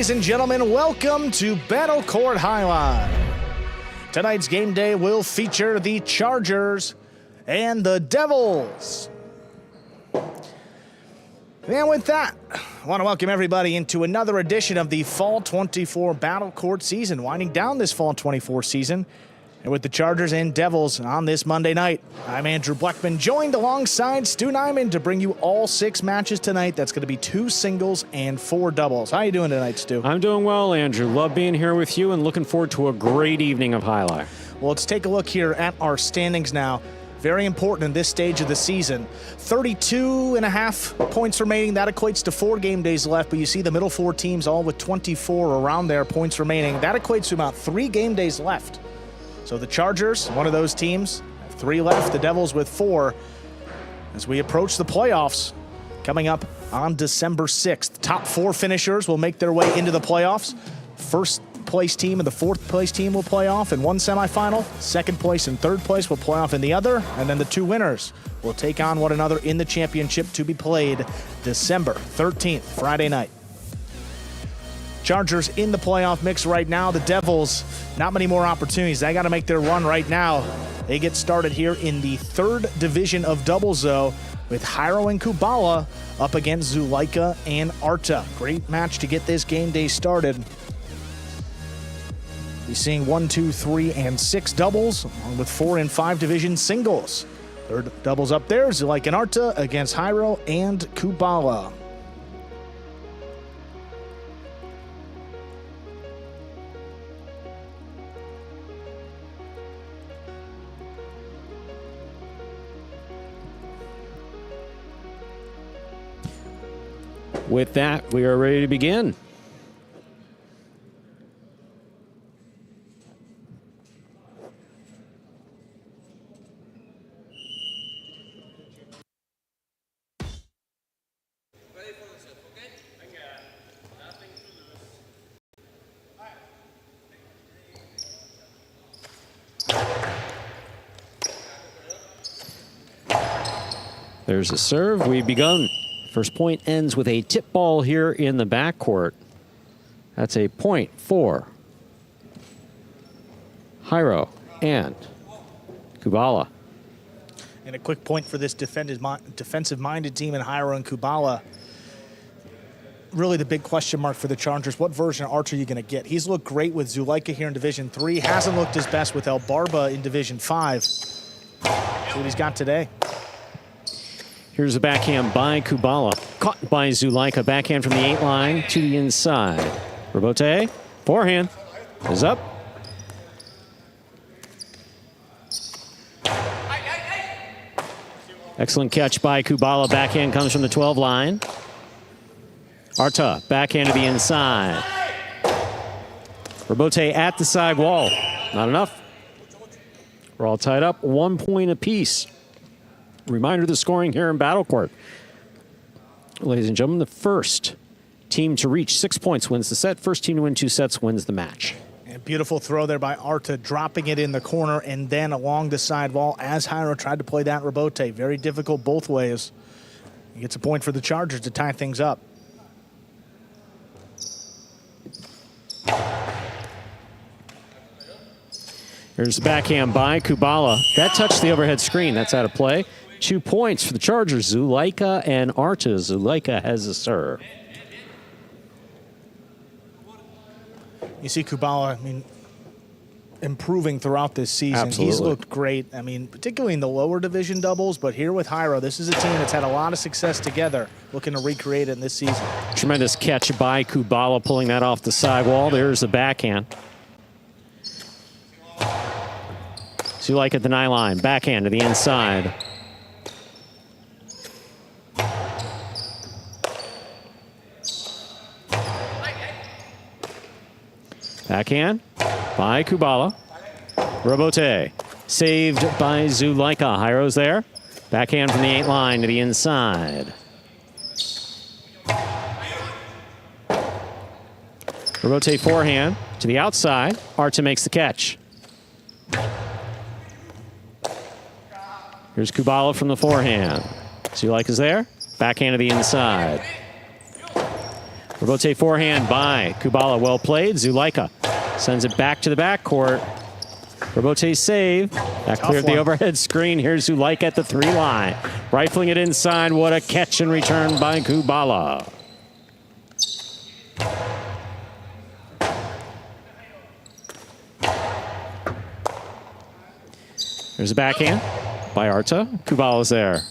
Ladies and gentlemen, welcome to Battle Court Jai-Alai. Tonight's game day will feature the Chargers and the Devils. And with that, I want to welcome everybody into another edition of the Fall 24 Battle Court season, winding down this Fall 24 season. And with the Chargers and Devils on this Monday night, I'm Andrew Bleckman, joined alongside Stu Nyman to bring you all 6 matches tonight. That's going to be 2 singles and 4 doubles. How you doing tonight, Stu? I'm doing well, Andrew. Love being here with you and looking forward to a great evening of Jai-Alai. Well, let's take a look here at our standings now. Very important in this stage of the season. 32.5 points remaining. That equates to 4 game days left, but you see the middle 4 teams all with 24 around their points remaining. That equates to about 3 game days left. So the Chargers, one of those teams, have 3 left. The Devils with 4 as we approach the playoffs coming up on December 6th. Top 4 finishers will make their way into the playoffs. First place team and the 4th place team will play off in one semifinal. 2nd place and 3rd place will play off in the other. And then the 2 winners will take on one another in the championship to be played December 13th, Friday night. Chargers in the playoff mix right now. The Devils, not many more opportunities. They got to make their run right now. They get started here in the 3rd division of doubles, though, with Jairo and Kubala up against Zuleika and Arta. Great match to get this game day started. You're seeing 1, 2, 3, and 6 doubles, along with 4 and 5 division singles. 3rd doubles up there, Zuleika and Arta against Jairo and Kubala. With that, we are ready to begin. There's a serve. We've begun. First point ends with a tip ball here in the backcourt. That's a point for Jairo and Kubala. And a quick point for this defensive-minded team in Jairo and Kubala. Really the big question mark for the Chargers, what version of Archer are you going to get? He's looked great with Zuleika here in Division 3. Hasn't looked his best with El Barba in Division 5. See what he's got today. Here's a backhand by Kubala. Caught by Zuleika. Backhand from the 8 line to the inside. Robote, forehand, is up. Excellent catch by Kubala. Backhand comes from the 12 line. Arta, backhand to the inside. Robote at the side wall. Not enough. We're all tied up, 1 point apiece. Reminder of the scoring here in Battle Court. Ladies and gentlemen, the first team to reach 6 points wins the set. First team to win 2 sets wins the match. And beautiful throw there by Arta, dropping it in the corner and then along the side wall as Jairo tried to play that Robote. Very difficult both ways. He gets a point for the Chargers to tie things up. Here's the backhand by Kubala. That touched the overhead screen. That's out of play. 2 points for the Chargers, Zuleika and Arta. Zuleika has a serve. You see Kubala, I mean, improving throughout this season. Absolutely. He's looked great. I mean, particularly in the lower division doubles, but here with Jairo, this is a team that's had a lot of success together, looking to recreate it in this season. Tremendous catch by Kubala, pulling that off the sidewall. There's the backhand. Zuleika at the 9 line, backhand to the inside. Backhand by Kubala. Robote saved by Zuleika. Jairo's there. Backhand from the 8 line to the inside. Robote forehand to the outside. Arta makes the catch. Here's Kubala from the forehand. Zuleika's there. Backhand to the inside. Rebote forehand by Kubala. Well played. Zulaika sends it back to the backcourt. Rebote save. That cleared the overhead screen. Here's Zulaika at the 3 line. Rifling it inside. What a catch and return by Kubala. There's a backhand by Arta. Kubala's there.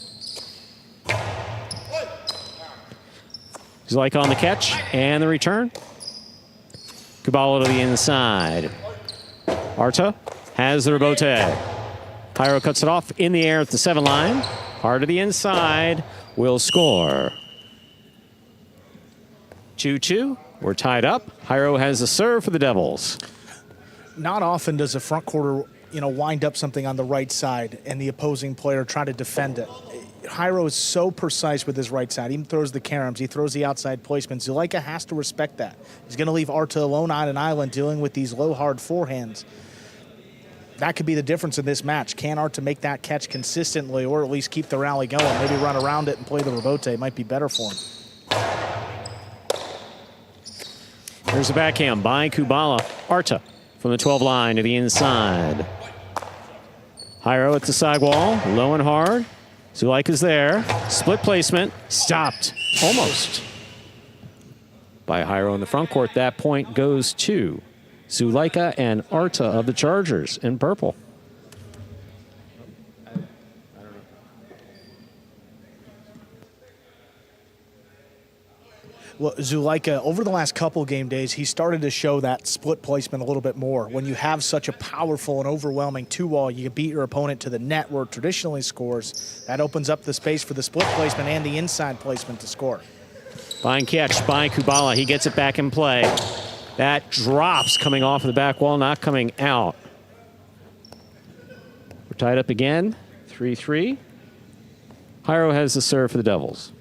Zulaika on the catch and the return. Kubala to the inside. Arta has the rebote. Jairo cuts it off in the air at the 7 line. Hard to the inside. Will score. 2-2. We're tied up. Jairo has the serve for the Devils. Not often does a front quarter, wind up something on the right side and the opposing player try to defend it. Jairo is so precise with his right side. He throws the caroms. He throws the outside placement. Zulaika has to respect that. He's going to leave Arta alone on an island dealing with these low, hard forehands. That could be the difference in this match. Can Arta make that catch consistently or at least keep the rally going? Maybe run around it and play the rebote. Might be better for him. Here's the backhand by Kubala. Arta from the 12 line to the inside. Jairo at the side wall. Low and hard. Zulaika's there. Split placement. Stopped. Almost. By Jairo in the front court. That point goes to Zulaika and Arta of the Chargers in purple. Well, Zulaika, over the last couple game days, he started to show that split placement a little bit more. When you have such a powerful and overwhelming 2-wall, you beat your opponent to the net where it traditionally scores. That opens up the space for the split placement and the inside placement to score. Fine catch by Kubala. He gets it back in play. That drops coming off of the back wall, not coming out. We're tied up again, 3-3. Jairo has the serve for the Devils.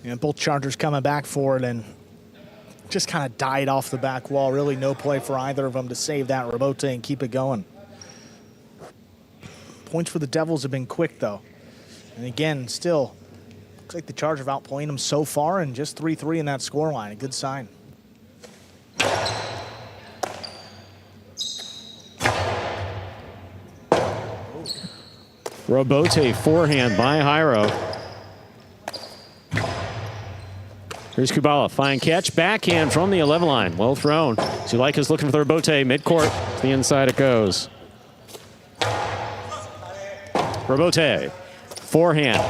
And both Chargers coming back for it and just kind of died off the back wall. Really no play for either of them to save that rebote and keep it going. Points for the Devils have been quick, though. And again, still, looks like the Chargers have outplayed them so far and just 3-3 in that scoreline. A good sign. Rebote forehand by Jairo. Here's Kubala, fine catch, backhand from the 11 line. Well thrown. Zulaika's looking for the rebote, midcourt. To the inside it goes. Rebote, forehand.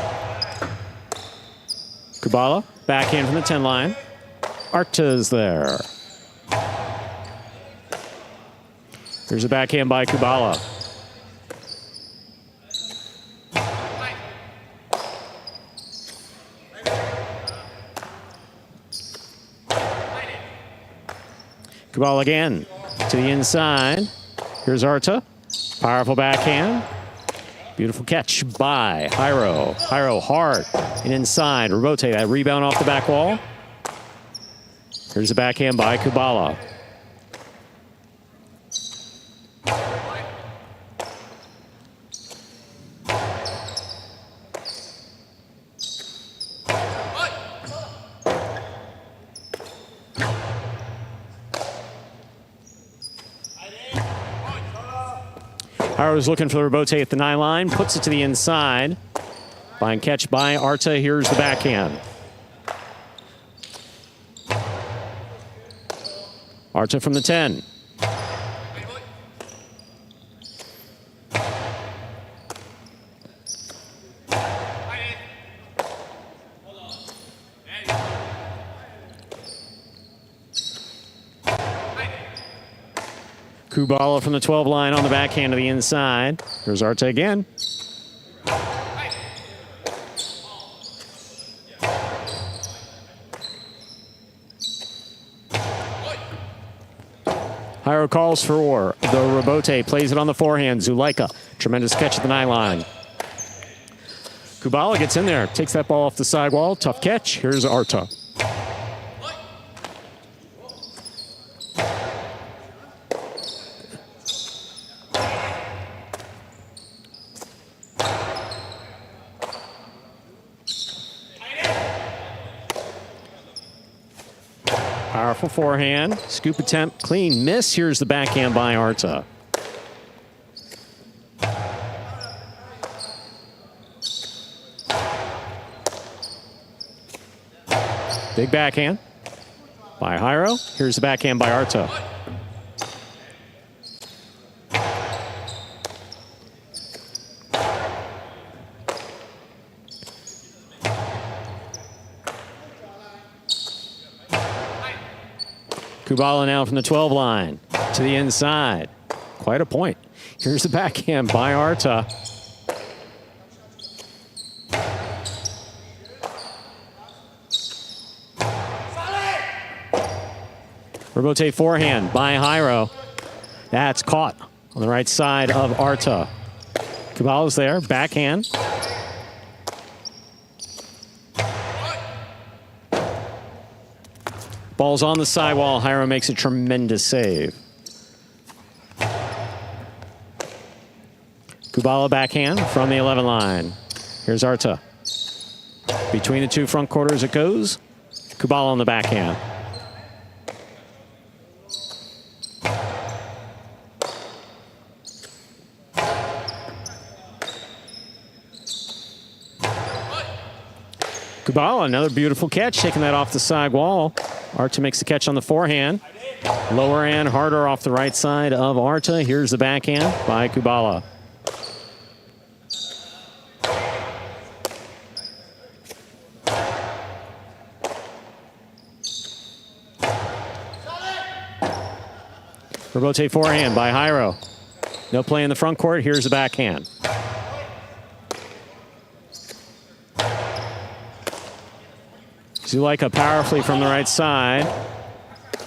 Kubala, backhand from the 10 line. Arta's there. Here's a backhand by Kubala. Kubala again to the inside. Here's Arta. Powerful backhand. Beautiful catch by Jairo. Jairo hard and inside. Rebote, that rebound off the back wall. Here's the backhand by Kubala. Jairo's looking for the rebote at the 9 line, puts it to the inside. Fine catch by Arta. Here's the backhand. Arta from the 10. Kubala from the 12 line on the backhand to the inside. Here's Arta again. Jairo calls for the rebote, plays it on the forehand. Zulaika, tremendous catch at the 9 line. Kubala gets in there, takes that ball off the sidewall. Tough catch. Here's Arta. Powerful forehand. Scoop attempt. Clean miss. Here's the backhand by Arta. Big backhand by Jairo. Here's the backhand by Arta. Kubala now from the 12 line to the inside. Quite a point. Here's the backhand by Arta. Rebote forehand by Jairo. That's caught on the right side of Arta. Kubala's there, backhand. Ball's on the sidewall. Jairo makes a tremendous save. Kubala backhand from the 11 line. Here's Arta. Between the two front quarters it goes. Kubala on the backhand. Kubala, another beautiful catch, taking that off the side wall. Arta makes the catch on the forehand. Lower and harder off the right side of Arta. Here's the backhand by Kubala. Rebote forehand by Jairo. No play in the front court. Here's the backhand. Zulaika powerfully from the right side.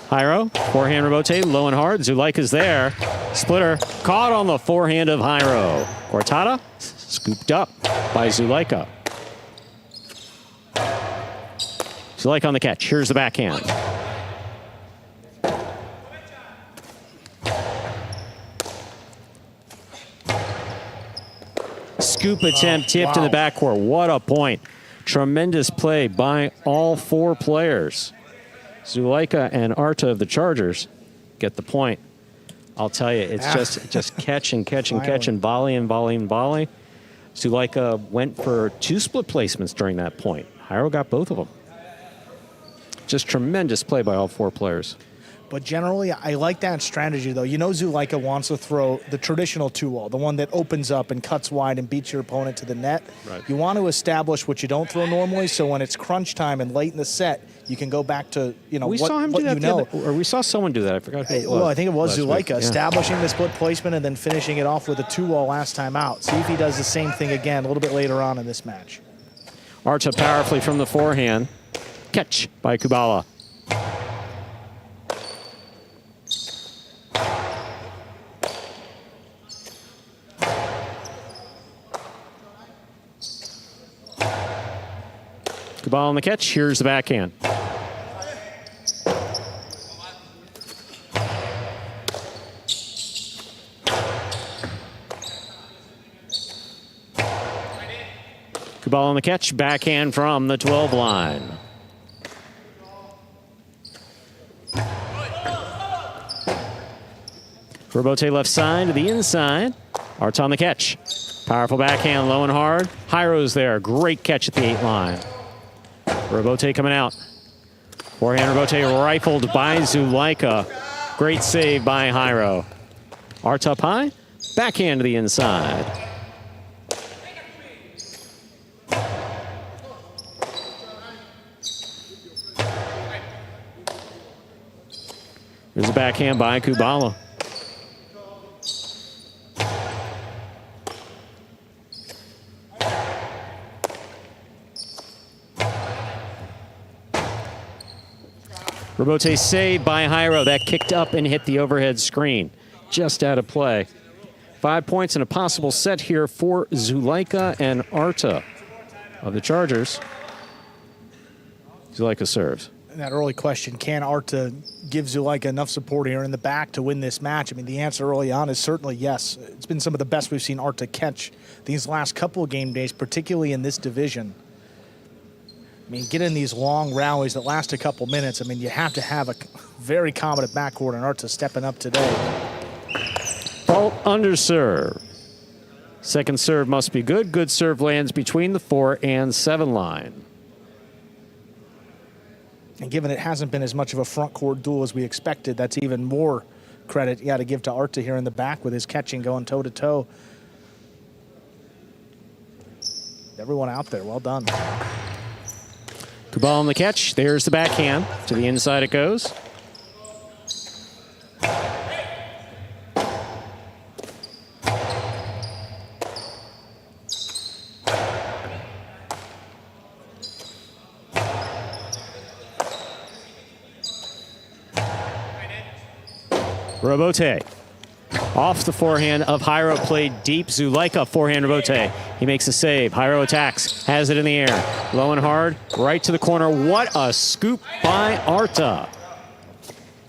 Jairo, forehand rebote, low and hard. Zulaika's there. Splitter caught on the forehand of Jairo. Cortada scooped up by Zulaika. Zulaika on the catch. Here's the backhand. Scoop attempt tipped in the backcourt. What a point. Tremendous play by all four players. Zulaika and Arta of the Chargers get the point. I'll tell you, it's just catch and catch and catch and volley and volley and volley. Zulaika went for 2 split placements during that point. Jairo got both of them. Just tremendous play by all 4 players. But generally, I like that strategy, though. You know Zulaika wants to throw the traditional 2-wall, the one that opens up and cuts wide and beats your opponent to the net. Right. You want to establish what you don't throw normally, so when it's crunch time and late in the set, you can go back to, you know, We saw him do that or we saw someone do that. I forgot who it was. Well, I think it was Zulaika, yeah. establishing the split placement and then finishing it off with a 2-wall last time out. See if he does the same thing again a little bit later on in this match. Arta powerfully from the forehand. Catch by Kubala. Kubala on the catch. Here's the backhand. Kubala on the catch. Backhand from the 12 line. Rebote left side to the inside. Arta on the catch. Powerful backhand, low and hard. Jairo's there. Great catch at the 8 line. Rebote coming out. Forehand rebote rifled by Zulaika. Great save by Jairo. Arta up high. Backhand to the inside. There's a backhand by Kubala. Rebote saved by Jairo. That kicked up and hit the overhead screen. Just out of play. 5 points and a possible set here for Zulaika and Arta of the Chargers. Zulaika serves. That early question, can Arta give Zulaika enough support here in the back to win this match? I mean, the answer early on is certainly yes. It's been some of the best we've seen Arta catch these last couple of game days, particularly in this division. I mean, get in these long rallies that last a couple minutes. I mean, you have to have a very competent backcourt, and Arta stepping up today. Fault under serve. Second serve must be good. Good serve lands between the 4 and 7 line. And given it hasn't been as much of a front court duel as we expected, that's even more credit you got to give to Arta here in the back with his catching going toe-to-toe. Everyone out there, well done. Kubala on the catch. There's the backhand. To the inside it goes. Robote. Off the forehand of Jairo, played deep. Zulaika, forehand Robote. He makes a save. Jairo attacks, has it in the air. Low and hard, right to the corner. What a scoop by Arta.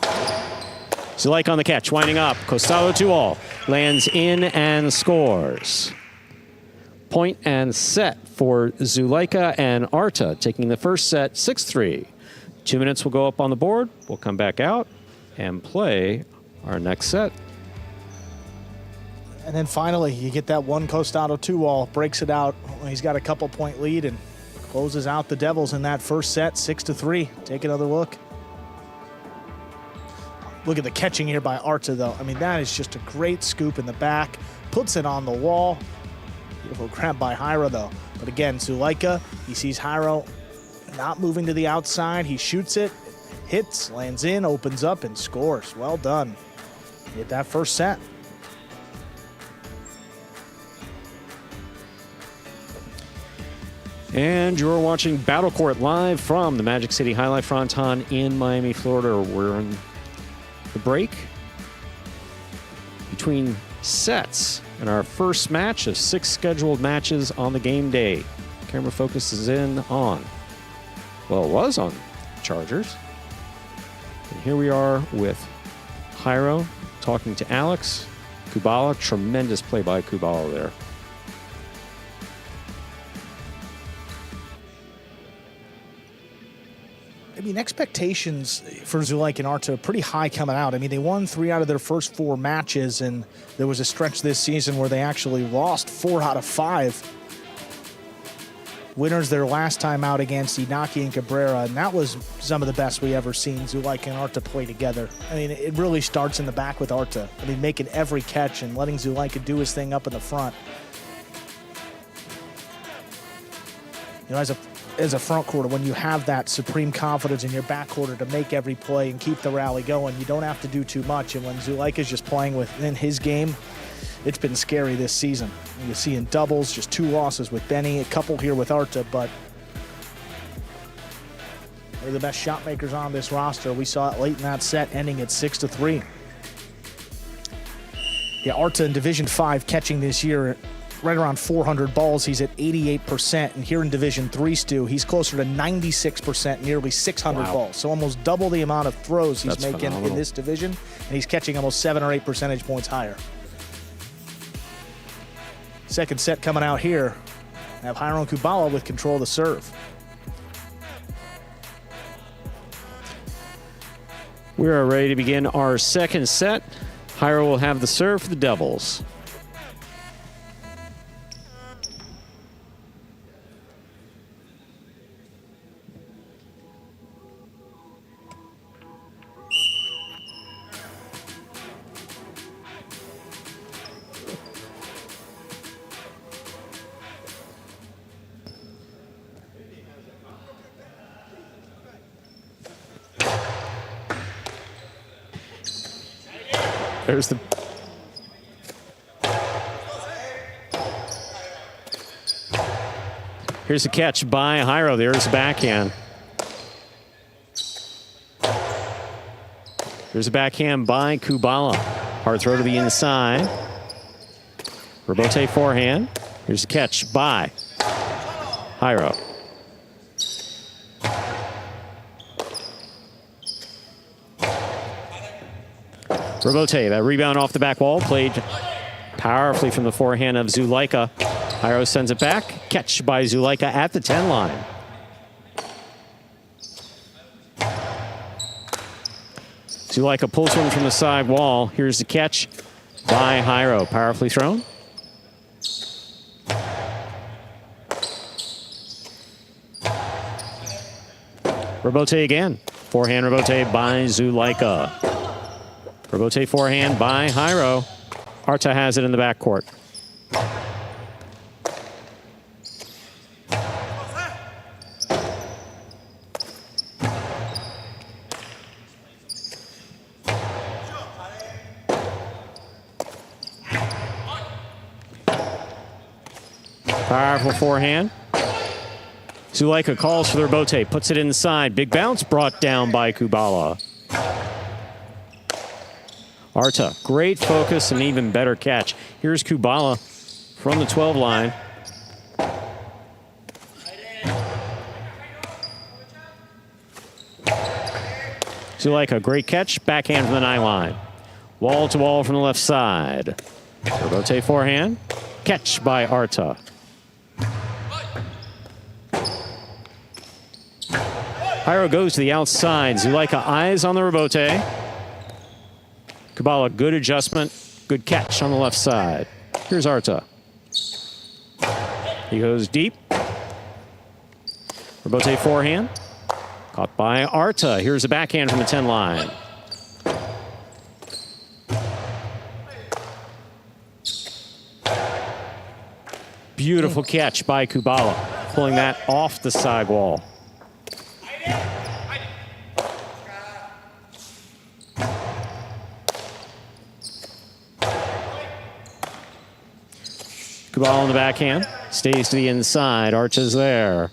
Zulaika on the catch, winding up. Costado 2-all. Lands in and scores. Point and set for Zulaika and Arta, taking the first set 6-3. 2 minutes will go up on the board. We'll come back out and play our next set. And then finally, you get that one Costado 2-all, breaks it out. He's got a couple-point lead and closes out the Devils in that first set, 6-3. Take another look. Look at the catching here by Arta, though. I mean, that is just a great scoop in the back. Puts it on the wall. Beautiful grab by Jairo, though. But again, Zulaika, he sees Jairo not moving to the outside. He shoots it, hits, lands in, opens up, and scores. Well done. Get that first set. And you're watching Battle Court live from the Magic City Jai-Alai Fronton in Miami, Florida. We're in the break between sets and our first match of 6 scheduled matches on the game day. Camera focuses in on, well, it was on Chargers. And here we are with Jairo talking to Alex. Kubala, tremendous play by Kubala there. I mean, expectations for Zulaika and Arta are pretty high coming out. I mean, they won 3 out of their first 4 matches, and there was a stretch this season where they actually lost 4 out of 5. Winners their last time out against Inaki and Cabrera, and that was some of the best we ever seen Zulaika and Arta play together. I mean, it really starts in the back with Arta. I mean, making every catch and letting Zulaika do his thing up in the front. You know, as a front quarter, when you have that supreme confidence in your back quarter to make every play and keep the rally going, you don't have to do too much. And when Zulaika's just playing within his game, it's been scary this season. You see in doubles, just 2 losses with Benny, a couple here with Arta, but they're the best shot makers on this roster. We saw it late in that set, ending at 6-3. Yeah, Arta in Division 5 catching this year right around 400 balls. He's at 88%. And here in Division 3, Stu, he's closer to 96%, nearly 600 balls. So almost double the amount of throws he's making phenomenal in this division. And he's catching almost 7 or 8 percentage points higher. Second set coming out here. I have Jairo and Kubala with control of the serve. We are ready to begin our second set. Jairo will have the serve for the Devils. There's the... Here's the catch by Jairo. There's the backhand. There's a backhand by Kubala. Hard throw to the inside. Robote forehand. Here's the catch by Jairo. Robote, that rebound off the back wall, played powerfully from the forehand of Zulaika. Jairo sends it back. Catch by Zulaika at the 10 line. Zulaika pulls one from the side wall. Here's the catch by Jairo. Powerfully thrown. Rebote again. Forehand rebote by Zulaika. Rebote forehand by Jairo. Arta has it in the backcourt. Powerful forehand. Zulaika calls for the rebote, puts it inside. Big bounce brought down by Kubala. Arta, great focus and even better catch. Here's Kubala from the 12 line. Zulaika, great catch, backhand from the 9 line. Wall to wall from the left side. Rebote forehand, catch by Arta. Jairo goes to the outside. Zulaika eyes on the rebote. Kubala, good adjustment, good catch on the left side. Here's Arta. He goes deep. Rebote forehand. Caught by Arta. Here's a backhand from the 10 line. Beautiful catch by Kubala, pulling that off the side wall. Kubala on the backhand, stays to the inside. Arta's there.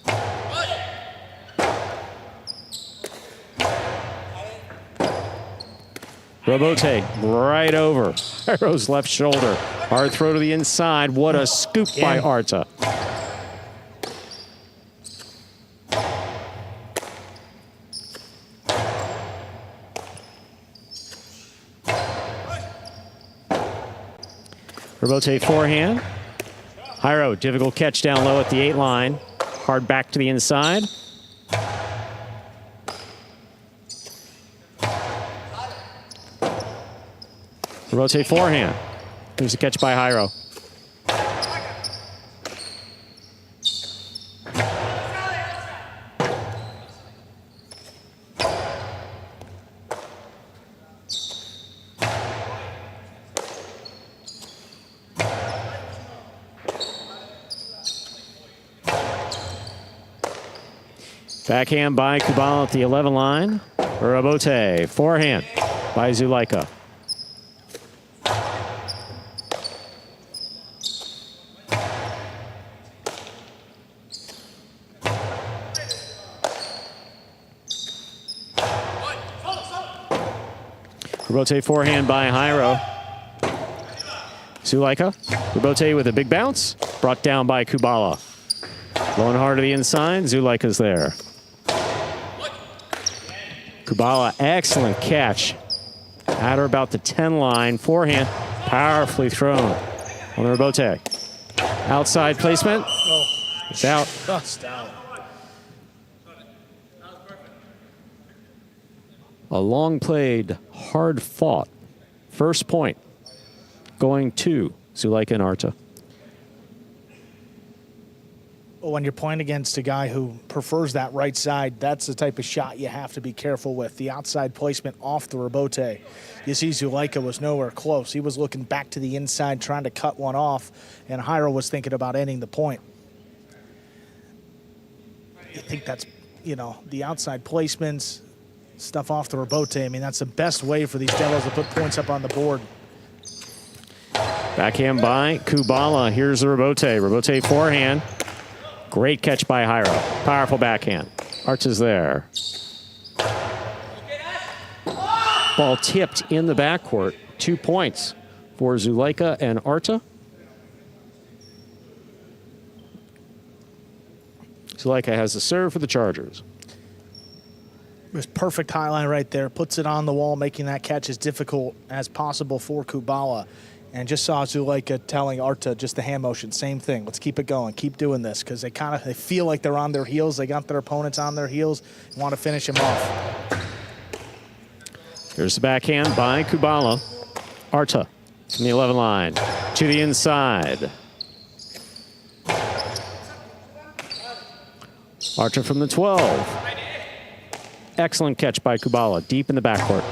Rebote right over Jairo's left shoulder. Hard throw to the inside. What a scoop by Arta. Rebote forehand. Jairo, difficult catch down low at the 8 line. Hard back to the inside. Rebote forehand. Here's a catch by Jairo. Backhand by Kubala at the 11 line. Rebote, forehand by Zulaika. Rebote forehand by Jairo. Zulaika, rebote with a big bounce, brought down by Kubala. Going hard to the inside, Zulaika's there. Kubala, excellent catch. At or about the 10 line, forehand, powerfully thrown on the rebote. Outside placement, it's out. Just out. A long played, hard fought first point going to Zulaika and Arta. When you're playing against a guy who prefers that right side, that's the type of shot you have to be careful with. The outside placement off the rebote. You see Zulaika was nowhere close. He was looking back to the inside, trying to cut one off, and Jairo was thinking about ending the point. You think that's, you know, the outside placements, stuff off the rebote. I mean, that's the best way for these Devils to put points up on the board. Backhand by Kubala. Here's the rebote. Rebote forehand. Great catch by Jairo. Powerful backhand. Arta's there. Ball tipped in the backcourt. 2 points for Zulaika and Arta. Zulaika has the serve for the Chargers. It was perfect highline right there. Puts it on the wall, making that catch as difficult as possible for Kubala. And just saw Zulaika telling Arta just the hand motion, same thing. Let's keep it going, keep doing this, because they feel like they're on their heels. They got their opponents on their heels, want to finish them off. Here's the backhand by Kubala. Arta from the 11 line to the inside. Arta from the 12. Excellent catch by Kubala, deep in the backcourt.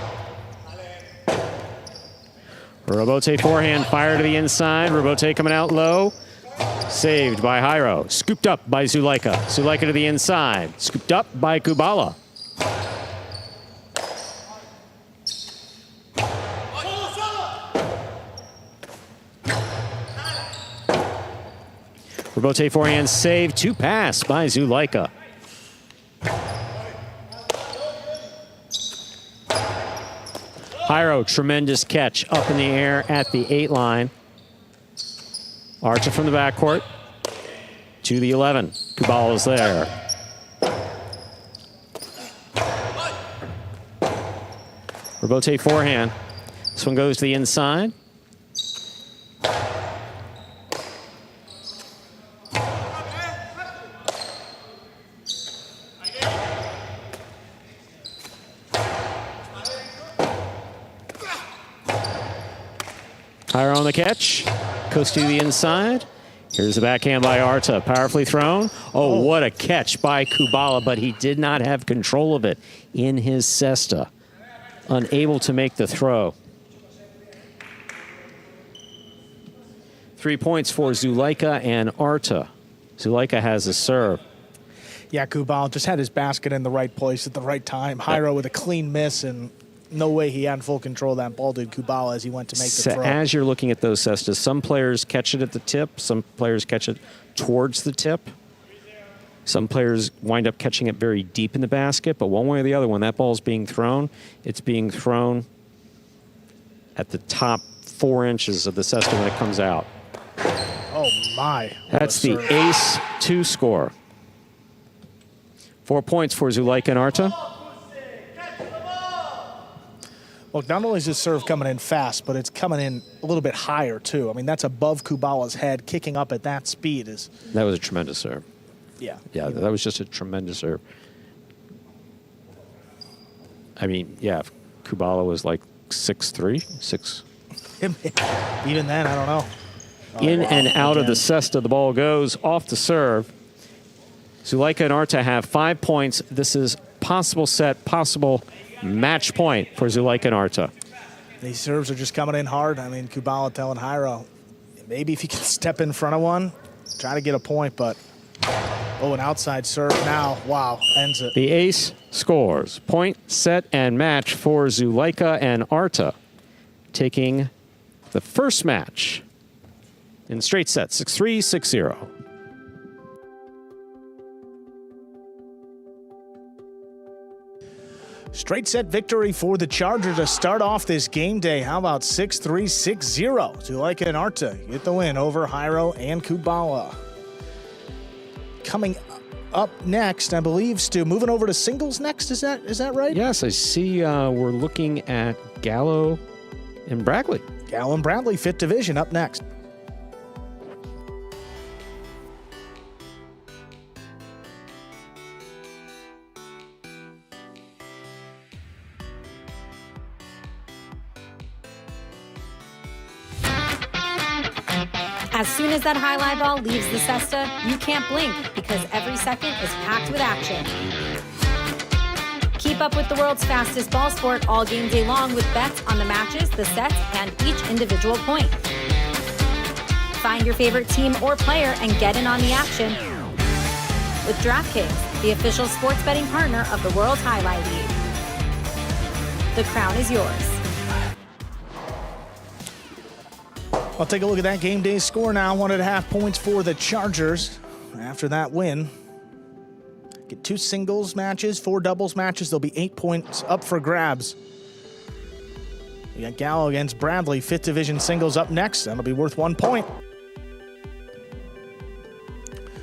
Robote forehand, fire to the inside. Robote coming out low. Saved by Jairo. Scooped up by Zulaika. Zulaika to the inside. Scooped up by Kubala. Robote forehand save, 2 pass by Zulaika. Jairo, tremendous catch up in the air at the 8 line. Archer from the backcourt to the 11. Kubala's there. Robote forehand. This one goes to the inside. Jairo on the catch. Goes to the inside. Here's the backhand by Arta. Powerfully thrown. Oh, what a catch by Kubala, but he did not have control of it in his cesta. Unable to make the throw. 3 points for Zulaika and Arta. Zulaika has a serve. Yeah, Kubala just had his basket in the right place at the right time. Jairo with a clean miss, and no way he had full control of that ball, did Kubala, as he went to make the throw. As you're looking at those cestas, some players catch it at the tip, some players catch it towards the tip. Some players wind up catching it very deep in the basket, but one way or the other, when that ball is being thrown, it's being thrown at the top 4 inches of the cesta when it comes out. Oh, my. That's the ace 2 score. 4 points for Zulaika and Arta. Look, not only is this serve coming in fast, but it's coming in a little bit higher, too. I mean, that's above Kubala's head. Kicking up at that speed is... That was a tremendous serve. Yeah. Yeah, that was just a tremendous serve. I mean, yeah, if Kubala was like 6'3", 6... Even then, I don't know. In and out of the cesta, the ball goes off the serve. Zulaika and Arta have 5 points. This is possible set, possible match point for Zulaika and Arta. These serves are just coming in hard. I mean, Kubala telling Jairo, maybe if you can step in front of one, try to get a point, but oh, an outside serve now. Wow, ends it. The ace scores. Point, set, and match for Zulaika and Arta, taking the first match in straight set, 6-3, 6-0. Straight set victory for the Chargers to start off this game day. How about 6-3, 6-0? Zulaika and Arta get the win over Jairo and Kubala. Coming up next, I believe, Stu, moving over to singles next. Is that right? Yes, I see we're looking at Gallo and Bradley. Gallo and Bradley, 5th division, up next. As soon as that highlight ball leaves the cesta, you can't blink because every second is packed with action. Keep up with the world's fastest ball sport all game day long with bets on the matches, the sets, and each individual point. Find your favorite team or player and get in on the action with DraftKings, the official sports betting partner of the World Jai-Alai League. The crown is yours. I'll take a look at that game day score now. 1.5 points for the Chargers after that win. Get 2 singles matches, 4 doubles matches. There'll be 8 points up for grabs. You got Gallo against Bradley, 5th division singles up next. That'll be worth 1 point.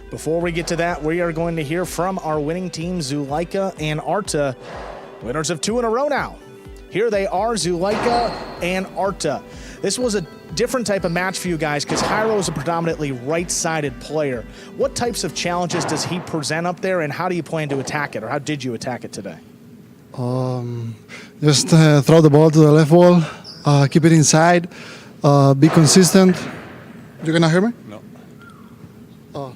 Before we get to that, we are going to hear from our winning team, Zulaika and Arta, winners of 2 in a row now. Here they are, Zulaika and Arta. This was a different type of match for you guys because Jairo is a predominantly right-sided player. What types of challenges does he present up there, and how do you plan to attack it, or how did you attack it today? Just throw the ball to the left wall, keep it inside, be consistent. You gonna hear me? No. Oh.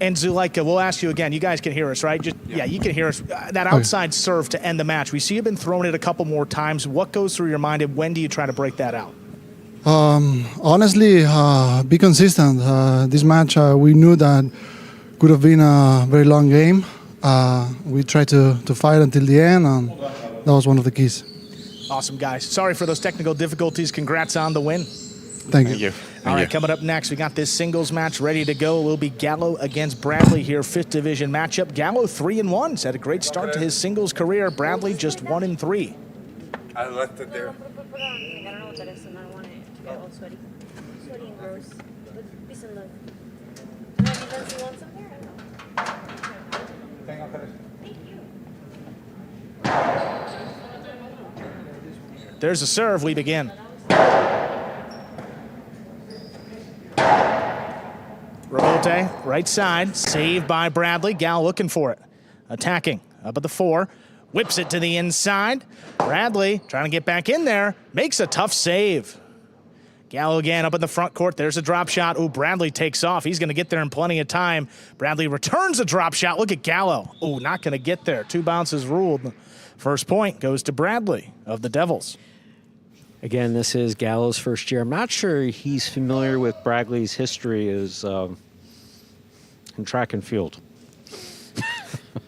And Zuleika, we'll ask you again. You guys can hear us, right? Yeah, you can hear us. That outside serve to end the match. We see you've been throwing it a couple more times. What goes through your mind, and when do you try to break that out? Honestly, be consistent. This match, we knew that could have been a very long game. We tried to fight until the end, and that was one of the keys. Awesome, guys. Sorry for those technical difficulties. Congrats on the win. Thank you. All right, coming up next, we got this singles match ready to go. It will be Gallo against Bradley here, 5th division matchup. Gallo 3-1. He's had a great start to his singles career. Bradley just 1-3. I left it there. There's a serve. We begin. Rebote, right side, saved by Bradley. Gal looking for it. Attacking, up at the 4. Whips it to the inside. Bradley trying to get back in there. Makes a tough save. Gallo again up in the front court. There's a drop shot. Ooh, Bradley takes off. He's going to get there in plenty of time. Bradley returns a drop shot. Look at Gallo. Ooh, not going to get there. 2 bounces ruled. First point goes to Bradley of the Devils. Again, this is Gallo's first year. I'm not sure he's familiar with Bradley's history as in track and field.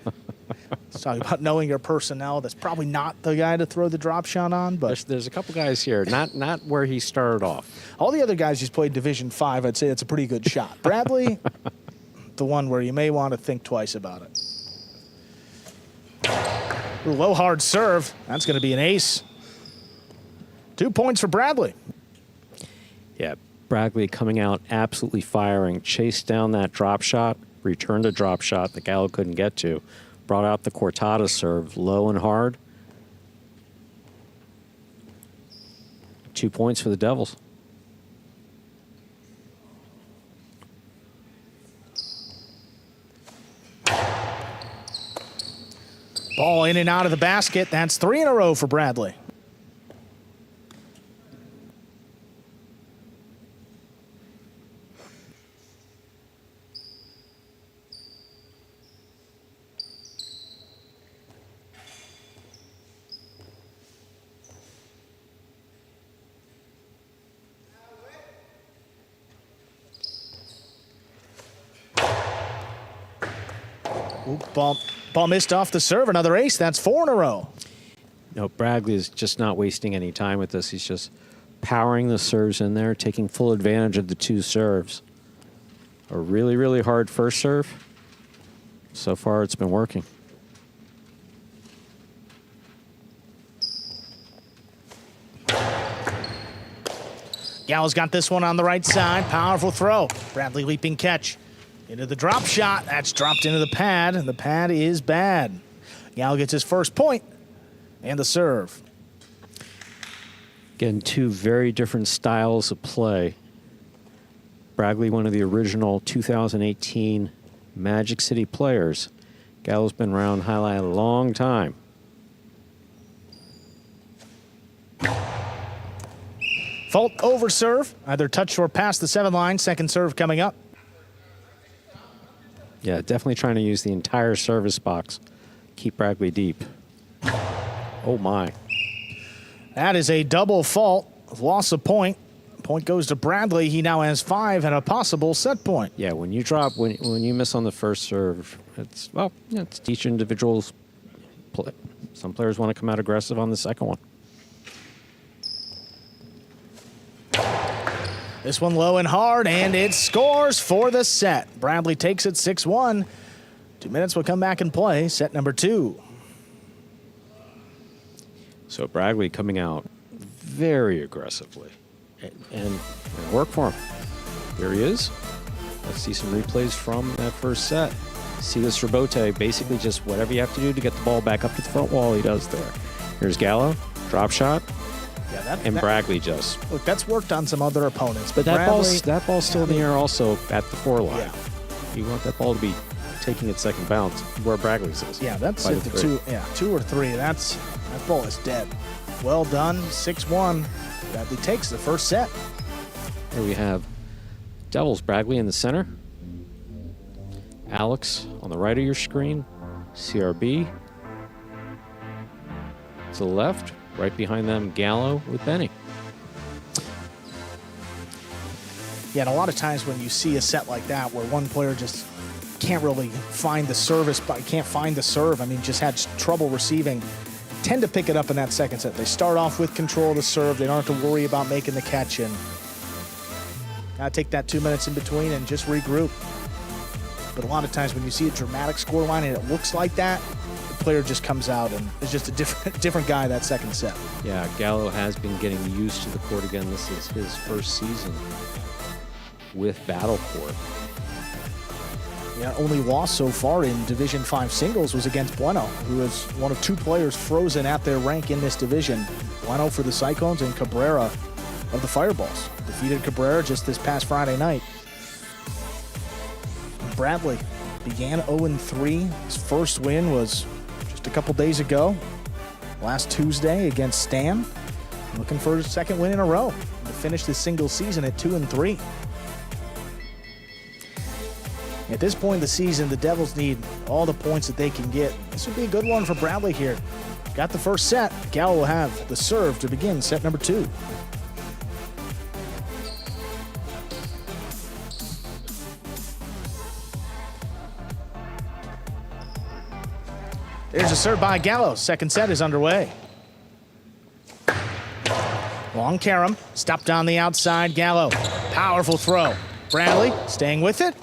Let's talk about knowing your personnel. That's probably not the guy to throw the drop shot on, but There's a couple guys here, not where he started off. all the other guys he's played Division 5, I'd say it's a pretty good shot. Bradley, the one where you may want to think twice about it. Ooh, low hard serve. That's going to be an ace. 2 points for Bradley. Yeah, Bradley coming out absolutely firing, chased down that drop shot, returned a drop shot that Gallo couldn't get to, brought out the cortada serve, low and hard. 2 points for the Devils. Ball in and out of the basket. That's 3 in a row for Bradley. Ooh, ball missed off the serve. Another ace. That's 4 in a row. No, Bradley is just not wasting any time with this. He's just powering the serves in there, taking full advantage of the 2 serves. A really, really hard first serve. So far, it's been working. Gallo's got this one on the right side. Powerful throw. Bradley leaping catch. Into the drop shot. That's dropped into the pad, and the pad is bad. Gallo gets his first point and the serve. Again, 2 very different styles of play. Bradley, one of the original 2018 Magic City players. Gallo's been around Jai-Alai a long time. Fault over serve. Either touched or past the 7 line. Second serve coming up. Yeah, definitely trying to use the entire service box. Keep Bradley deep. Oh, my. That is a double fault. Loss of point. Point goes to Bradley. He now has 5 and a possible set point. Yeah, when you drop, when you miss on the first serve, it's, well, yeah, it's each individual's play. Some players want to come out aggressive on the second one. This one low and hard, and it scores for the set. Bradley takes it 6-1. 2 minutes will come back and play set number 2. So Bradley coming out very aggressively. And work for him. Here he is. Let's see some replays from that first set. See this rebote, basically just whatever you have to do to get the ball back up to the front wall, he does there. Here's Gallo, drop shot. Yeah, and Bragley just. Look, that's worked on some other opponents. But that Bradley, ball's still in the air also at the 4 line. Yeah. You want that ball to be taking its second bounce where Bragley's is. Yeah, that's by at the 2. Yeah, 2 or 3. That ball is dead. Well done. 6-1. Bradley takes the first set. Here we have Devils, Bragley in the center. Alex on the right of your screen. CRB to the left. Right behind them, Gallo with Benny. Yeah, and a lot of times when you see a set like that where one player just can't really find the service, but can't find the serve, I mean, just had trouble receiving, tend to pick it up in that second set. They start off with control of the serve. They don't have to worry about making the catch, and gotta take that 2 minutes in between and just regroup. But a lot of times when you see a dramatic scoreline and it looks like that, the player just comes out and is just a different guy that second set. Yeah, Gallo has been getting used to the court again. This is his first season with Battle Court. Yeah, only loss so far in Division 5 singles was against Bueno, who is one of 2 players frozen at their rank in this division. Bueno for the Cyclones and Cabrera of the Fireballs. Defeated Cabrera just this past Friday night. Bradley began 0-3. His first win was just a couple days ago, last Tuesday against Stan. Looking for his second win in a row to finish the single season at 2-3. At this point in the season, the Devils need all the points that they can get. This would be a good one for Bradley here. Got the first set. Gallo will have the serve to begin set number 2. There's a serve by Gallo. Second set is underway. Long carom, stopped on the outside. Gallo, powerful throw. Bradley staying with it.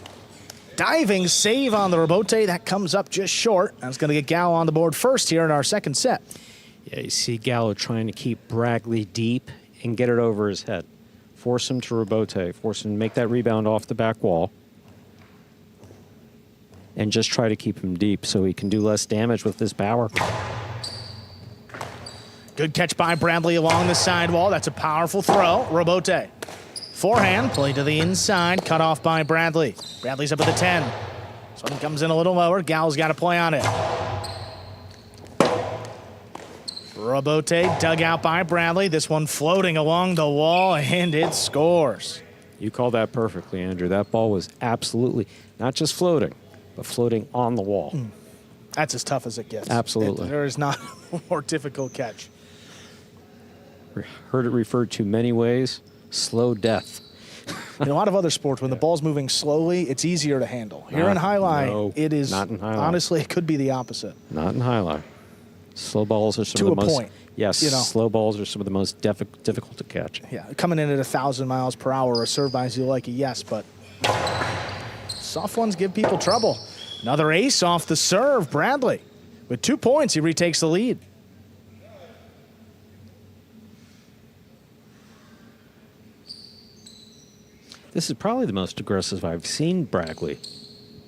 Diving save on the rebote. That comes up just short. That's going to get Gallo on the board first here in our second set. Yeah, you see Gallo trying to keep Bragley deep and get it over his head. Force him to rebote. Force him to make that rebound off the back wall. And just try to keep him deep so he can do less damage with his power. Good catch by Bradley along the sidewall. That's a powerful throw. Rebote. Forehand, play to the inside, cut off by Bradley. Bradley's up at the 10. This one comes in a little lower. Gallo's got to play on it. Rebote dug out by Bradley. This one floating along the wall, and it scores. You called that perfectly, Andrew. That ball was absolutely not just floating, but floating on the wall. That's as tough as it gets. Absolutely. There is not a more difficult catch. Heard it referred to many ways. Slow death. In a lot of other sports, when the ball's moving slowly, it's easier to handle. Here in highlight, it is, not in highlight. Honestly, it could be the opposite. Not in highlight. Slow balls are some of the most... point. Yes, You know. slow balls are some of the most difficult to catch. Yeah, coming in at 1,000 miles per hour, a serve by Zuleki, yes, but soft ones give people trouble. Another ace off the serve, Bradley. With 2 points, he retakes the lead. This is probably the most aggressive I've seen Bragley.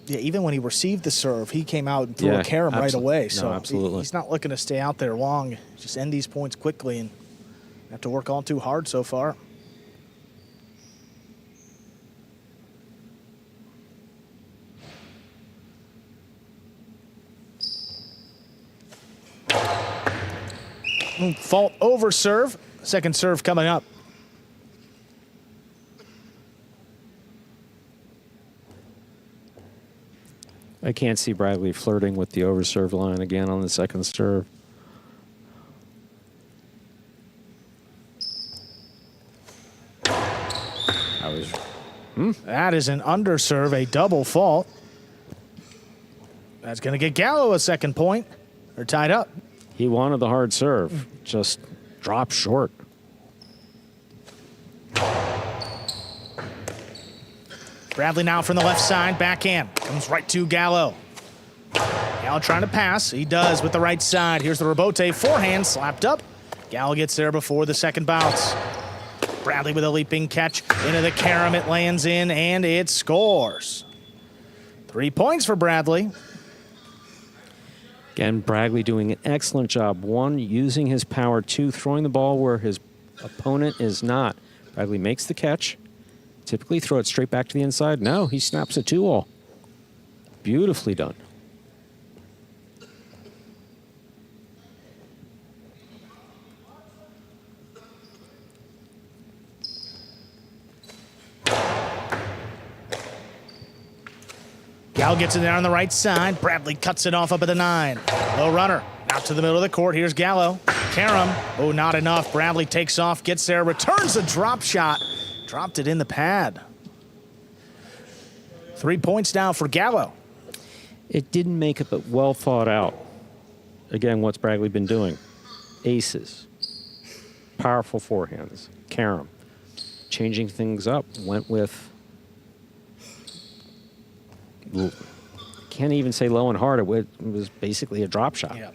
Yeah, even when he received the serve, he came out and threw a carom right away. So absolutely. He's not looking to stay out there long. Just end these points quickly and have to work all too hard so far. Fault over serve. Second serve coming up. I can't see Bradley flirting with the overserve line again on the second serve. That is an underserve, a double fault. That's going to get Gallo a second point. They're tied up. He wanted the hard serve, just dropped short. Bradley now from the left side, backhand. Comes right to Gallo. Gallo trying to pass. He does with the right side. Here's the rebote, forehand, slapped up. Gallo gets there before the second bounce. Bradley with a leaping catch into the carom. It lands in, and it scores. 3 points for Bradley. Again, Bradley doing an excellent job. 1, using his power. 2, throwing the ball where his opponent is not. Bradley makes the catch. Typically throw it straight back to the inside. No, he snaps a 2-all. Beautifully done. Gal gets in there on the right side. Bradley cuts it off up at the 9. Low runner. Out to the middle of the court. Here's Gallo. Karam. Oh, not enough. Bradley takes off, gets there, returns a drop shot. Dropped it in the pad. 3 points now for Gallo. It didn't make it, but well thought out. Again, what's Bradley been doing? Aces. Powerful forehands. Karam. Changing things up. Went with... Can't even say low and hard. It was basically a drop shot. Yeah.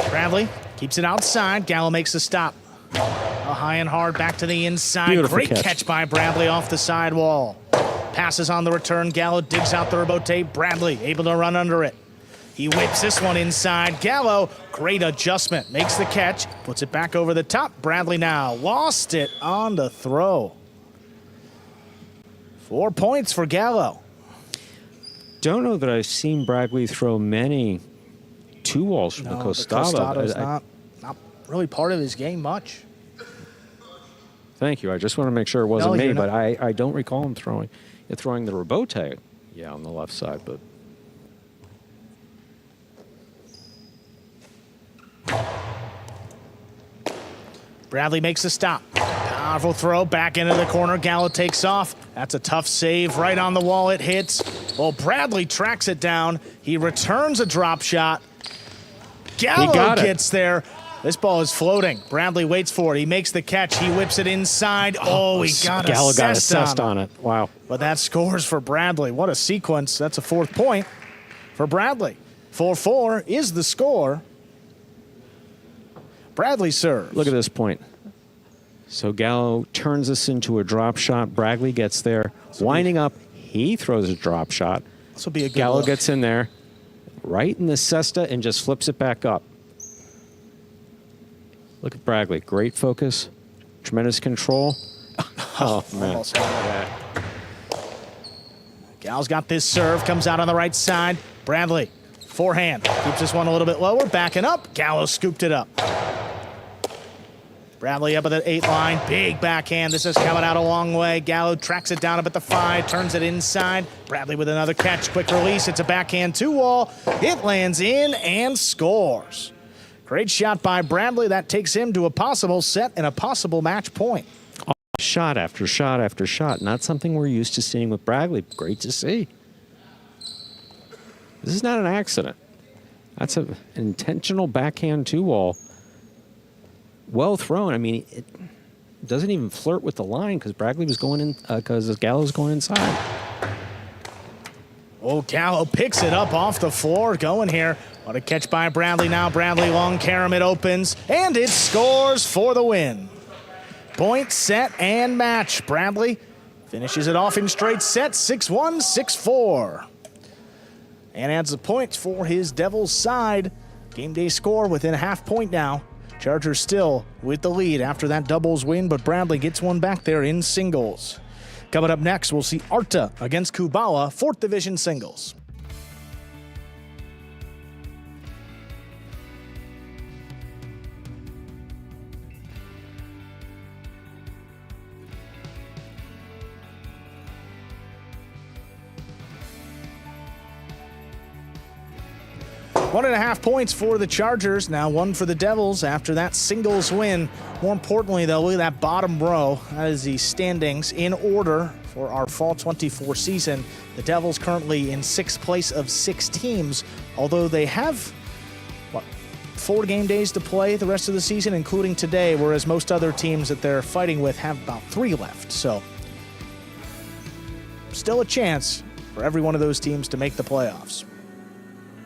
Bradley keeps it outside. Gallo makes the stop. High and hard back to the inside. Beautiful Great catch by Bradley off the sidewall. Passes on the return. Gallo digs out the rebote. Bradley able to run under it. He whips this one inside. Gallo, great adjustment. Makes the catch. Puts it back over the top. Bradley now lost it on the throw. 4 points for Gallo. Don't know that I've seen Bradley throw many 2-alls from the Costado. Costado's not really part of his game much. Thank you. I just want to make sure it wasn't me, you're but I don't recall him throwing the rebote, on the left side, but... Bradley makes a stop. Powerful throw back into the corner. Gallo takes off. That's a tough save. Right on the wall it hits. Well, Bradley tracks it down. He returns a drop shot. Gallo gets there. This ball is floating. Bradley waits for it. He makes the catch. He whips it inside. Oh, he got Gallo got assessed assessed on it. Wow. But that scores for Bradley. What a sequence. That's a 4th point for Bradley. 4-4 is the score. Bradley serves. Look at this point. So Gallo turns this into a drop shot. Bradley gets there. Winding up, he throws a drop shot. This will be a good Gallo look. gets in there, right in the cesta, and just flips it back up. Look at Bradley. Great focus. Tremendous control. Oh, man. Almost had it. Gal's got this serve. Comes out on the right side. Bradley, forehand. Keeps this one a little bit lower. Backing up. Gallo scooped it up. Bradley up at the 8 line. Big backhand. This is coming out a long way. Gallo tracks it down up at the 5. Turns it inside. Bradley with another catch. Quick release. It's a backhand 2-wall. It lands in and scores. Great shot by Bradley. That takes him to a possible set and a possible match point. Shot after shot after shot. Not something we're used to seeing with Bradley. Great to see. This is not an accident. That's an intentional backhand 2-wall. Well thrown. I mean, it doesn't even flirt with the line because Bradley was going in, because Gallo's going inside. Oh, Gallo picks it up off the floor. Going here. What a catch by Bradley now. Bradley long Karam. It opens, and it scores for the win. Point, set, and match. Bradley finishes it off in straight sets, 6-1, 6-4. And adds the points for his Devils side. Game day score within a half point now. Chargers still with the lead after that doubles win, but Bradley gets one back there in singles. Coming up next, we'll see Arta against Kubala, 4th Division singles. One and a half points for the Chargers, now 1 for the Devils after that singles win. More importantly, though, look at that bottom row. That is the standings in order for our Fall 24 season. The Devils currently in 6th place of 6 teams, although they have, 4 game days to play the rest of the season, including today, whereas most other teams that they're fighting with have about 3 left. So, still a chance for every one of those teams to make the playoffs.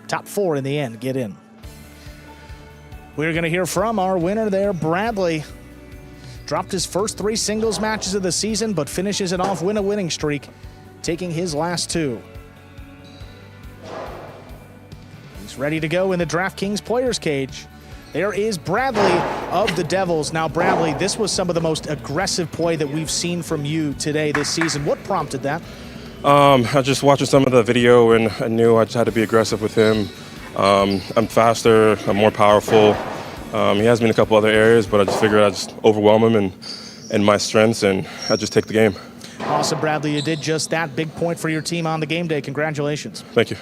Top 4 in the end, get in. We're going to hear from our winner there, Bradley. Dropped his first 3 singles matches of the season, but finishes it off, win a winning streak, taking his last 2. He's ready to go in the DraftKings players cage. There is Bradley of the Devils. Now, Bradley, this was some of the most aggressive play that we've seen from you today this season. What prompted that? I was just watching some of the video, and I knew I just had to be aggressive with him. I'm faster, I'm more powerful. He has me in a couple other areas, but I just figured I'd just overwhelm him and my strengths, and I'd just take the game. Awesome, Bradley. You did just that. Big point for your team on the game day. Congratulations. Thank you.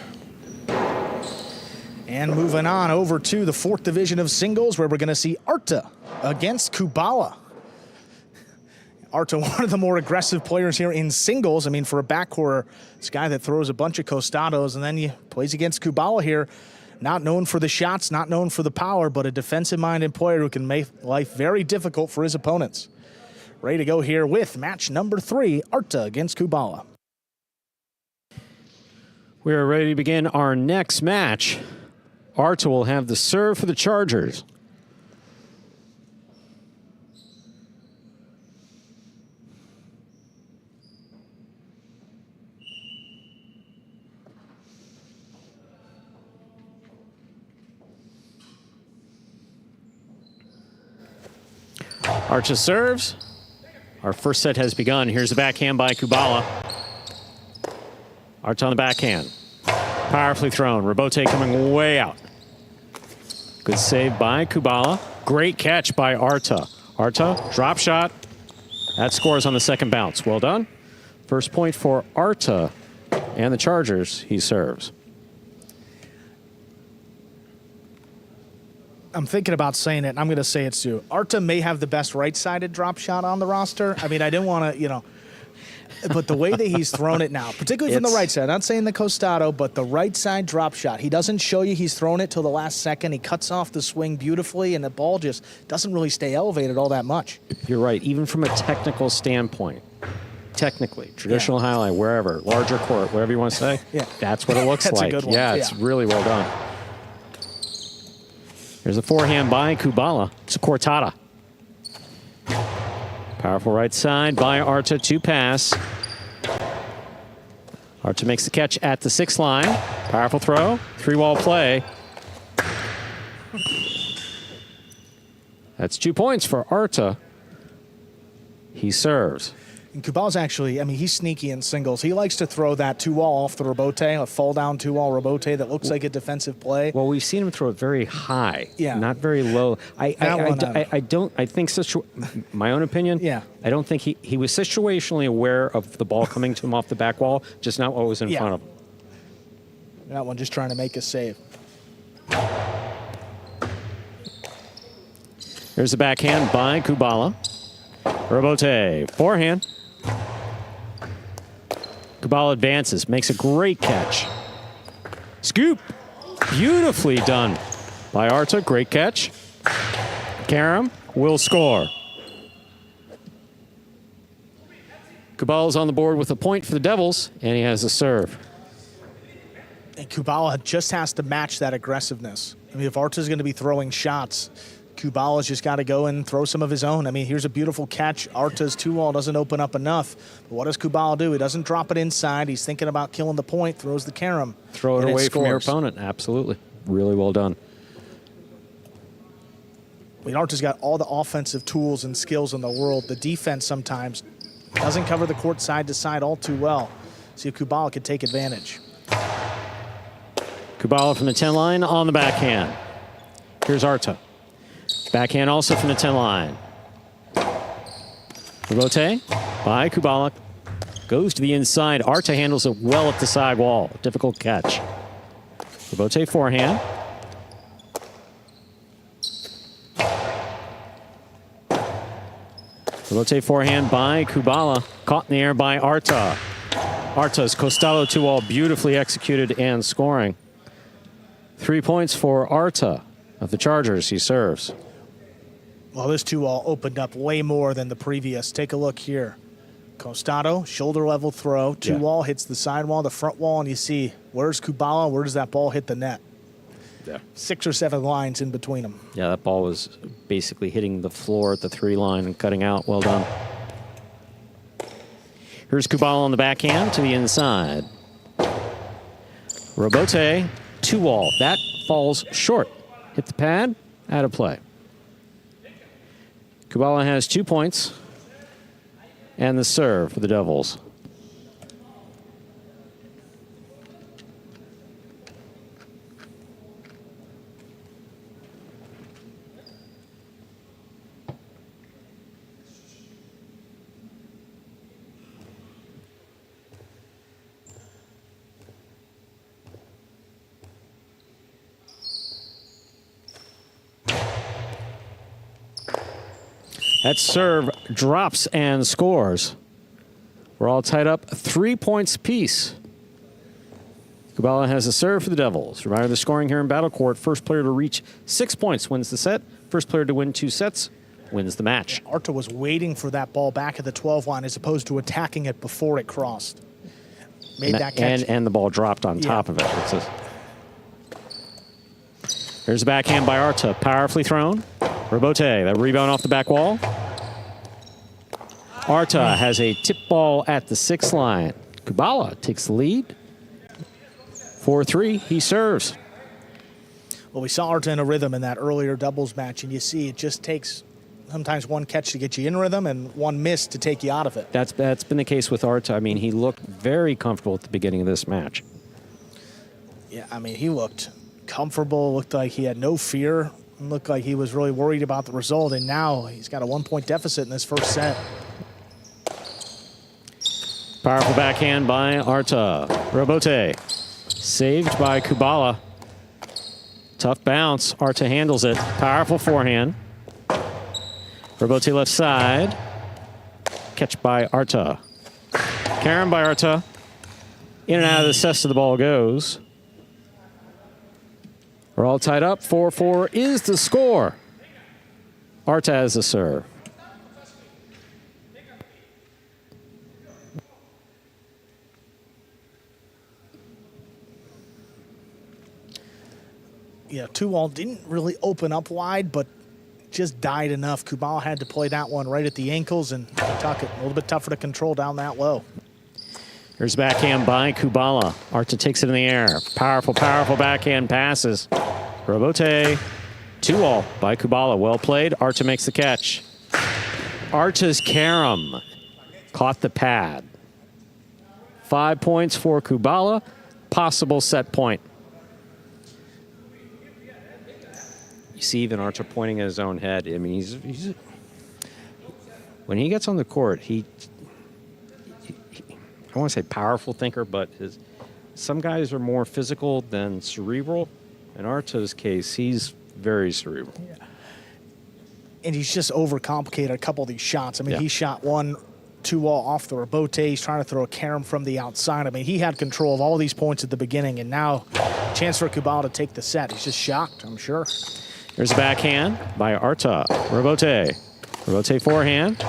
And moving on over to the 4th division of singles, where we're going to see Arta against Kubala. Arta, one of the more aggressive players here in singles. I mean, for a backcourt, this guy that throws a bunch of costados, and then he plays against Kubala here. Not known for the shots, not known for the power, but a defensive-minded player who can make life very difficult for his opponents. Ready to go here with match number 3, Arta against Kubala. We are ready to begin our next match. Arta will have the serve for the Chargers. Arta serves. Our first set has begun. Here's the backhand by Kubala. Arta on the backhand. Powerfully thrown. Rabote coming way out. Good save by Kubala. Great catch by Arta. Arta, drop shot. That scores on the second bounce. Well done. First point for Arta and the Chargers. He serves. I'm thinking about saying it, and I'm going to say it too. Arta may have the best right-sided drop shot on the roster. I mean, I didn't want to, but the way that he's thrown it now, particularly from the right side, I'm not saying the costado, but the right side drop shot. He doesn't show you he's thrown it till the last second. He cuts off the swing beautifully, and the ball just doesn't really stay elevated all that much. You're right. Even from a technical standpoint, technically, traditional highlight, wherever, larger court, whatever you want to say, that's what it looks That's like. a good one. Yeah, it's really well done. There's a forehand by Kubala. It's a cortada. Powerful right side by Arta to pass. Arta makes the catch at the 6th line. Powerful throw. 3-wall play. That's 2 points for Arta. He serves. And Kubala's actually, I mean, he's sneaky in singles. He likes to throw that 2-wall off the Rabote, a fall-down 2-wall Rabote that looks like a defensive play. Well, we've seen him throw it very high, Yeah. not very low. I think, my own opinion, Yeah. I don't think he was situationally aware of the ball coming to him off the back wall, just not what was in front of him. That one just trying to make a save. Here's the backhand by Kubala. Rabote, forehand. Kubala advances, makes a great catch. Scoop, beautifully done by Arta, great catch. Karam will score. Kubala's on the board with a point for the Devils, and he has a serve. And Kubala just has to match that aggressiveness. I mean, if Arta's going to be throwing shots, Kubala's just got to go and throw some of his own. I mean, here's a beautiful catch. Arta's 2-wall doesn't open up enough. But what does Kubala do? He doesn't drop it inside. He's thinking about killing the point, throws the carom. Throw it away from your opponent. Absolutely. Really well done. I mean, Arta's got all the offensive tools and skills in the world. The defense sometimes doesn't cover the court side to side all too well. See if Kubala could take advantage. Kubala from the 10 line on the backhand. Here's Arta. Backhand also from the 10 line. Rabote by Kubala. Goes to the inside. Arta handles it well at the side wall. Difficult catch. Rabote forehand. Rabote forehand by Kubala. Caught in the air by Arta. Arta's costado 2-wall beautifully executed and scoring. 3 points for Arta of the Chargers. He serves. Well, this 2-wall opened up way more than the previous. Take a look here. Costado, shoulder level throw. 2-wall hits the side wall, the front wall, and you see where's Kubala, where does that ball hit the net? Yeah. 6 or 7 lines in between them. Yeah, that ball was basically hitting the floor at the 3 line and cutting out. Well done. Here's Kubala on the backhand to the inside. Rabote 2-all. That falls short. Hit the pad, out of play. Kubala has 2 points. And the serve for the Devils. That serve drops and scores. We're all tied up 3 points apiece. Kubala has a serve for the Devils. Reminder, the scoring here in Battle Court. First player to reach 6 points wins the set. First player to win 2 sets wins the match. Arta was waiting for that ball back at the 12 line as opposed to attacking it before it crossed. Made that catch. And the ball dropped on top of it. Here's a backhand by Arta. Powerfully thrown. Robote, that rebound off the back wall. Arta has a tip ball at the 6 line. Kubala takes the lead. 4-3, he serves. Well, we saw Arta in a rhythm in that earlier doubles match, and you see it just takes sometimes one catch to get you in rhythm and one miss to take you out of it. That's been the case with Arta. I mean, he looked very comfortable at the beginning of this match. Yeah, I mean, he looked comfortable, looked like he had no fear, looked like he was really worried about the result, and now he's got a 1-point deficit in this first set. Powerful backhand by Arta. Robote saved by Kubala. Tough bounce. Arta handles it. Powerful forehand. Robote left side. Catch by Arta. Carom by Arta. In and out of the cesta the ball goes. We're all tied up. 4-4 is the score. Arta has the serve. Yeah, 2-all didn't really open up wide, but just died enough. Kubala had to play that one right at the ankles and tuck it. A little bit tougher to control down that low. Here's backhand by Kubala. Arta takes it in the air. Powerful, powerful backhand passes. Robote, 2-all by Kubala. Well played. Arta makes the catch. Arta's carom caught the pad. 5 points for Kubala. Possible set point. You see even Arta pointing at his own head. I mean, he's when he gets on the court, I don't want to say powerful thinker, but some guys are more physical than cerebral. In Arta's case, he's very cerebral. Yeah. And he's just overcomplicated a couple of these shots. I mean, he shot 2-all off the Robote. He's trying to throw a carom from the outside. I mean, he had control of all these points at the beginning, and now chance for Kubala to take the set. He's just shocked, I'm sure. There's a backhand by Arta. Robote. Robote forehand.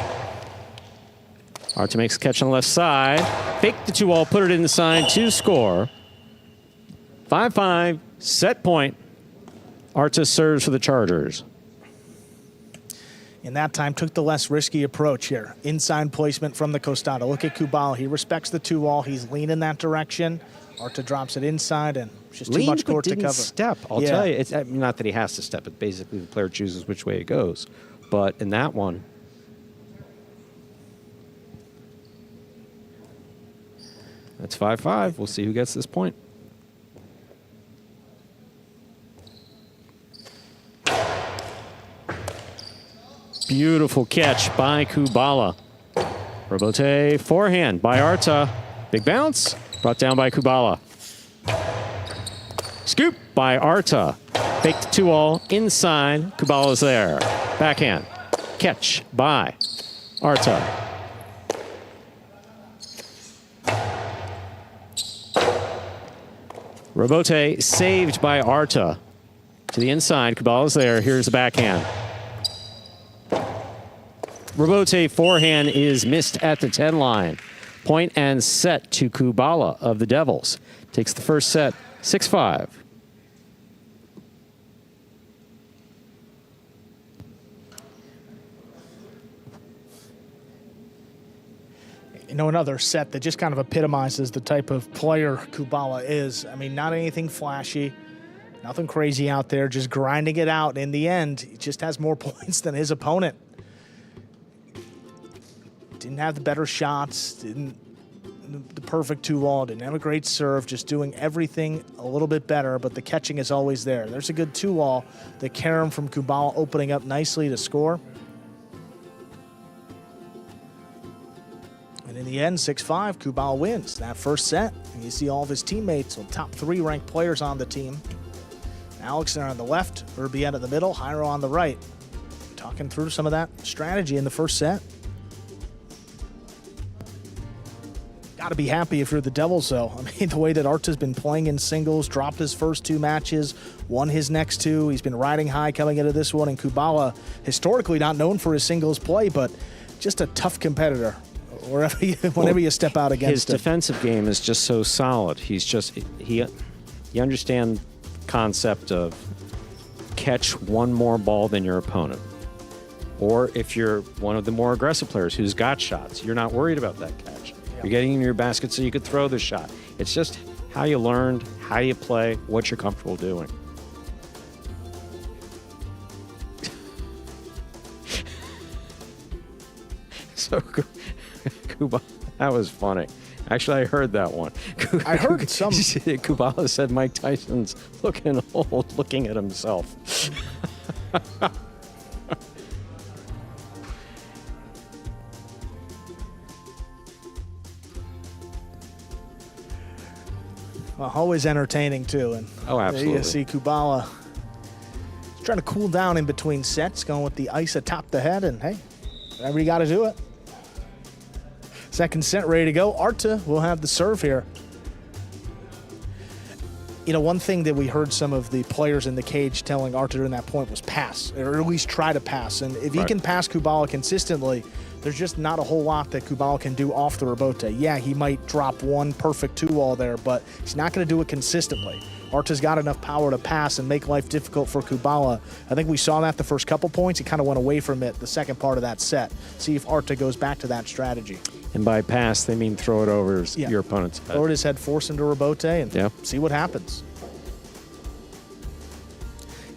Arta makes a catch on the left side. Fake the 2-all, put it inside to score. 5-5, set point. Arta serves for the Chargers. And that time took the less risky approach here. Inside placement from the Costado. Look at Kubala. He respects the 2-all. He's leaning that direction. Arta drops it inside, and it's just too much court to cover. Step. I'll tell you, it's not that he has to step. It basically the player chooses which way it goes. But in that one, that's 5-5. We'll see who gets this point. Beautiful catch by Kubala. Robote forehand by Arta. Big bounce. Brought down by Kubala. Scoop by Arta. Faked 2-all inside. Kubala's there. Backhand. Catch by Arta. Robote saved by Arta. To the inside. Kubala's there. Here's the backhand. Robote forehand is missed at the 10 line. Point and set to Kubala of the Devils. Takes the first set, 6-5. know, another set that just kind of epitomizes the type of player Kubala is. I mean, not anything flashy, nothing crazy out there, just grinding it out. In the end, he just has more points than his opponent. Didn't have the better shots, didn't the perfect two-wall, didn't have a great serve, just doing everything a little bit better, but the catching is always there. There's a good two-wall. The carom from Kubala opening up nicely to score. And in the end, 6-5, Kubala wins that first set. And you see all of his teammates, the top 3 ranked players on the team. Alex on the left, Urbieta in the middle, Jairo on the right. Talking through some of that strategy in the first set. Got to be happy if you're the Devils, though. I mean, the way that Arta's been playing in singles, dropped his first 2 matches, won his next 2. He's been riding high coming into this one. And Kubala, historically not known for his singles play, but just a tough competitor whenever you step out against him. His defensive game is just so solid. He's just, you understand the concept of catch one more ball than your opponent. Or if you're one of the more aggressive players who's got shots, you're not worried about that catch. You're getting in your basket so you could throw the shot. It's just how you learned, how you play, what you're comfortable doing. So, Kubala, that was funny. Actually, I heard that one. I heard some. Kubala said Mike Tyson's looking old, looking at himself. Well, always entertaining, too. And oh, absolutely. You see Kubala trying to cool down in between sets, going with the ice atop the head, and hey, whatever you got to do it. Second set ready to go. Arta will have the serve here. You know, one thing that we heard some of the players in the cage telling Arta during that point was pass, or at least try to pass. And if he can pass Kubala consistently, there's just not a whole lot that Kubala can do off the rebote. Yeah, he might drop one perfect 2-wall there, but he's not going to do it consistently. Arta's got enough power to pass and make life difficult for Kubala. I think we saw that the first couple points. He kind of went away from it the second part of that set. See if Arta goes back to that strategy. And by pass, they mean throw it over your opponent's head. Throw it his head, force him to rebote, and see what happens.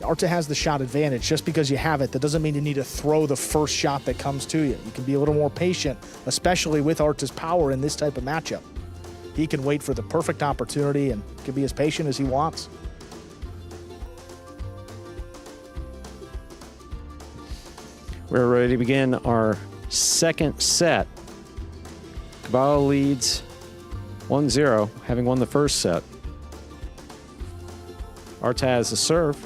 Arta has the shot advantage. Just because you have it, that doesn't mean you need to throw the first shot that comes to you. You can be a little more patient, especially with Arta's power in this type of matchup. He can wait for the perfect opportunity and can be as patient as he wants. We're ready to begin our second set. Kubala leads 1-0, having won the first set. Arta has the serve.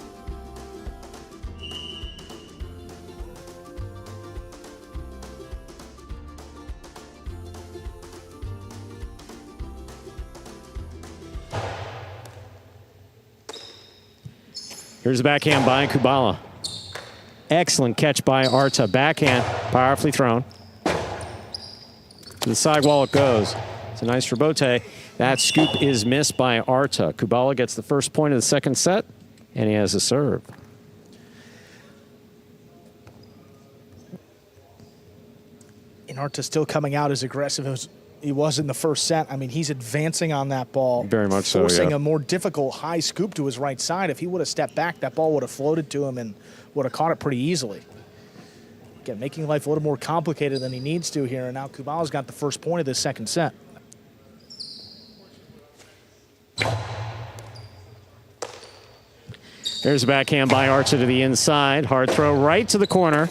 Here's the backhand by Kubala. Excellent catch by Arta. Backhand, powerfully thrown. To the sidewall it goes. It's a nice rebote. That scoop is missed by Arta. Kubala gets the first point of the second set, and he has a serve. And Arta still coming out as aggressive as he was in the first set. I mean, he's advancing on that ball. Very much so, forcing a more difficult high scoop to his right side. If he would have stepped back, that ball would have floated to him and would have caught it pretty easily. Again, making life a little more complicated than he needs to here. And now Kubala's got the first point of this second set. There's a backhand by Arta to the inside. Hard throw right to the corner.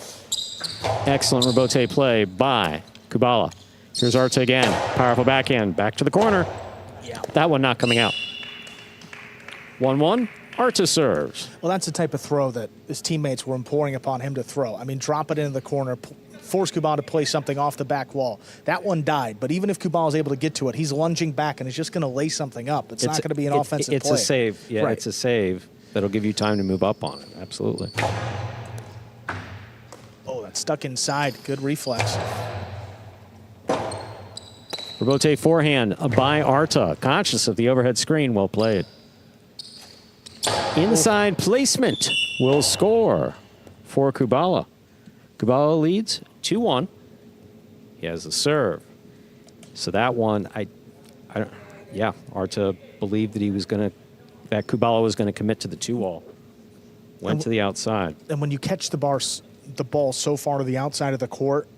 Excellent rebote play by Kubala. Here's Arta again. Powerful backhand. Back to the corner. Yeah. That one not coming out. 1-1. Arta serves. Well, that's the type of throw that his teammates were imploring upon him to throw. I mean, drop it into the corner, force Kubala to play something off the back wall. That one died, but even if Kubala's able to get to it, he's lunging back and is just going to lay something up. It's not going to be an offensive play. It's a save. Yeah, right. It's a save that'll give you time to move up on it. Absolutely. Oh, that's stuck inside. Good reflex. Rebote forehand by Arta. Conscious of the overhead screen. Well played. Inside placement will score for Kubala. Kubala leads 2-1. He has the serve. So that one, yeah, Arta believed that that Kubala was going to commit to the 2-wall. Went to the outside. And when you catch the ball so far to the outside of the court,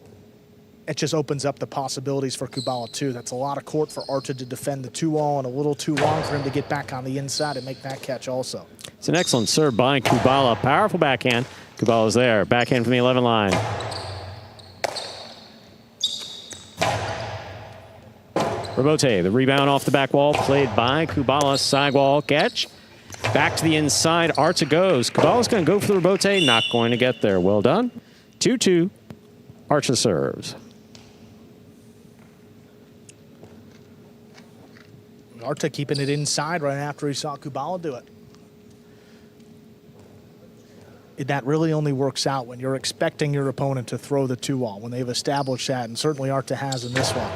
it just opens up the possibilities for Kubala too. That's a lot of court for Arta to defend the 2-wall and a little too long for him to get back on the inside and make that catch also. It's an excellent serve by Kubala. Powerful backhand. Kubala's there. Backhand from the 11 line. Robote, the rebound off the back wall, played by Kubala. Sidewall catch. Back to the inside. Arta goes. Kubala's going to go for the Robote. Not going to get there. Well done. 2-2. Arta serves. Arta keeping it inside right after he saw Kubala do it. That really only works out when you're expecting your opponent to throw the 2-wall, when they've established that, and certainly Arta has in this one.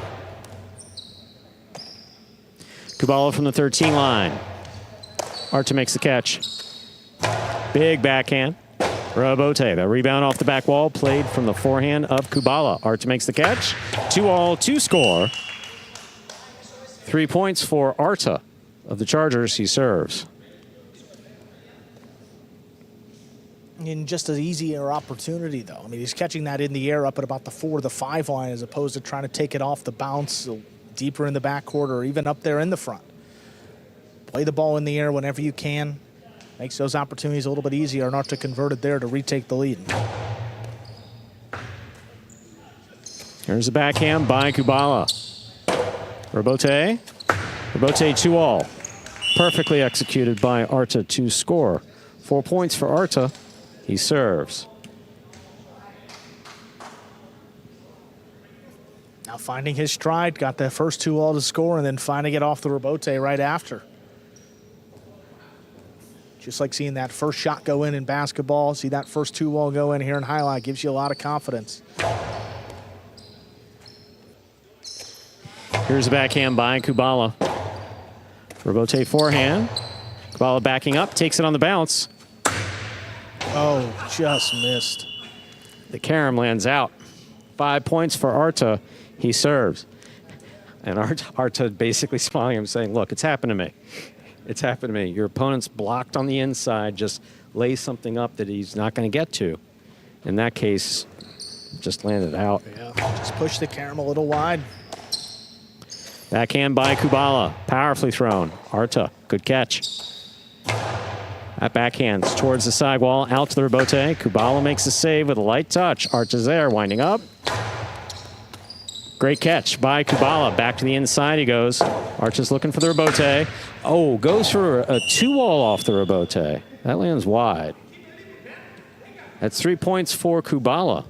Kubala from the 13 line. Arta makes the catch. Big backhand. Robote, the rebound off the back wall, played from the forehand of Kubala. Arta makes the catch. 2-all, 2-score. 3 points for Arta of the Chargers. He serves. In just an easier opportunity, though. I mean, he's catching that in the air up at about the 4 or the 5 line as opposed to trying to take it off the bounce deeper in the backcourt or even up there in the front. Play the ball in the air whenever you can. Makes those opportunities a little bit easier, and Arta converted there to retake the lead. Here's a backhand by Kubala. Robote. Robote 2-all. Perfectly executed by Arta to score. 4 points for Arta. He serves. Now finding his stride, got that first 2-all to score, and then finding it off the Robote right after. Just like seeing that first shot go in basketball, see that first 2-wall go in here in highlight, gives you a lot of confidence. Here's a backhand by Kubala. Robote forehand. Kubala backing up, takes it on the bounce. Oh, just missed. The carom lands out. 5 points for Arta. He serves. And Arta basically smiling at him saying, look, it's happened to me. It's happened to me. Your opponent's blocked on the inside. Just lay something up that he's not going to get to. In that case, just landed out. Yeah, just push the carom a little wide. Backhand by Kubala. Powerfully thrown. Arta, good catch. That backhands towards the sidewall, out to the Robote. Kubala makes a save with a light touch. Arta's there, winding up. Great catch by Kubala. Back to the inside he goes. Arta's looking for the Robote. Oh, goes for a 2-wall off the Robote. That lands wide. That's 3 points for Kubala.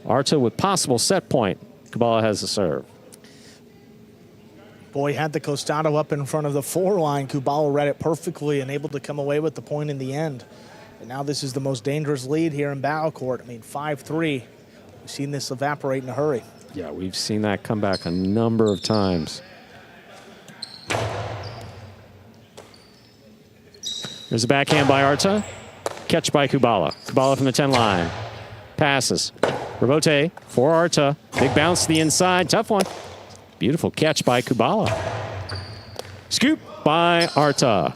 Arta with possible set point. Kubala has the serve. Boy, had the Costado up in front of the 4 line. Kubala read it perfectly and able to come away with the point in the end. And now this is the most dangerous lead here in Battle Court. I mean, 5-3. We've seen this evaporate in a hurry. Yeah, we've seen that come back a number of times. There's a backhand by Arta. Catch by Kubala. Kubala from the 10 line. Passes. Robote for Arta. Big bounce to the inside. Tough one. Beautiful catch by Kubala. Scoop by Arta.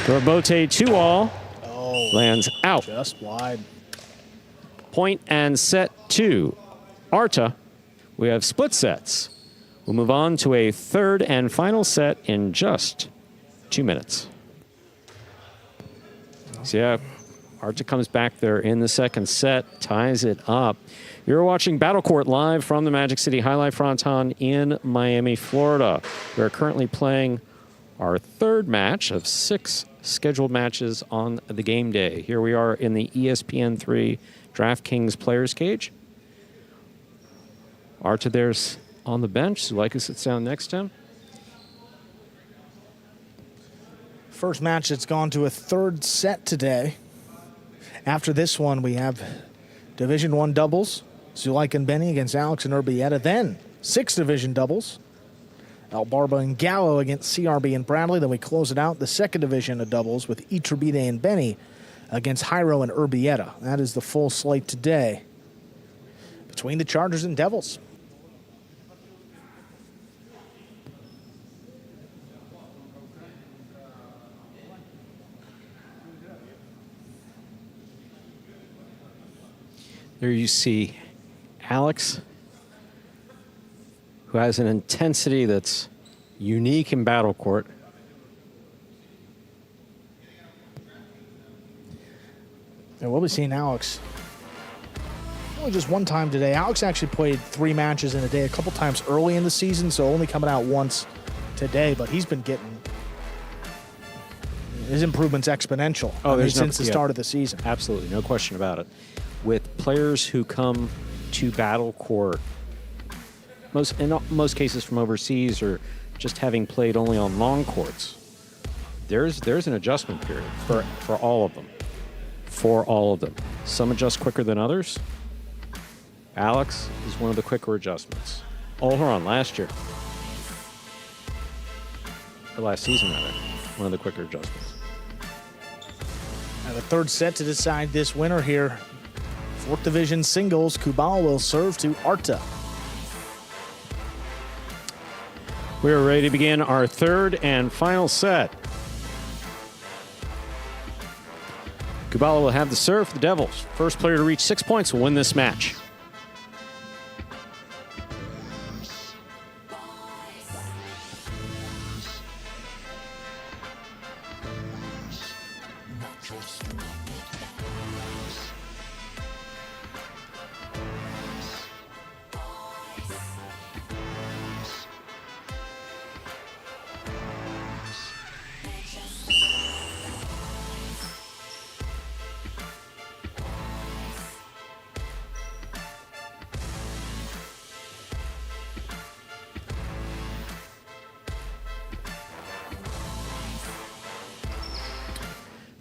Robote 2-all. Oh, lands out. just wide. Point and set 2. Arta. We have split sets. We'll move on to a third and final set in just 2 minutes. So yeah, Arta comes back there in the second set, ties it up. You're watching Battle Court live from the Magic City League Fronton in Miami, Florida. We're currently playing our third match of 6 scheduled matches on the game day. Here we are in the ESPN3 DraftKings Players Cage. Arta there's on the bench. Zuleika sits down next to him. First match that's gone to a third set today. After this one, we have Division I doubles. Zuleika and Benny against Alex and Urbieta. Then 6 division doubles. El Barba and Gallo against CRB and Bradley. Then we close it out, the second division of doubles with Iturbide and Benny against Jairo and Urbieta. That is the full slate today between the Chargers and Devils. There you see Alex, who has an intensity that's unique in battle court. And we'll be seeing Alex only just one time today. Alex actually played 3 matches in a day, a couple times early in the season, so only coming out once today, but he's been getting his improvement's exponential since the start of the season. Absolutely, no question about it. With players who come to battle court, in most cases from overseas or just having played only on long courts, there's an adjustment period for all of them. For all of them. Some adjust quicker than others. Alex is one of the quicker adjustments. Olheron last year. Or last season, rather. One of the quicker adjustments. And the third set to decide this winner here. 4th Division singles, Kubal will serve to Arta. We are ready to begin our third and final set. Kubala will have the serve for the Devils. First player to reach 6 points will win this match.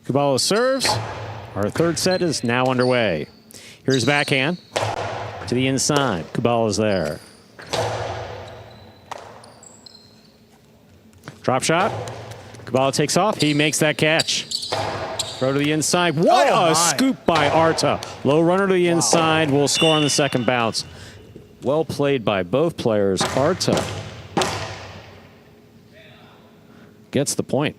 Kubala serves. Our third set is now underway. Here's backhand to the inside. Kubala is there. Drop shot. Kubala takes off. He makes that catch. Throw to the inside. What a scoop by Arta. Low runner to the inside. Will score on the second bounce. Well played by both players. Arta gets the point.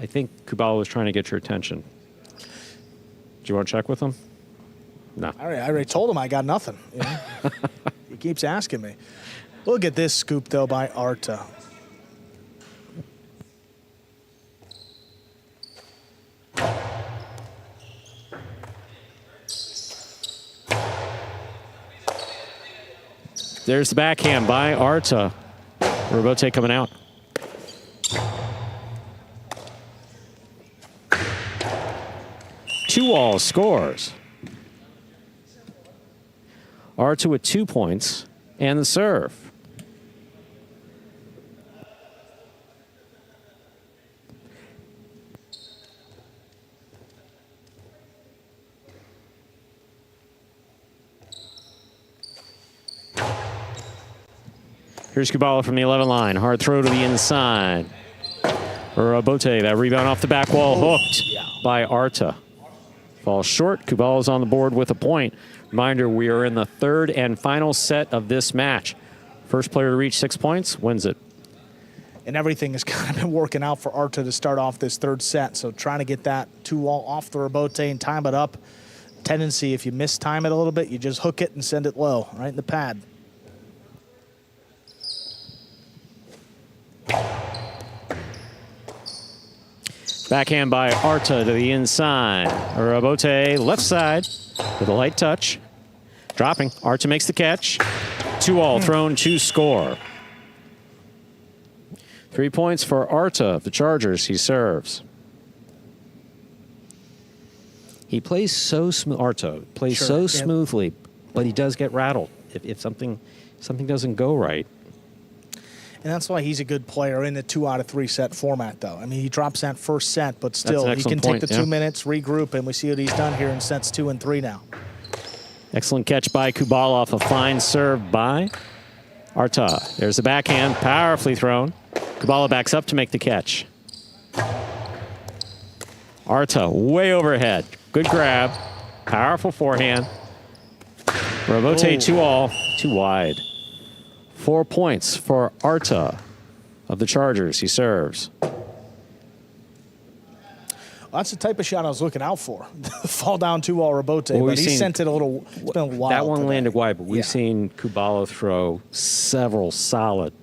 I think Kubala was trying to get your attention. Do you want to check with him? No. I already told him I got nothing. You know? He keeps asking me. Look at this scoop, though, by Arta. There's the backhand by Arta. Robote coming out. Two-all scores. Arta with 2 points and the serve. Here's Kubala from the 11 line. Hard throw to the inside. Robote, that rebound off the back wall, hooked by Arta. Falls short. Kubala's on the board with a point. Reminder, we are in the third and final set of this match. First player to reach 6 points wins it. And everything has kind of been working out for Arta to start off this third set. So trying to get that 2-wall off the Robote and time it up. Tendency, if you mistime it a little bit, you just hook it and send it low, right in the pad. Backhand by Arta to the inside. Robote left side with a light touch. Dropping. Arta makes the catch. 2-all thrown to score. 3 points for Arta of the Chargers. He serves. He plays so smooth. Arta plays so smoothly, but he does get rattled if something doesn't go right. And that's why he's a good player in the 2 out of 3 set format, though. I mean, he drops that first set, but still, he can take the 2 minutes, regroup, and we see what he's done here in sets 2 and 3 now. Excellent catch by Kubala off a fine serve by Arta. There's the backhand, powerfully thrown. Kubala backs up to make the catch. Arta way overhead. Good grab. Powerful forehand. Robote 2-all, too wide. 4 points for Arta of the Chargers. He serves. That's the type of shot I was looking out for. Fall down 2-all Rebote, Well, but he sent it a little, it's been a while. That one today. landed wide, but we've seen Kubala throw several solid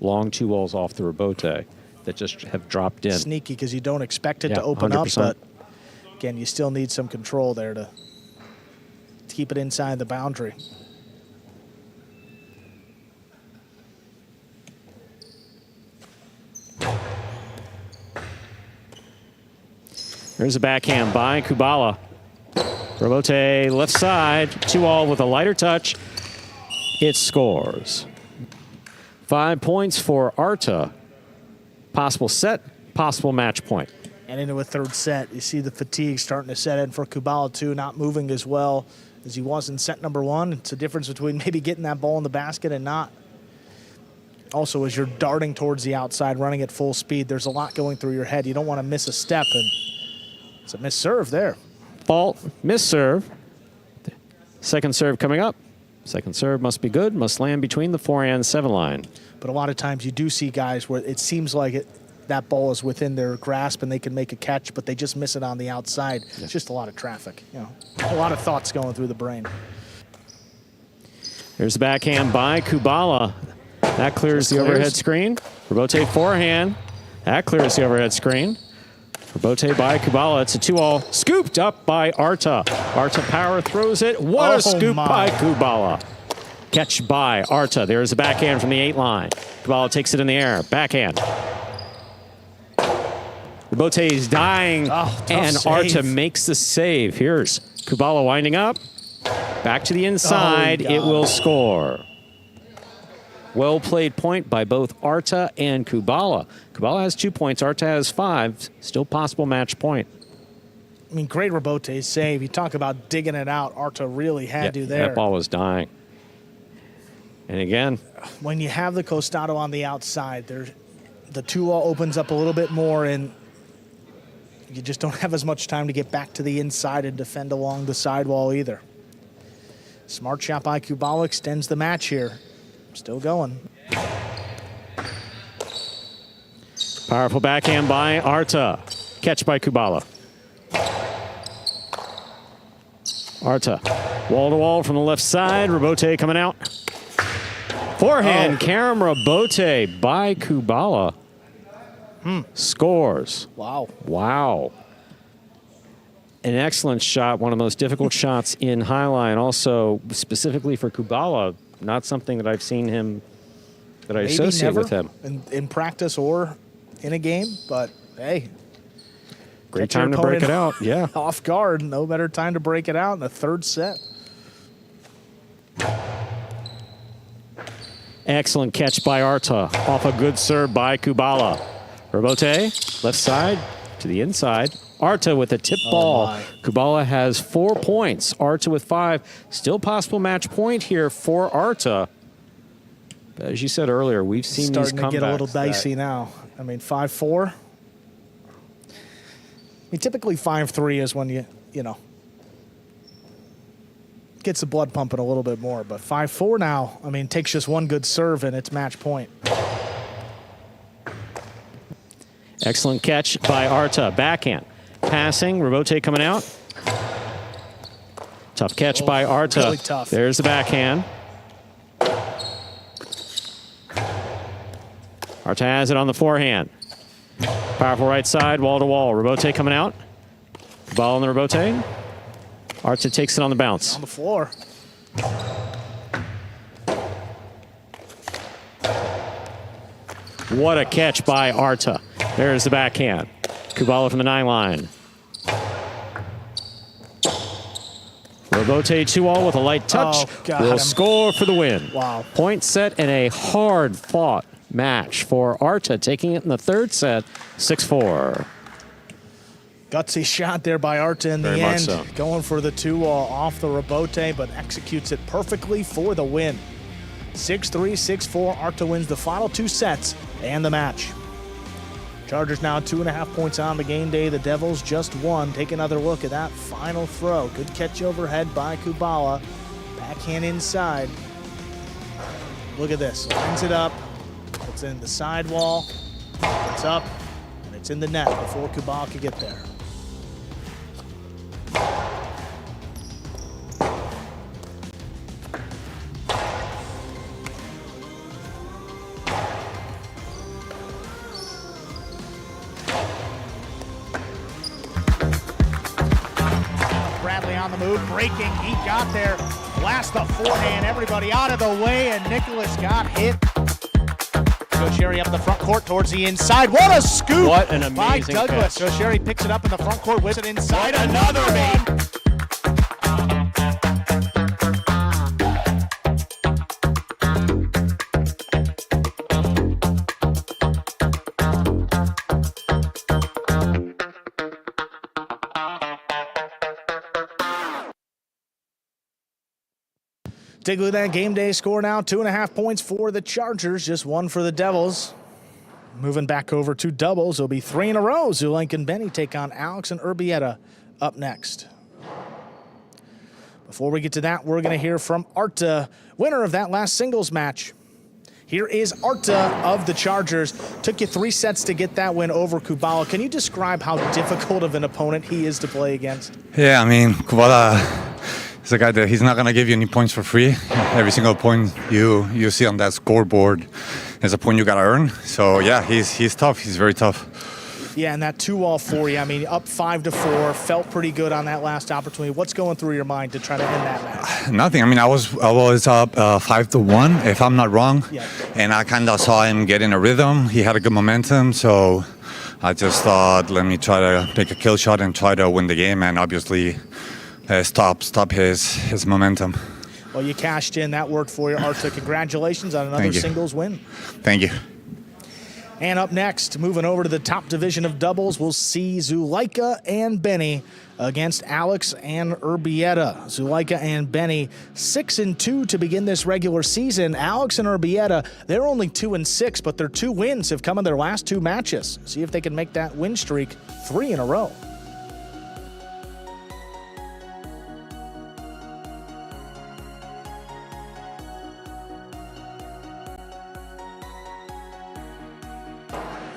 long 2-alls off the Rebote that just have dropped in. Sneaky because you don't expect it Yeah, to open 100%. up, but again, you still need some control there to keep it inside the boundary. There's a backhand by Kubala. Rebote left side, 2-all with a lighter touch. It scores. 5 points for Arta. Possible set, possible match point. And into a third set, you see the fatigue starting to set in for Kubala too, not moving as well as he was in set number 1. It's a difference between maybe getting that ball in the basket and not. Also, as you're darting towards the outside, running at full speed, there's a lot going through your head. You don't want to miss a step, and it's a missed serve there. Fault, miss serve. Second serve coming up. Second serve must be good, must land between the 4 and 7 line. But a lot of times you do see guys where it seems like that ball is within their grasp and they can make a catch, but they just miss it on the outside. It's just a lot of traffic, you know, a lot of thoughts going through the brain. There's the backhand by Kubala. That clears the overhead screen. Rebote forehand. That clears the overhead screen. Rebote by Kubala. It's a 2-all. Scooped up by Arta. Arta power throws it. What a scoop by Kubala. Catch by Arta. There's a backhand from the 8 line. Kubala takes it in the air. Backhand. Rebote is dying, and save. Arta makes the save. Here's Kubala winding up. Back to the inside. It will score. Well played point by both Arta and Kubala. Kubala has 2 points. Arta has 5. Still possible match point. I mean, great Rebote save. You talk about digging it out. Arta really had to there. That ball was dying. And again, when you have the Costado on the outside, the 2-all opens up a little bit more, and you just don't have as much time to get back to the inside and defend along the sidewall either. Smart shot by Kubala extends the match here. Still going. powerful backhand by Arta. Catch by Kubala. Arta, wall-to-wall from the left side. Rebote coming out. Forehand, camera Rebote by Kubala. Scores. Wow. Wow. An excellent shot, one of the most difficult shots in Highline. Also, specifically for Kubala, not something that I've seen him, that I Maybe associate never with him. in practice or in a game, but hey. Great time to break it out, yeah. Off guard, no better time to break it out in the third set. Excellent catch by Arta off a good serve by Kubala. Rebote, left side to the inside. Arta with a tip ball. Kubala has 4 points. Arta with 5. Still possible match point here for Arta. But as you said earlier, we've seen these comebacks. Starting to get a little dicey now. I mean, 5-4. I mean, typically 5-3 is when you know, gets the blood pumping a little bit more. But 5-4 now, I mean, takes just one good serve and it's match point. Excellent catch by Arta. Backhand. Passing. Rebote coming out. Tough catch by Arta. Really tough. There's the backhand. Arta has it on the forehand. Powerful right side, wall-to-wall. Rebote coming out. Ball on the Rebote. Arta takes it on the bounce. On the floor. What a catch by Arta. There's the backhand. Kubala from the 9 line. Rebote 2-all with a light touch. Will score for the win. Wow. Point set and a hard-fought match for Arta, taking it in the third set, 6-4. Gutsy shot there by Arta in the Very much end. so. Going for the 2-all off the Rebote, but executes it perfectly for the win. 6-3, 6-4. Arta wins the final 2 sets and the match. Chargers now 2.5 points on the game day. The Devils just 1. Take another look at that final throw. Good catch overhead by Kubala. Backhand inside. Look at this. Lines it up. It's in the sidewall. It's up. And it's in the net before Kubala could get there. on the move, breaking. He got there. Blast the forehand. Everybody out of the way, and Nicholas got hit. Sherry up the front court towards the inside. What a scoop! What an amazing by Douglas. catch. Sherry picks it up in the front court, whips it inside. Another one. Take a look at that game day score now. 2.5 points for the Chargers, just 1 for the Devils. Moving back over to doubles, it'll be 3 in a row. Zulenka and Benny take on Alex and Urbieta up next. Before we get to that, we're going to hear from Arta, winner of that last singles match. Here is Arta of the Chargers. Took you 3 sets to get that win over Kubala. Can you describe how difficult of an opponent he is to play against? Yeah, I mean, Kubala is a guy that he's not going to give you any points for free. Every single point you see on that scoreboard is a point you got to earn. So, yeah, he's tough. He's very tough. Yeah, and that 2-all for you. I mean, up 5-4, felt pretty good on that last opportunity. What's going through your mind to try to end that match? Nothing. I mean, I was up 5-1, if I'm not wrong. Yeah. And I kind of saw him get in a rhythm. He had a good momentum, so I just thought, let me try to take a kill shot and try to win the game, and obviously stop his momentum. Well, you cashed in. That worked for you, Arta. Congratulations on another singles win. Thank you. And up next, moving over to the top division of doubles, we'll see Zuleika and Benny against Alex and Urbieta. Zuleika and Benny 6-2 to begin this regular season. Alex and Urbieta, they're only 2-6, but their 2 wins have come in their last 2 matches. See if they can make that win streak 3 in a row.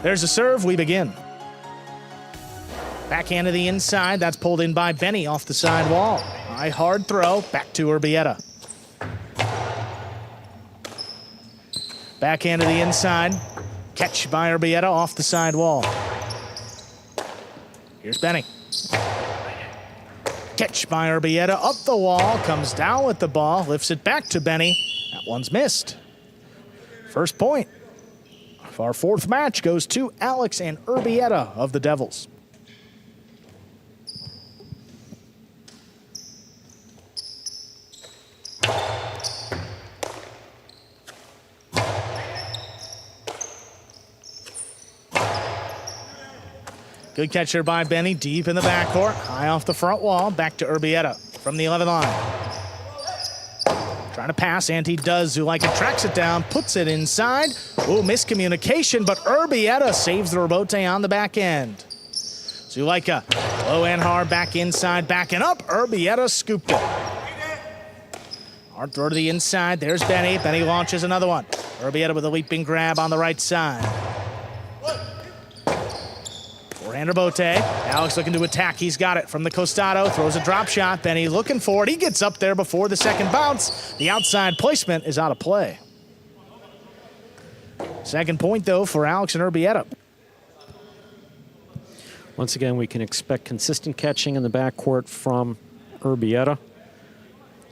There's a serve, we begin. Backhand to the inside, that's pulled in by Benny off the side wall. High hard throw, back to Urbieta. Backhand to the inside, catch by Urbieta off the side wall. Here's Benny. Catch by Urbieta up the wall, comes down with the ball, lifts it back to Benny. That one's missed. First point. Our 4th match goes to Alex and Urbieta of the Devils. Good catch there by Benny, deep in the backcourt, high off the front wall, back to Urbieta from the 11 line. Trying to pass, and he does. Zuleika tracks it down, puts it inside. Oh, miscommunication, but Urbieta saves the rebote on the back end. Zuleika, low and hard, back inside, backing up. Urbieta scooped it. Hard throw to the inside. There's Benny. Benny launches another one. Urbieta with a leaping grab on the right side. Forehand rebote. Alex looking to attack. He's got it from the costado. Throws a drop shot. Benny looking for it. He gets up there before the second bounce. The outside placement is out of play. Second point, though, for Alex and Urbieta. Once again, we can expect consistent catching in the backcourt from Urbieta.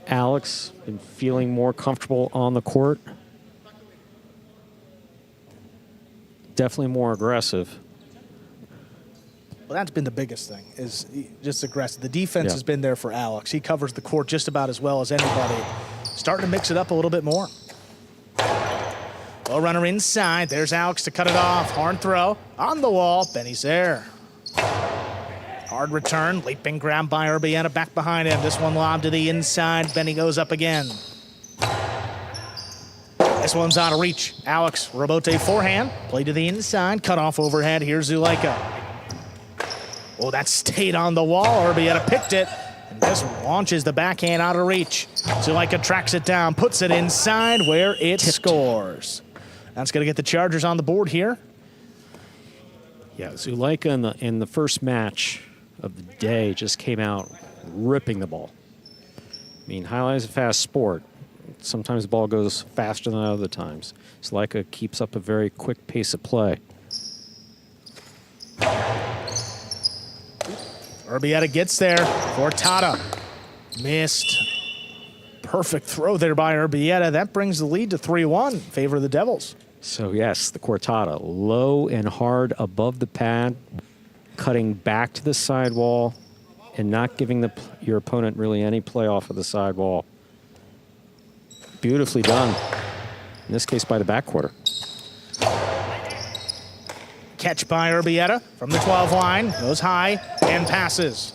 Alex been feeling more comfortable on the court. Definitely more aggressive. Well, that's been the biggest thing, is just aggressive. The defense has been there for Alex. He covers the court just about as well as anybody. Starting to mix it up a little bit more. Low runner inside. There's Alex to cut it off. Hard throw on the wall. Benny's there. Hard return. Leaping grab by Urbieta back behind him. This one lobbed to the inside. Benny goes up again. This one's out of reach. Alex, rebote forehand. Play to the inside. Cut off overhead. Here's Zuleika. Oh, that stayed on the wall. Urbieta picked it and just launches the backhand out of reach. Zuleika tracks it down, puts it inside where it scores. That's going to get the Chargers on the board here. Yeah, Zuleika in the first match of the day just came out ripping the ball. I mean, Jai-Alai is a fast sport. Sometimes the ball goes faster than other times. Zuleika keeps up a very quick pace of play. Urbieta gets there for Tata. Missed. Perfect throw there by Urbieta. That brings the lead to 3-1 in favor of the Devils. So yes, the cortada, low and hard above the pad, cutting back to the sidewall and not giving your opponent really any play off of the sidewall. Beautifully done, in this case by the back quarter. Catch by Urbieta from the 12 line, goes high and passes.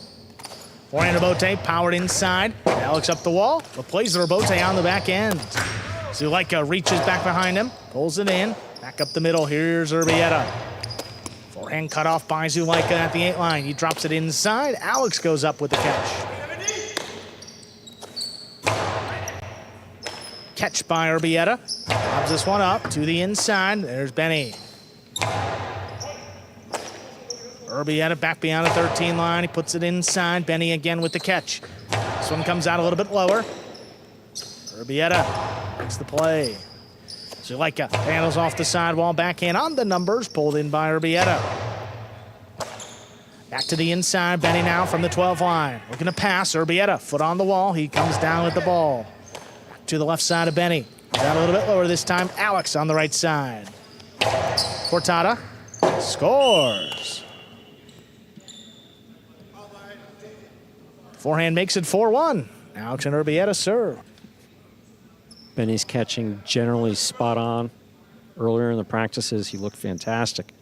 Forehand to Bote, powered inside. Alex up the wall, but plays the Robote on the back end. Zulaika reaches back behind him, pulls it in, back up the middle. Here's Urbieta. Forehand cut off by Zulaika at the 8 line. He drops it inside. Alex goes up with the catch. Catch by Urbieta. Lobs this one up to the inside. There's Benny. Urbieta back beyond the 13 line. He puts it inside. Benny again with the catch. This one comes out a little bit lower. Urbieta makes the play. Zulaika handles off the sidewall. Backhand on the numbers. Pulled in by Urbieta. Back to the inside. Benny now from the 12 line. Looking to pass. Urbieta, foot on the wall. He comes down with the ball. Back to the left side of Benny. Down a little bit lower this time. Alex on the right side. Cortada scores. Forehand makes it 4-1. Alex and Urbieta serve. Benny's catching generally spot on. Earlier in the practices, he looked fantastic.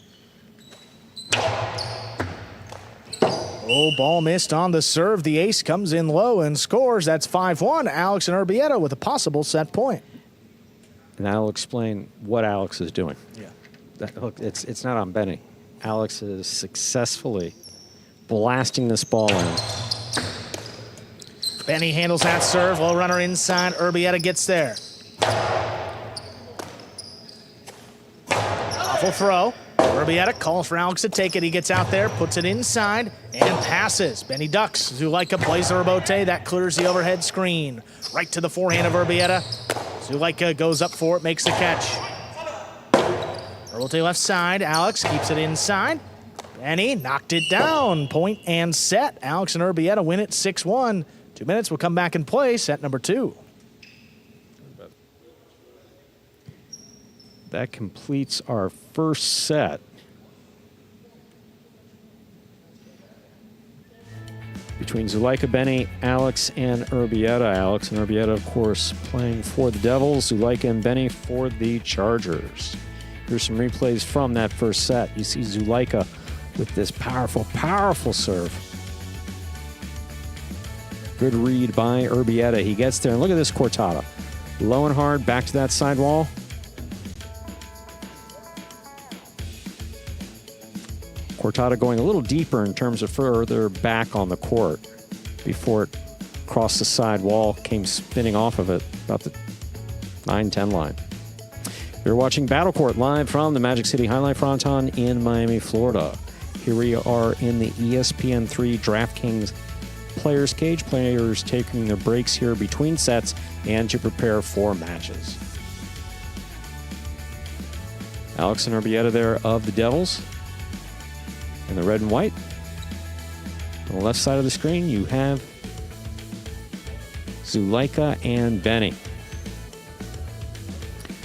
Oh, ball missed on the serve. The ace comes in low and scores. That's 5-1. Alex and Urbieta with a possible set point. And that'll explain what Alex is doing. Yeah. Look, it's not on Benny. Alex is successfully blasting this ball in. Benny handles that serve. Low runner inside. Urbieta gets there. Awful throw. Urbieta calls for Alex to take it. He gets out there, puts it inside, and passes. Benny ducks. Zulaika plays the Robote. That clears the overhead screen. Right to the forehand of Urbieta. Zulaika goes up for it, makes the catch. Robote left side. Alex keeps it inside. Benny knocked it down. Point and set. Alex and Urbieta win it 6-1. 2 minutes, we'll come back and play set number 2. That completes our first set. Between Zulaika, Benny, Alex, and Urbieta. Alex and Urbieta, of course, playing for the Devils. Zulaika and Benny for the Chargers. Here's some replays from that first set. You see Zulaika with this powerful, powerful serve. Good read by Urbieta. He gets there, and look at this cortada. Low and hard, back to that sidewall. Cortada going a little deeper in terms of further back on the court before it crossed the side wall, came spinning off of it about the 9-10 line. You're watching Battle Court live from the Magic City Jai-Alai Fronton in Miami, Florida. Here we are in the ESPN3 DraftKings Players Cage. Players taking their breaks here between sets and to prepare for matches. Alex and Urbieta there of the Devils. In the red and white. On the left side of the screen, you have Zulaika and Benny. A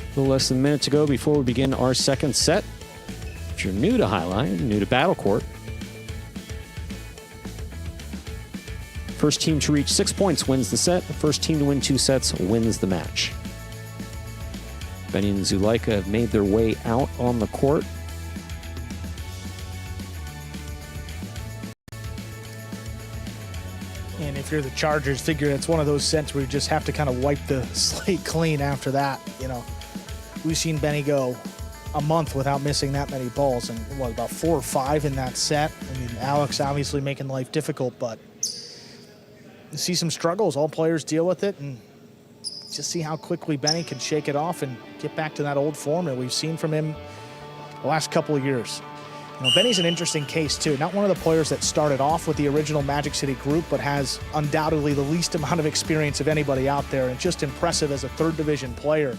little less than a minute to go before we begin our second set. If you're new to Jai-Alai, new to Battle Court, first team to reach 6 points wins the set. The first team to win 2 sets wins the match. Benny and Zulaika have made their way out on the court. And if you're the Chargers, figure it's one of those sets where you just have to kind of wipe the slate clean after that. You know, we've seen Benny go a month without missing that many balls, and what, about 4 or 5 in that set. I mean, Alex obviously making life difficult, but you see some struggles. All players deal with it, and just see how quickly Benny can shake it off and get back to that old form that we've seen from him the last couple of years. You know, Benny's an interesting case, too. Not one of the players that started off with the original Magic City group, but has undoubtedly the least amount of experience of anybody out there, and just impressive as a third division player.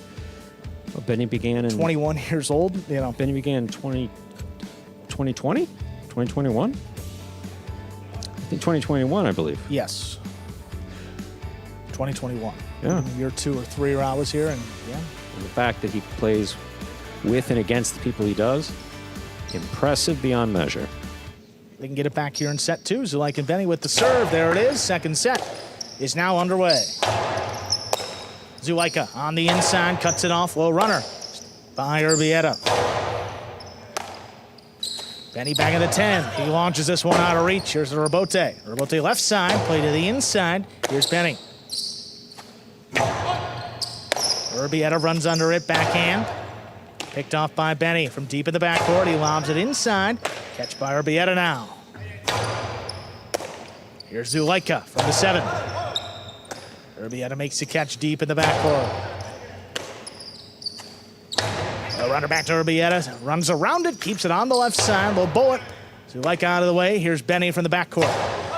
Well, Benny began in 21 years old, you know. Benny began in 2020? 2021? I think 2021, I believe. Yes. 2021. Yeah. Year 2 or 3 I was here, and yeah. And the fact that he plays with and against the people he does, impressive beyond measure. They can get it back here in set 2. Zulaika and Benny with the serve. There it is. Second set is now underway. Zulaika on the inside, cuts it off. Low runner by Urbieta. Benny back at the 10. He launches this one out of reach. Here's the Rebote. Rebote left side, play to the inside. Here's Benny. Urbieta runs under it, backhand. Picked off by Benny from deep in the backcourt. He lobs it inside. Catch by Urbieta now. Here's Zulaika from the 7. Urbieta makes the catch deep in the backcourt. A runner back to Urbieta. Runs around it, keeps it on the left side. Low bullet. Zulaika out of the way. Here's Benny from the backcourt.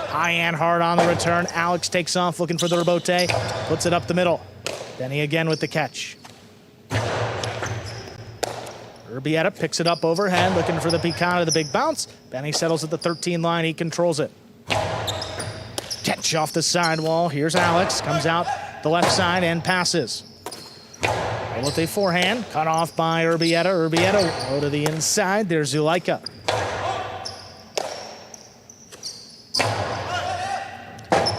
High and hard on the return. Alex takes off looking for the Rebote. Puts it up the middle. Benny again with the catch. Urbieta picks it up overhead, looking for the pecan of the big bounce. Benny settles at the 13 line. He controls it. Catch off the sidewall. Here's Alex. Comes out the left side and passes. With a forehand. Cut off by Urbieta. Urbieta go to the inside. There's Zulaika.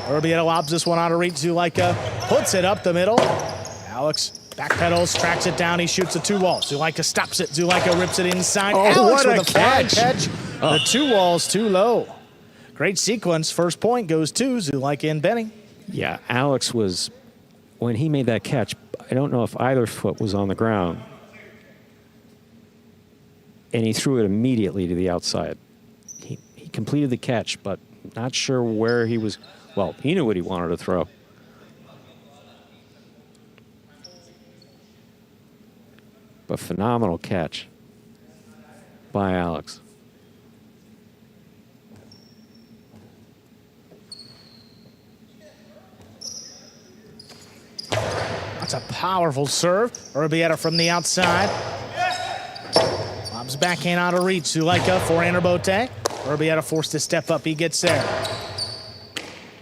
Urbieta lobs this one out of reach. Zulaika puts it up the middle. Alex backpedals, tracks it down. He shoots a 2-wall. Zulaika stops it. Zulaika rips it inside. Oh, Alex what with a fine catch. The 2-wall's too low. Great sequence. First point goes to Zulaika and Benny. Yeah, Alex was, when he made that catch, I don't know if either foot was on the ground. And he threw it immediately to the outside. He completed the catch, but not sure where he was. Well, he knew what he wanted to throw. But phenomenal catch by Alex. That's a powerful serve. Urbieta from the outside. Lobs backhand out of reach. Zulaika, forehand Rebote. Urbieta forced to step up. He gets there.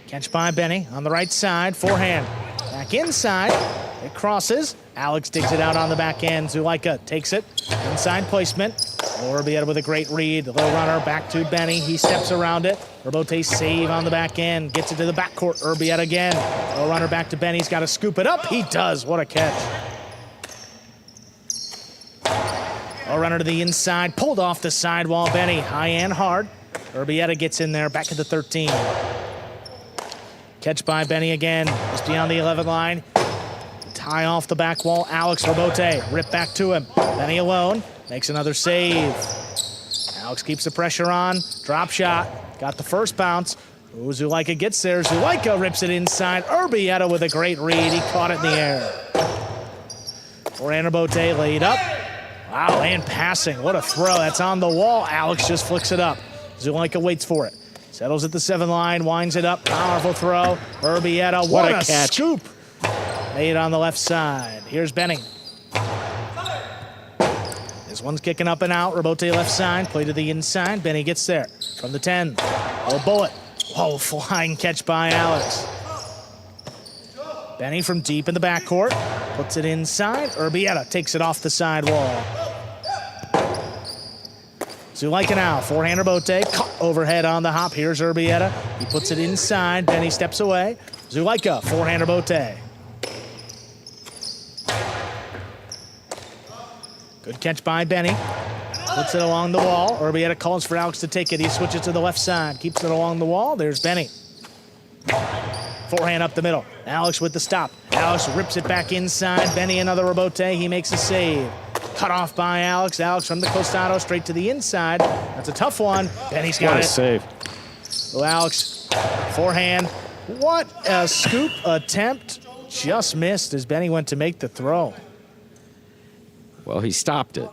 Catch by Benny on the right side. Forehand. Back inside. It crosses. Alex digs it out on the back end. Zulaika takes it. Inside placement. Urbieta with a great read. The low runner back to Benny. He steps around it. Rebote save on the back end. Gets it to the backcourt. Urbieta again. Low runner back to Benny. He's got to scoop it up. He does. What a catch. Low runner to the inside. Pulled off the sidewall. Benny high and hard. Urbieta gets in there. Back at the 13. Catch by Benny again. Just beyond the 11 line. Tie off the back wall. Alex Rebote. Rip back to him. Benny alone. Makes another save. Alex keeps the pressure on. Drop shot. Got the first bounce. Ooh, Zulaika gets there. Zulaika rips it inside. Urbieta with a great read. He caught it in the air. Forehand Rebote laid up. Wow, and passing. What a throw. That's on the wall. Alex just flicks it up. Zulaika waits for it. Settles at the 7 line. Winds it up. Powerful throw. Urbieta. What a catch. Scoop. Made on the left side. Here's Benny. This one's kicking up and out. Rebote left side. Play to the inside. Benny gets there. From the 10. Oh, bullet. Whoa, flying catch by Alex. Benny from deep in the backcourt. Puts it inside. Urbieta takes it off the sidewall. Zulaika now. Forehand Rebote. Caught overhead on the hop. Here's Urbieta. He puts it inside. Benny steps away. Zulaika. Forehand Rebote. Good catch by Benny. Puts it along the wall. Urbieta calls for Alex to take it. He switches to the left side. Keeps it along the wall. There's Benny. Forehand up the middle. Alex with the stop. Alex rips it back inside. Benny another Rebote. He makes a save. Cut off by Alex. Alex from the costado straight to the inside. That's a tough one. Benny's got What it. a save. So Alex, forehand. What a scoop attempt. Just missed as Benny went to make the throw. Well, he stopped it.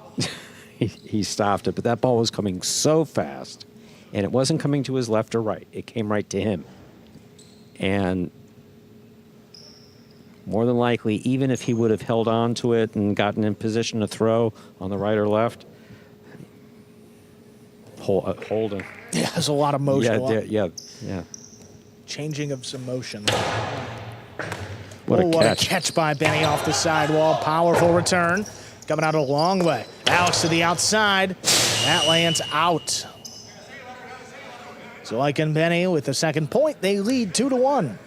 he stopped it, but that ball was coming so fast, and it wasn't coming to his left or right. It came right to him. And more than likely, even if he would have held on to it and gotten in position to throw on the right or left, holding. Yeah, there's a lot of motion. Yeah. Changing of some motion. What a what catch. a catch by Benny off the sidewall. Powerful return. Coming out a long way. Alex to the outside. That lands out. Zulaika and Benny with the second point. They lead 2-1.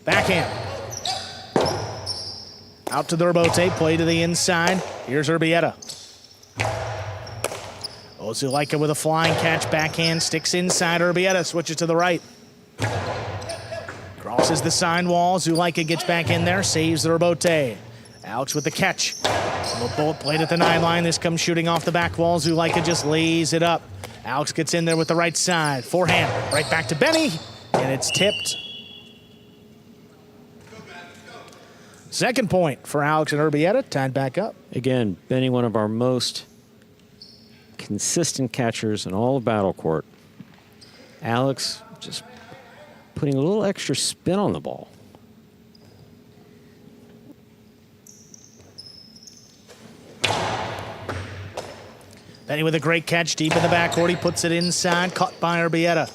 Backhand. Out to the rebote, play to the inside. Here's Urbieta. Zulaika with a flying catch, backhand, sticks inside. Urbieta switches to the right. Crosses the sign wall. Zulaika gets back in there, saves the rebote. Alex with the catch. A bullet played at the 9 line. This comes shooting off the back wall. Zulaika just lays it up. Alex gets in there with the right side. Forehand, right back to Benny, and it's tipped. Second point for Alex and Urbieta, tied back up. Again, Benny, one of our most consistent catchers in all of Battle Court. Alex just putting a little extra spin on the ball. Benny with a great catch deep in the backcourt. He puts it inside, caught by Urbieta.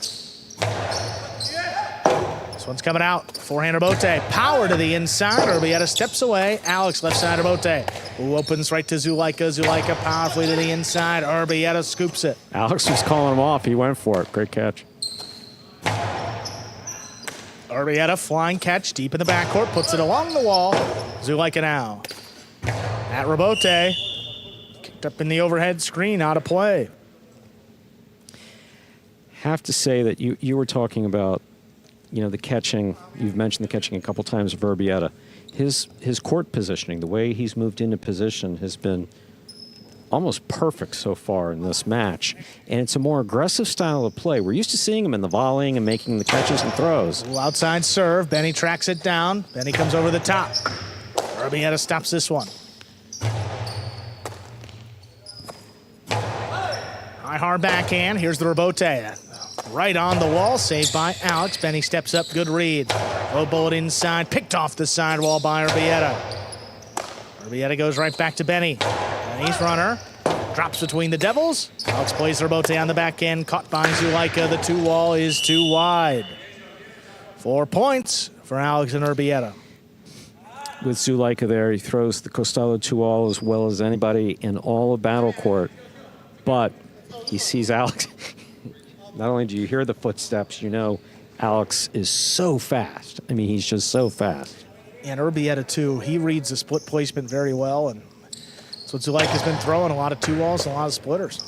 This one's coming out. Forehand Rebote. Power to the inside. Urbieta steps away. Alex left side Rebote. Who opens right to Zulaika. Zulaika powerfully to the inside. Urbieta scoops it. Alex was calling him off. He went for it. Great catch. Urbieta flying catch deep in the backcourt. Puts it along the wall. Zulaika now. At Rebote. Kicked up in the overhead screen. Out of play. Have to say that you were talking about, you know, the catching. You've mentioned the catching a couple times of Urbieta. His court positioning, the way he's moved into position, has been almost perfect so far in this match. And it's a more aggressive style of play. We're used to seeing him in the volleying and making the catches and throws. Little outside serve. Benny tracks it down. Benny comes over the top. Urbieta stops this one. High hard backhand. Here's the Rebote. Right on the wall, saved by Alex. Benny steps up, good read. Low bullet inside, picked off the sidewall by Urbieta. Urbieta goes right back to Benny. Benny's runner, drops between the Devils. Alex plays the Rebote on the back end, caught by Zulaika. The 2-wall is too wide. 4 points for Alex and Urbieta. With Zulaika there, he throws the Costello 2-all as well as anybody in all of Battle Court. But he sees Alex. Not only do you hear the footsteps, you know Alex is so fast. I mean, he's just so fast. And Urbieta, too. He reads the split placement very well, and that's what Zulaika's been throwing, a lot of 2-walls and a lot of splitters.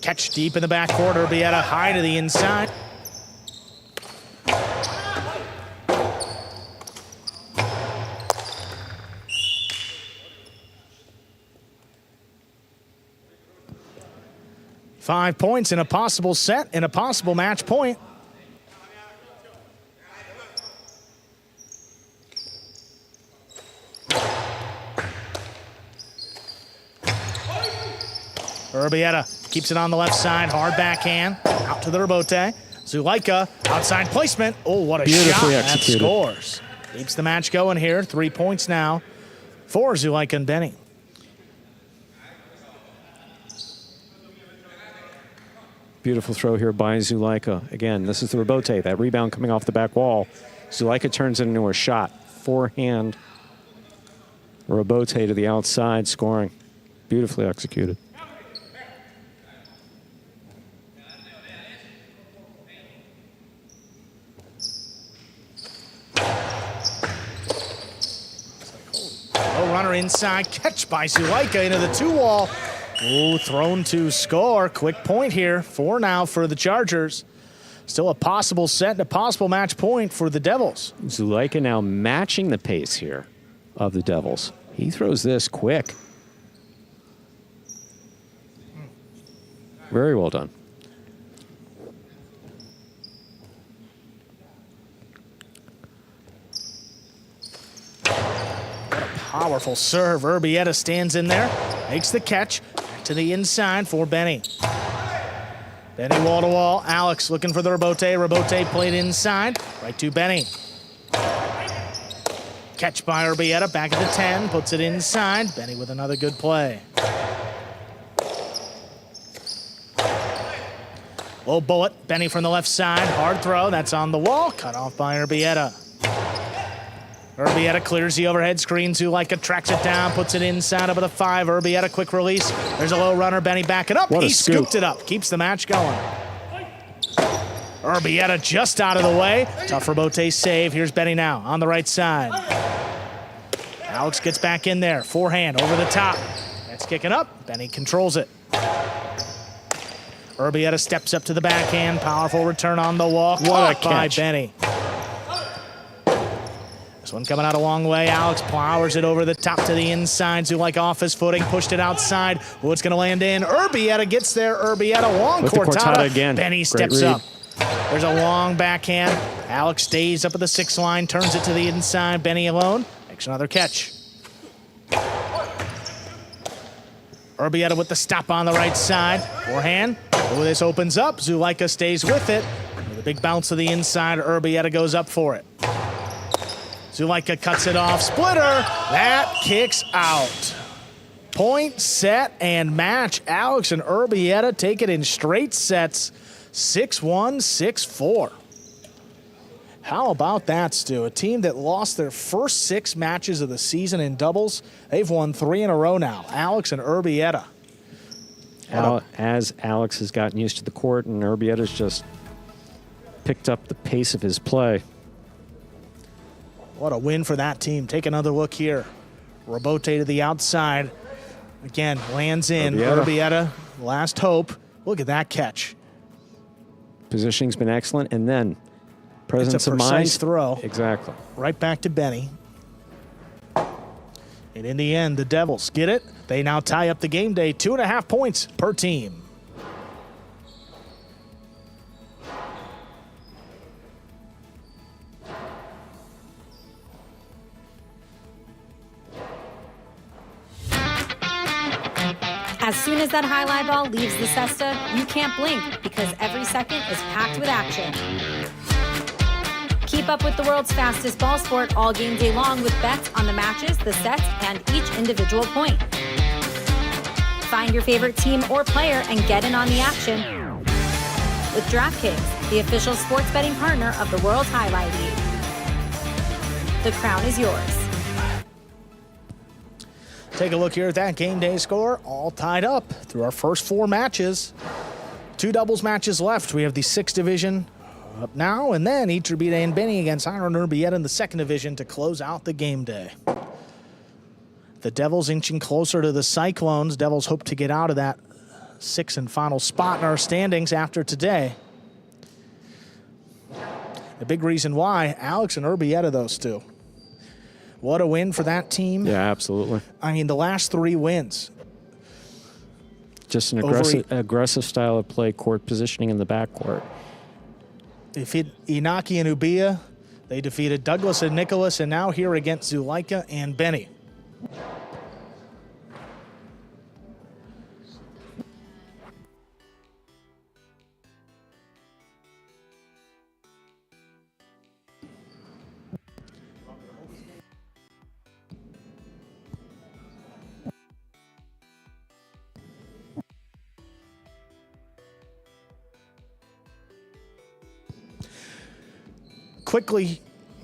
Catch deep in the backcourt. Urbieta high to the inside. Five points in a possible set and a possible match point. Urbieta keeps it on the left side, hard backhand, out to the Rebote. Zulaika, outside placement. Oh, what a Beautifully shot. executed. That scores. Keeps the match going here. 3 points now for Zulaika and Benny. Beautiful throw here by Zulaika. Again, this is the Rebote. That rebound coming off the back wall. Zulaika turns it into a shot. Forehand. Rebote to the outside, scoring. Beautifully executed. Oh, runner inside. Catch by Zulaika into the 2-wall. Oh, thrown to score. Quick point here. 4 now for the Chargers. Still a possible set and a possible match point for the Devils. Zulaika now matching the pace here of the Devils. He throws this quick. Very well done. Powerful serve. Urbieta stands in there, makes the catch. Back to the inside for Benny. Benny wall to wall. Alex looking for the rebote. Rebote played inside. Right to Benny. Catch by Urbieta. Back at the 10. Puts it inside. Benny with another good play. Low bullet. Benny from the left side. Hard throw. That's on the wall. Cut off by Urbieta. Urbieta clears the overhead screen. Zulaika tracks it down, puts it inside over the 5. Urbieta, quick release. There's a low runner. Benny backing up. He scooped it up. Keeps the match going. Urbieta just out of the way. Tough rebote save. Here's Benny now on the right side. Alex gets back in there. Forehand over the top. That's kicking up. Benny controls it. Urbieta steps up to the backhand. Powerful return on the wall. What a Caught by catch. Benny. This one coming out a long way. Alex powers it over the top to the inside. Zulaika off his footing, pushed it outside. Wood's going to land in. Urbieta gets there. Urbieta, long With the cortada. again. Benny Great steps read. up. There's a long backhand. Alex stays up at the 6 line, turns it to the inside. Benny alone makes another catch. Urbieta with the stop on the right side. Forehand. Oh, this opens up. Zulaika stays with it. With a big bounce to the inside. Urbieta goes up for it. Zulaika cuts it off. Splitter. That kicks out. Point, set, and match. Alex and Urbieta take it in straight sets. 6-1, 6-4. How about that, Stu? A team that lost their first 6 matches of the season in doubles. They've won 3 in a row now. Alex and Urbieta. As Alex has gotten used to the court and Urbieta's just picked up the pace of his play. What a win for that team. Take another look here. Rebote to the outside. Again, lands in. Urbieta, last hope. Look at that catch. Positioning's been excellent, and then presence It's a of mind. precise throw. Exactly. Right back to Benny. And in the end, the Devils get it. They now tie up the game day, 2.5 points per team. As soon as that highlight ball leaves the cesta, you can't blink because every second is packed with action. Keep up with the world's fastest ball sport all game day long with bets on the matches, the sets, and each individual point. Find your favorite team or player and get in on the action with DraftKings, the official sports betting partner of the World Jai-Alai League. The crown is yours. Take a look here at that game day score, all tied up through our first 4 matches. 2 doubles matches left. We have the 6th division up now, and then Urbieta and Benny against Iron Urbieta in the 2nd division to close out the game day. The Devils inching closer to the Cyclones. Devils hope to get out of that 6th and final spot in our standings after today. The big reason why, Alex and Urbieta, those two. What a win for that team. Yeah, absolutely. I mean, the last 3 wins. Just an aggressive style of play, court positioning in the backcourt. Inaki and Ubia, they defeated Douglas and Nicholas, and now here against Zulaika and Benny.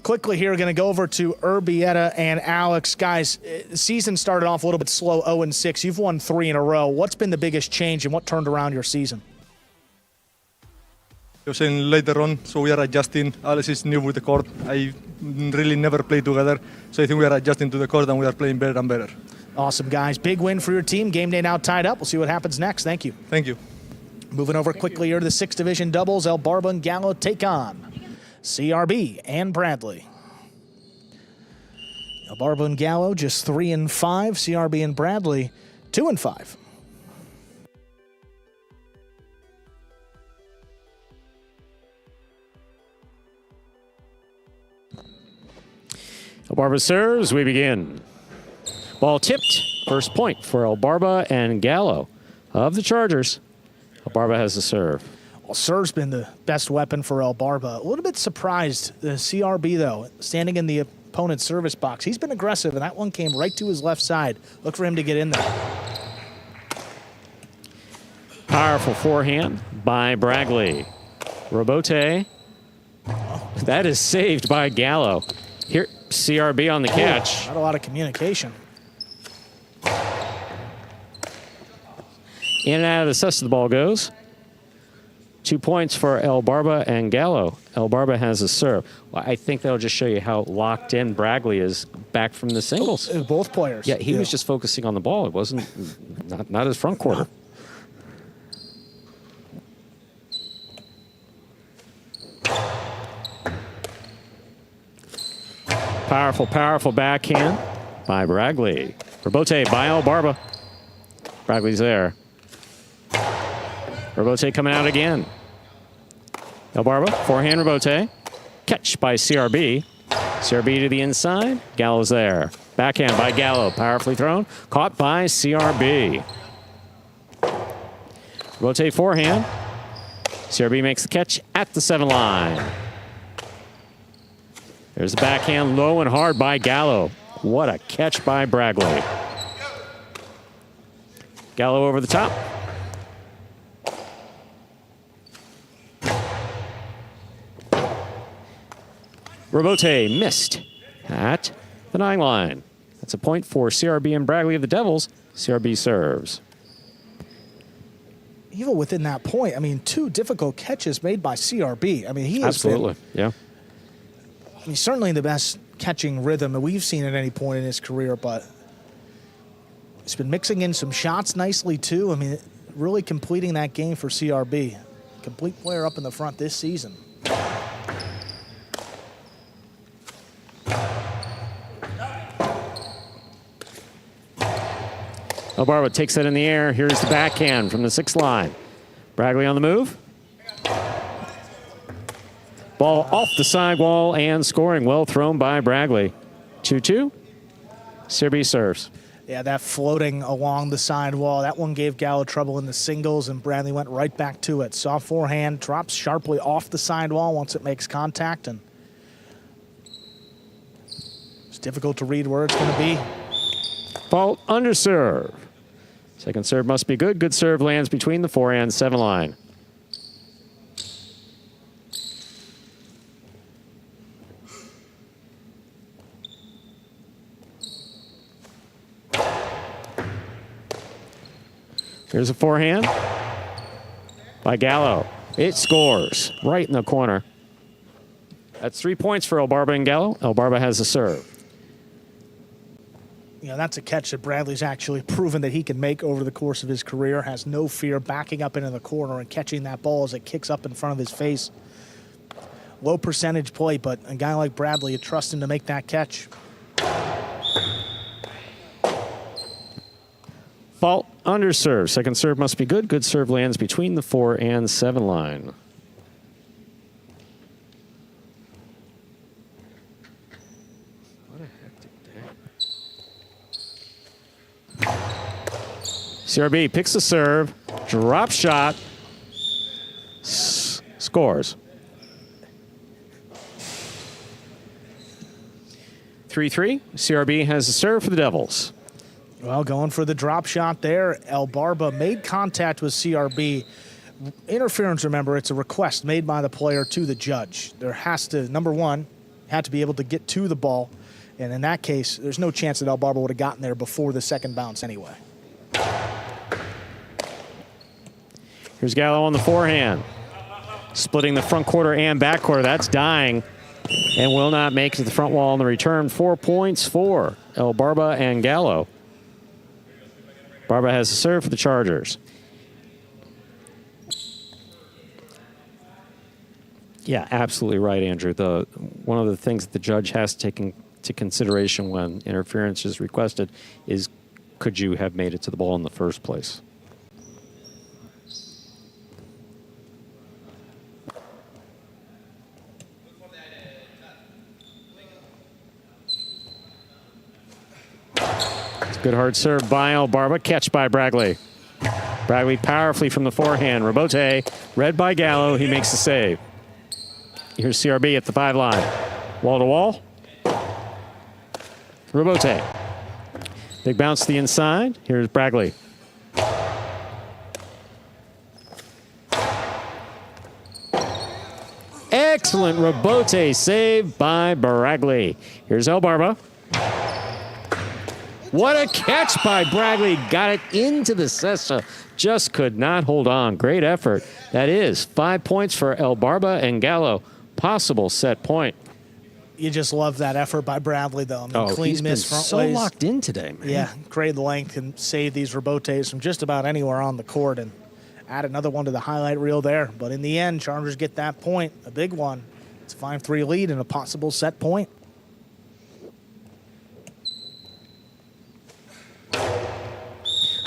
Quickly here, going to go over to Urbieta and Alex. Guys, the season started off a little bit slow, 0-6. You've won 3 in a row. What's been the biggest change and what turned around your season? You're saying later on, so we are adjusting. Alex is new with the court. I really never played together, so I think we are adjusting to the court and we are playing better and better. Awesome, guys. Big win for your team. Game day now tied up. We'll see what happens next. Thank you. Thank you. Moving over quickly here to the 6th division doubles. El Barba and Gallo take on CRB and Bradley. El Barba and Gallo just 3-5. CRB and Bradley 2-5. El Barba serves, we begin. Ball tipped, first point for El Barba and Gallo of the Chargers. El Barba has the serve. Well, serve's been the best weapon for El Barba. A little bit surprised, the CRB, though, standing in the opponent's service box. He's been aggressive, and that one came right to his left side. Look for him to get in there. Powerful forehand by Bragley. Robote. That is saved by Gallo. Here, CRB on the catch. Not a lot of communication. In and out of the cess the ball goes. 2 points for El Barba and Gallo. El Barba has a serve. Well, I think that'll just show you how locked in Bragley is back from the singles. Both players. Yeah, he was just focusing on the ball. It wasn't, not his front quarter. Powerful, powerful backhand by Bragley. Robote by El Barba. Bragley's there. Robote coming out again. El Barba, forehand Robote. Catch by CRB. CRB to the inside. Gallo's there. Backhand by Gallo. Powerfully thrown. Caught by CRB. Robote forehand. CRB makes the catch at the 7 line. There's the backhand low and hard by Gallo. What a catch by Bragley. Gallo over the top. Robote missed at the 9 line. That's a point for CRB and Bragley of the Devils. CRB serves. Even within that point, I mean, 2 difficult catches made by CRB. I mean, he has Absolutely, yeah. He's certainly in the best catching rhythm that we've seen at any point in his career, but he's been mixing in some shots nicely, too. I mean, really completing that game for CRB. Complete player up in the front this season. El Barba takes that in the air. Here's the backhand from the 6th line. Bragley on the move. Ball off the sidewall and scoring. Well thrown by Bragley. 2-2. CRB serves. Yeah, that floating along the sidewall, that one gave Gallo trouble in the singles, and Bradley went right back to it. Soft forehand, drops sharply off the sidewall once it makes contact, and it's difficult to read where it's going to be. Fault under serve. Second serve must be good. Good serve lands between the 4 and 7 line. Here's a forehand by Gallo. It scores right in the corner. That's 3 points for El Barba and Gallo. El Barba has a serve. You know, that's a catch that Bradley's actually proven that he can make over the course of his career. Has no fear backing up into the corner and catching that ball as it kicks up in front of his face. Low percentage play, but a guy like Bradley, you trust him to make that catch. Fault under serve. Second serve must be good. Good serve lands between the 4 and 7 line. What a hectic day. CRB picks the serve, drop shot, scores. 3-3. CRB has the serve for the Devils. Well, going for the drop shot there. El Barba made contact with CRB. Interference, remember, it's a request made by the player to the judge. There has to, number one, had to be able to get to the ball. And in that case, there's no chance that El Barba would have gotten there before the second bounce anyway. Here's Gallo on the forehand. Splitting the front quarter and back quarter. That's dying and will not make it to the front wall on the return. 4 points for El Barba and Gallo. Barba has the serve for the Chargers. Yeah, absolutely right, Andrew. One of the things that the judge has to take into consideration when interference is requested is, could you have made it to the ball in the first place? Good hard serve by El Barba. Catch by Bragley. Bragley powerfully from the forehand. Rebote, read by Gallo. He makes the save. Here's CRB at the 5 line. Wall to wall. Rebote. Big bounce to the inside. Here's Bragley. Excellent rebote save by Bragley. Here's Elbarba. What a catch by Bragley. Got it into the cesta. Just could not hold on. Great effort. That is 5 points for Elbarba and Gallo. Possible set point. You just love that effort by Bradley, though. I mean, clean he's miss been front so ways. locked in today, man. Yeah, great length and save these rebotes from just about anywhere on the court and add another one to the highlight reel there. But in the end, Chargers get that point, a big one. It's a 5-3 lead and a possible set point.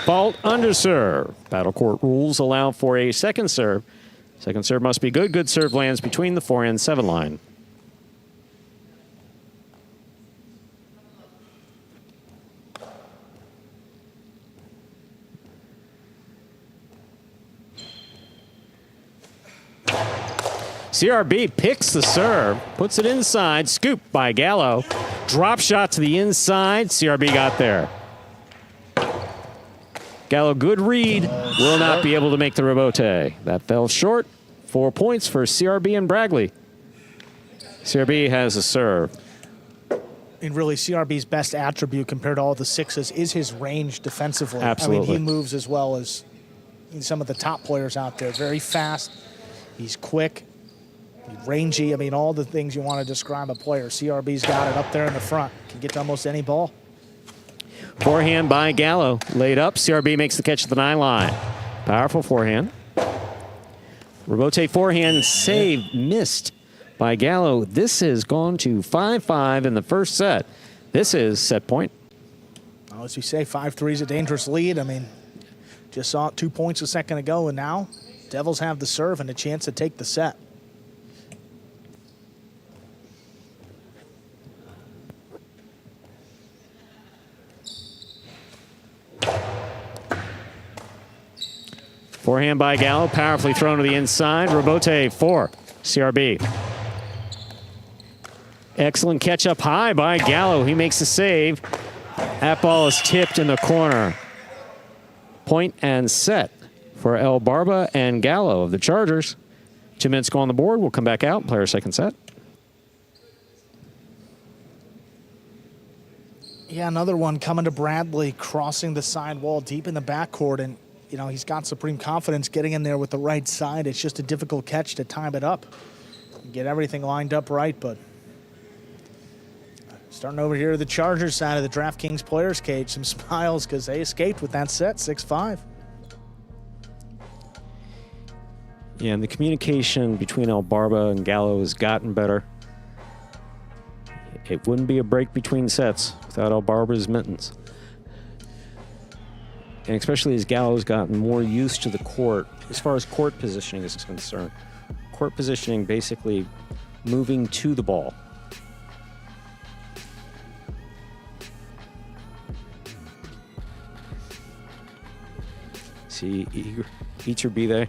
Fault under serve. Battle court rules allow for a second serve. Second serve must be good. Good serve lands between the 4 and 7 line. CRB picks the serve, puts it inside, scoop by Gallo. Drop shot to the inside. CRB got there. Gallo, good read, will not be able to make the rebote. That fell short. 4 points for CRB and Bragley. CRB has a serve. And really, CRB's best attribute compared to all the sixes is his range defensively. Absolutely. I mean, he moves as well as some of the top players out there. Very fast. He's quick. Rangy. I mean, all the things you want to describe a player. CRB's got it up there in the front. Can get to almost any ball. Forehand by Gallo. Laid up. CRB makes the catch at the 9 line. Powerful forehand. Rebote forehand save missed by Gallo. This has gone to 5-5 in the first set. This is set point. Well, as you say, 5-3 is a dangerous lead. I mean, just saw it 2 points a second ago, and now Devils have the serve and a chance to take the set. Forehand by Gallo, powerfully thrown to the inside. Rebote for CRB. Excellent catch up high by Gallo. He makes the save. That ball is tipped in the corner. Point and set for Elbarba and Gallo of the Chargers. 2 minutes go on the board. We'll come back out and play our second set. Yeah, another one coming to Bradley, crossing the side wall deep in the backcourt, and you know, he's got supreme confidence getting in there with the right side. It's just a difficult catch to time it up. Get everything lined up right, but starting over here to the Chargers side of the DraftKings players cage, some smiles because they escaped with that set, 6-5. Yeah, and the communication between Elbarba and Gallo has gotten better. It wouldn't be a break between sets without Elbarba's mittens. And especially as Gallo's gotten more used to the court, as far as court positioning is concerned. Court positioning basically moving to the ball. See Iturbe there,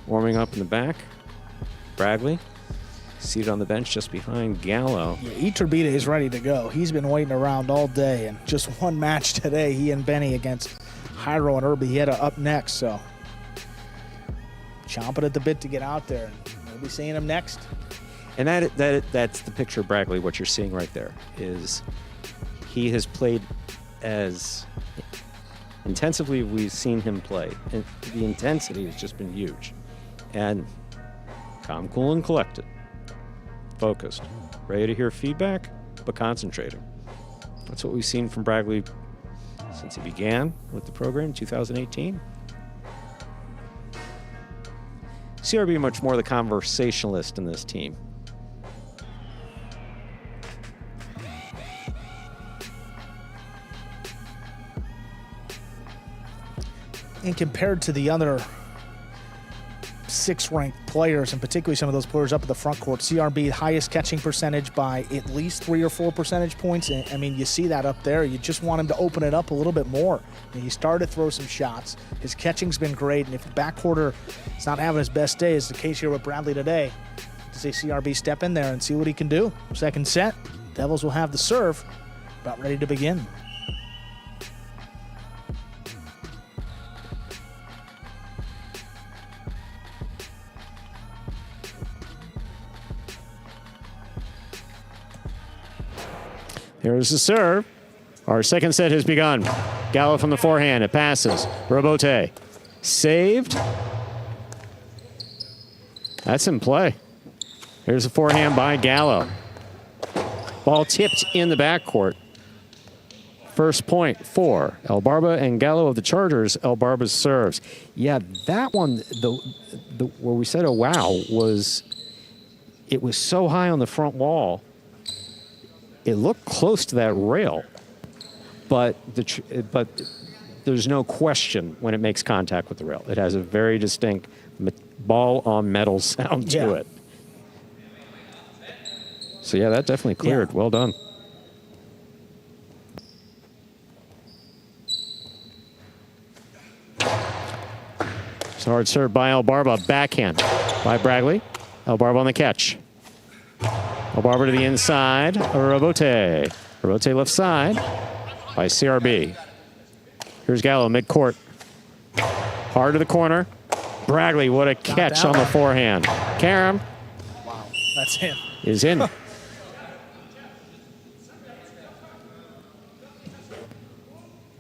warming up in the back. Bragley seated on the bench just behind Gallo. Yeah, Iturbe is ready to go. He's been waiting around all day, and just one match today, he and Benny against Jairo and Irby. He had to up next, so chomping at the bit to get out there. And we'll be seeing him next. And that's the picture of Bragley. What you're seeing right there is he has played as intensively as we've seen him play. And the intensity has just been huge. And calm, cool, and collected. Focused, ready to hear feedback, but concentrating. That's what we've seen from Bragley since he began with the program in 2018. CRB much more the conversationalist in this team. And compared to the other 6th-ranked players, and particularly some of those players up at the front court. CRB, highest catching percentage by at least 3 or 4 percentage points. And, I mean, you see that up there. You just want him to open it up a little bit more. I mean, he started to throw some shots. His catching's been great, and if the backcourt is not having his best day, as the case here with Bradley today, to see CRB step in there and see what he can do. Second set, Devils will have the serve. About ready to begin. Here's the serve. Our second set has begun. Gallo from the forehand. It passes. Robote. Saved. That's in play. Here's the forehand by Gallo. Ball tipped in the backcourt. First point for El Barba and Gallo of the Chargers. El Barba serves. Yeah, that one, where we said, oh, wow, it was so high on the front wall. It looked close to that rail, but there's no question when it makes contact with the rail. It has a very distinct ball on metal sound to it. So yeah, that definitely cleared. Yeah. Well done. It's a hard serve by El Barba. Backhand by Bradley. El Barba on the catch. El Barba to the inside. Robote. Robote left side by CRB. Here's Gallo midcourt. Hard to the corner. Bradley, what a catch on the forehand. Karam. Wow, that's him. Is in.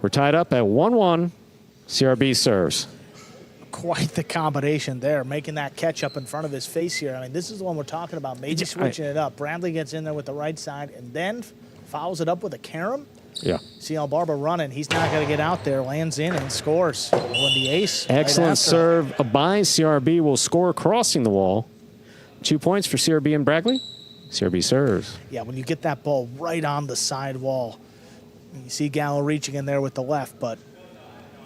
We're tied up at 1-1. CRB serves. Quite the combination there, making that catch up in front of his face here. I mean, this is the one we're talking about, maybe switching it up. Bradley gets in there with the right side and then fouls it up with a carom. Yeah. See El Barba running. He's not going to get out there, lands in and scores. When the ace. Excellent right serve by CRB will score crossing the wall. 2 points for CRB and Bradley. CRB serves. Yeah, when you get that ball right on the side wall, you see Gallo reaching in there with the left, but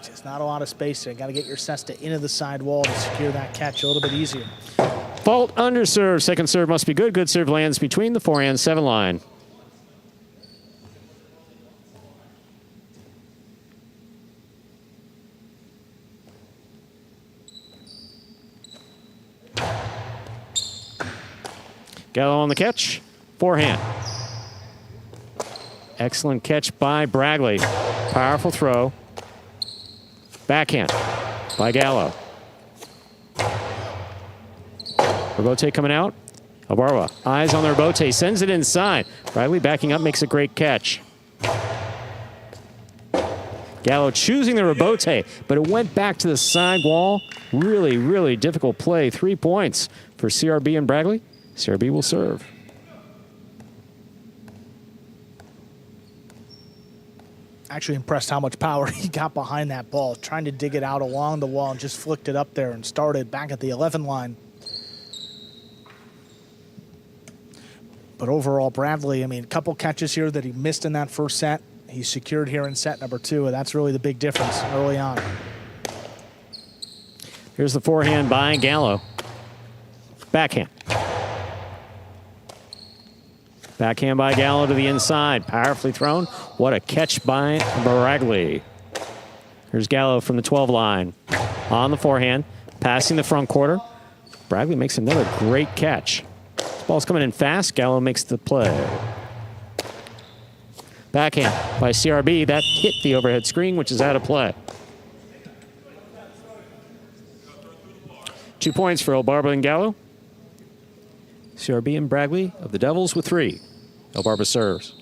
just not a lot of space there. Got to get your cesta into the side wall to secure that catch a little bit easier. Fault under serve. Second serve must be good. Good serve lands between the forehand 7 line. Gallo on the catch. Forehand. Excellent catch by Bradley. Powerful throw. Backhand by Gallo. Robote coming out. El Barba, eyes on the Robote, sends it inside. Bradley backing up, makes a great catch. Gallo choosing the Robote, but it went back to the side wall. Really, really difficult play. 3 points for CRB and Bradley. CRB will serve. Actually impressed how much power he got behind that ball, trying to dig it out along the wall and just flicked it up there and started back at the 11 line. But overall, Bradley, I mean, a couple catches here that he missed in that first set. He secured here in set number 2, and that's really the big difference early on. Here's the forehand by Gallo. Backhand. Backhand by Gallo to the inside. Powerfully thrown. What a catch by Bradley. Here's Gallo from the 12 line. On the forehand. Passing the front quarter. Bradley makes another great catch. This ball's coming in fast. Gallo makes the play. Backhand by CRB. That hit the overhead screen, which is out of play. 2 points for El Barba and Gallo. CRB and Bradley of the Devils with 3. El Barba serves.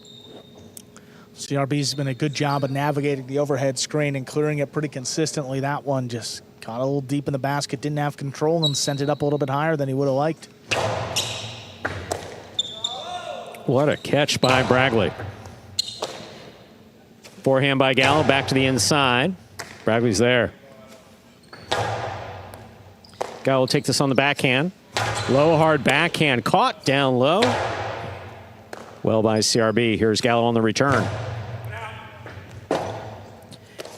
CRB's been a good job of navigating the overhead screen and clearing it pretty consistently. That one just got a little deep in the basket, didn't have control, and sent it up a little bit higher than he would have liked. What a catch by Bradley. Forehand by Gallo, back to the inside. Bradley's there. Gallo will take this on the backhand. Low, hard backhand, caught down low. Well by CRB. Here's Gallo on the return.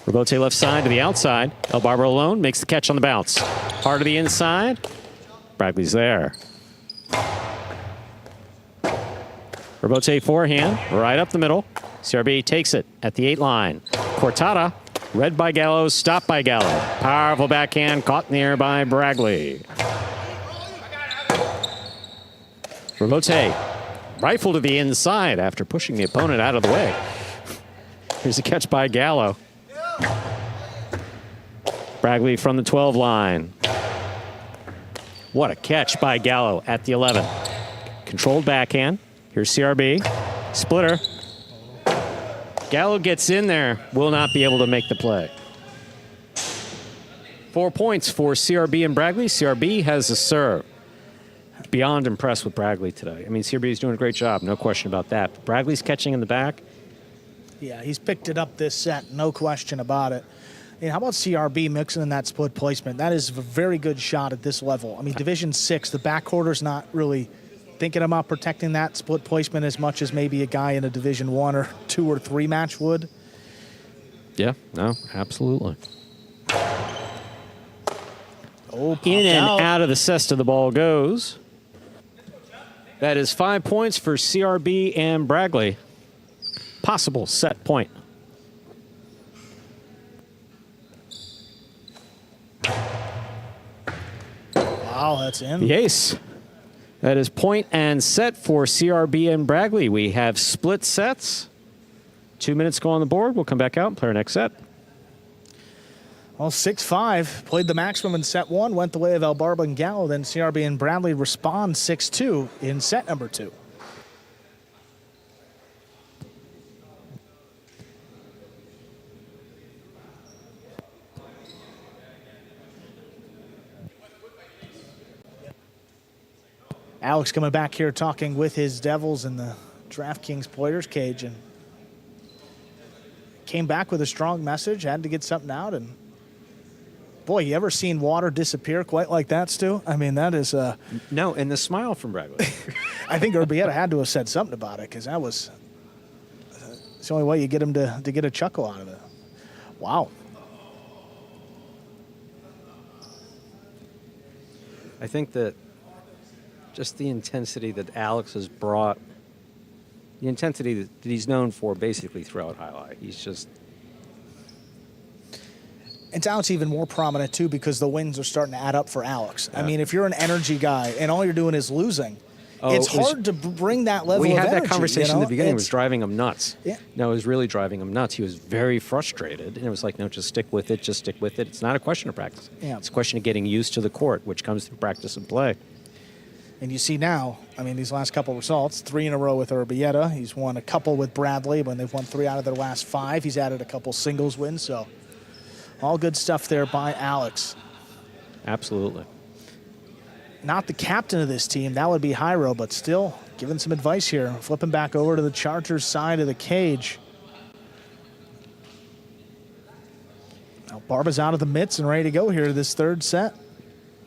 Rebote left side to the outside. El Barba alone makes the catch on the bounce. Hard to the inside. Bragley's there. Rebote forehand, right up the middle. CRB takes it at the 8 line. Cortada, read by Gallo, stopped by Gallo. Powerful backhand, caught in the air by Bragley. Rebote, rifle to the inside after pushing the opponent out of the way. Here's a catch by Gallo. Bragley from the 12 line. What a catch by Gallo at the 11. Controlled backhand. Here's CRB. Splitter. Gallo gets in there. Will not be able to make the play. 4 points for CRB and Bragley. CRB has the serve. Beyond impressed with Bragley today. I mean, CRB is doing a great job. No question about that. But Bragley's catching in the back. Yeah, he's picked it up this set. No question about it. And how about CRB mixing in that split placement? That is a very good shot at this level. I mean, Division 6, the backcourter's not really thinking about protecting that split placement as much as maybe a guy in a Division 1 or 2 or 3 match would. Yeah, no, absolutely. Oh, in and out of the cesta the ball goes. That is 5 points for CRB and Bragley. Possible set point. Wow, that's in. The ace. That is point and set for CRB and Bragley. We have split sets. 2 minutes go on the board. We'll come back out and play our next set. Well, 6-5. Played the maximum in set 1. Went the way of El Barba and Gallo. Then CRB and Bradley respond 6-2 in set number 2. Alex coming back here talking with his Devils in the DraftKings players cage, and came back with a strong message, had to get something out. And boy, you ever seen water disappear quite like that, Stu? I mean, that is no, and the smile from Bragley. I think Urbieta had to have said something about it, because that was it's the only way you get him to get a chuckle out of it. Wow. I think that just the intensity that Alex has brought, the intensity that he's known for basically throughout Jai-Alai. He's just... And now it's even more prominent, too, because the wins are starting to add up for Alex. Yeah. I mean, if you're an energy guy and all you're doing is losing, it's hard to bring that level of energy. We had that conversation in the beginning. It was driving him nuts. Yeah. No, it was really driving him nuts. He was very frustrated. And it was like, no, just stick with it. Just stick with it. It's not a question of practice. Yeah. It's a question of getting used to the court, which comes through practice and play. And you see now, I mean, these last couple results, 3 in a row with Urbieta. He's won a couple with Bradley. When they've won 3 out of their last 5, he's added a couple singles wins. So all good stuff there by Alex. Absolutely. Not the captain of this team. That would be Jairo, but still giving some advice here. Flipping back over to the Chargers side of the cage. Now Barba's out of the mitts and ready to go here this third set.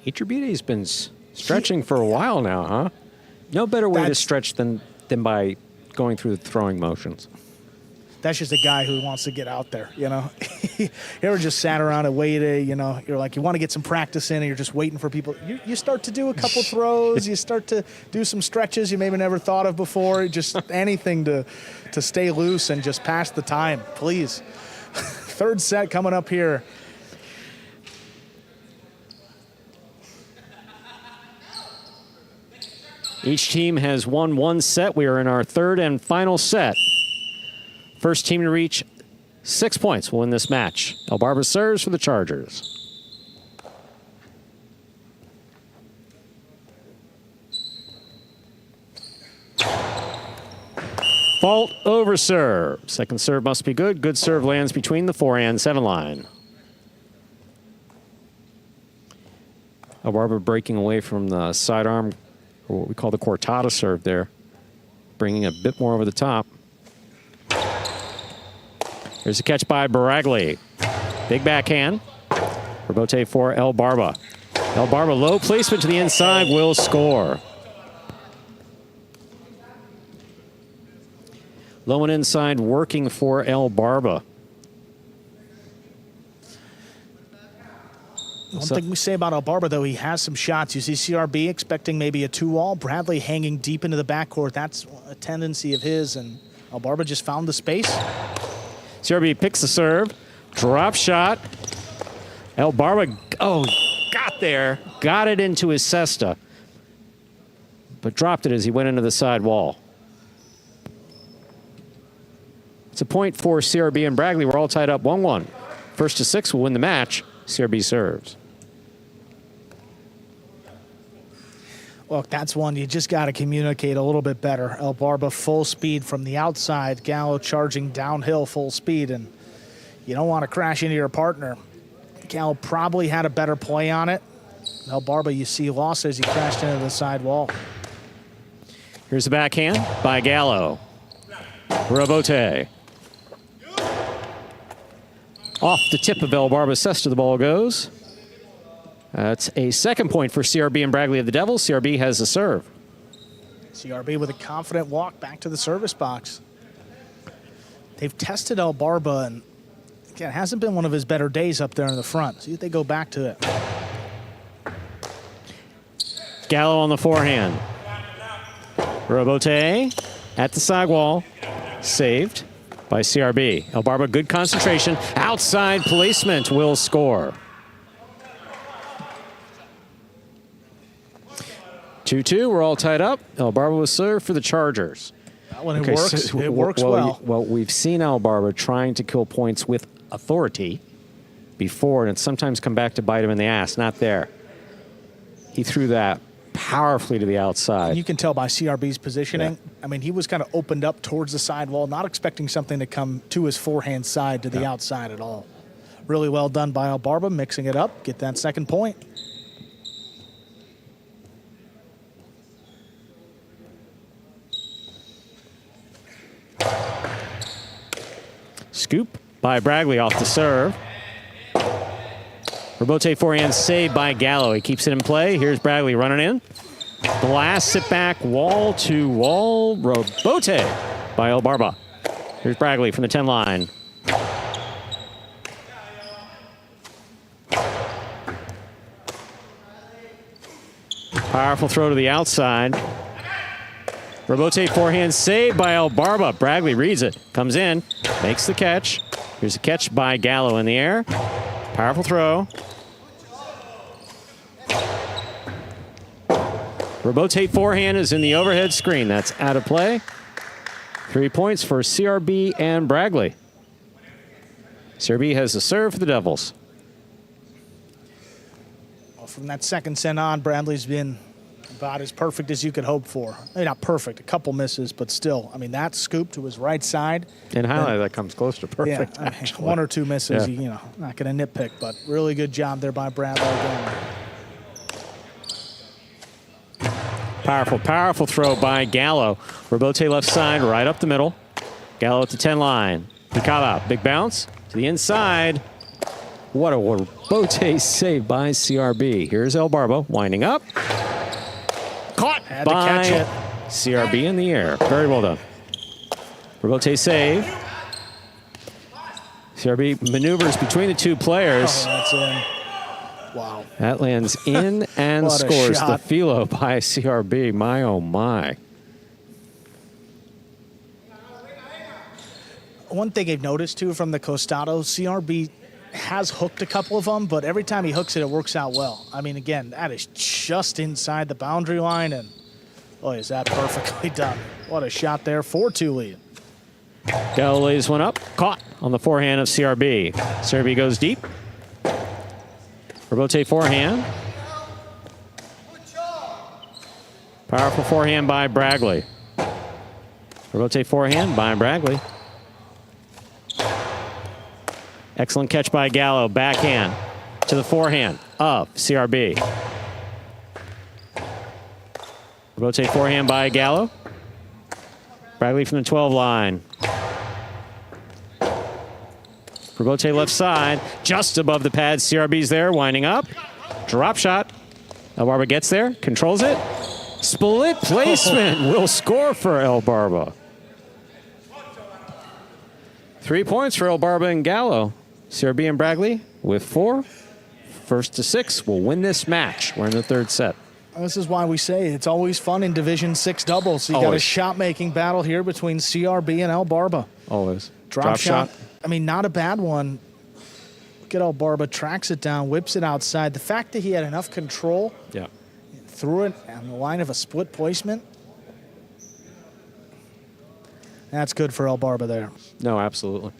Iturbide been stretching for a while now, huh? No better way to stretch than by going through the throwing motions. That's just a guy who wants to get out there, you know. You ever just sat around and waited, you know, you're like, you want to get some practice in and you're just waiting for people. You start to do a couple throws, you start to do some stretches you maybe never thought of before, just anything to stay loose and just pass the time, please. Third set coming up here. Each team has won 1 set. We are in our third and final set. First team to reach 6 points will win this match. El Barba serves for the Chargers. Fault over serve. Second serve must be good. Good serve lands between the 4 and 7 line. El Barba breaking away from the sidearm, or what we call the cortada serve there, bringing a bit more over the top. There's a catch by Bragley. Big backhand. Rebote for El Barba. El Barba, low placement to the inside, will score. Low and inside working for El Barba. One thing we say about El Barba, though, he has some shots. You see CRB expecting maybe a 2-all. Bradley hanging deep into the backcourt. That's a tendency of his, and El Barba just found the space. CRB picks the serve. Drop shot. El Barba, got there. Got it into his cesta, but dropped it as he went into the side wall. It's a point for CRB and Bradley. We're all tied up 1-1. First to 6 will win the match. CRB serves. Look, that's one you just got to communicate a little bit better. El Barba full speed from the outside. Gallo charging downhill full speed, and you don't want to crash into your partner. Gallo probably had a better play on it. El Barba, you see, lost as he crashed into the side wall. Here's the backhand by Gallo. Robote. Off the tip of El Barba's cesta, the ball goes. That's a second point for CRB and Bradley of the Devils. CRB has the serve. CRB with a confident walk back to the service box. They've tested El Barba, and again, it hasn't been one of his better days up there in the front. See if they go back to it. Gallo on the forehand. Robote at the sidewall. Saved by CRB. El Barba, good concentration. Outside placement will score. 2-2, we're all tied up. El Barba will serve for the Chargers. That one, it works. It works well. Well, we've seen El Barba trying to kill points with authority before, and it's sometimes come back to bite him in the ass. Not there. He threw that powerfully to the outside. And you can tell by CRB's positioning. Yeah. I mean, he was kind of opened up towards the side wall, not expecting something to come to his forehand side to the outside at all. Really well done by El Barba, mixing it up, get that second point. Scoop by Bradley off the serve. Robote forehand saved by Gallo. He keeps it in play. Here's Bradley running in. Blast it back, wall to wall. Robote by El Barba. Here's Bradley from the 10 line. Powerful throw to the outside. Robote forehand saved by El Barba. Bradley reads it, comes in, makes the catch. Here's a catch by Gallo in the air. Powerful throw. Robote forehand is in the overhead screen. That's out of play. 3 points for CRB and Bradley. CRB has the serve for the Devils. Well, from that second set on, Bradley's been about as perfect as you could hope for. Maybe not perfect, a couple misses, but still. I mean, that scoop to his right side. In highlight, that comes close to perfect. Yeah, I mean, 1 or 2 misses, you know, not going to nitpick, but really good job there by Bradley again. Powerful, powerful throw by Gallo. Robote left side, right up the middle. Gallo at the 10 line. Picaba, big bounce to the inside. What a Robote save by CRB. Here's El Barba winding up. Caught by CRB in the air. Very well done. Robote save. CRB maneuvers between the two players. Oh, that's in. Wow. That lands in and scores the Philo by CRB. My, oh, my. One thing I've noticed, too, from the Costado, CRB has hooked a couple of them, but every time he hooks it, it works out well. I mean, again, that is just inside the boundary line, and boy, is that perfectly done. What a shot there. 4-2 lead. Gallo lays one up. Caught on the forehand of CRB. CRB goes deep. Robote forehand. Powerful forehand by Bradley. Robote forehand by Bradley. Excellent catch by Gallo. Backhand to the forehand of CRB. Robote forehand by Gallo. Bradley from the 12 line. Robote left side, just above the pad. CRB's there, winding up. Drop shot. El Barba gets there, controls it. Split placement will score for El Barba. 3 points for El Barba and Gallo. CRB and Bradley with 4. first to 6 will win this match. We're in the third set. This is why we say it's always fun in Division 6 doubles. So you got a Always. shot-making battle here between CRB and El Barba. Always. Drop shot. I mean, not a bad one. Look at El Barba, tracks it down, whips it outside. The fact that he had enough control, Yeah. threw it on the line of a split placement, that's good for El Barba there. No, absolutely.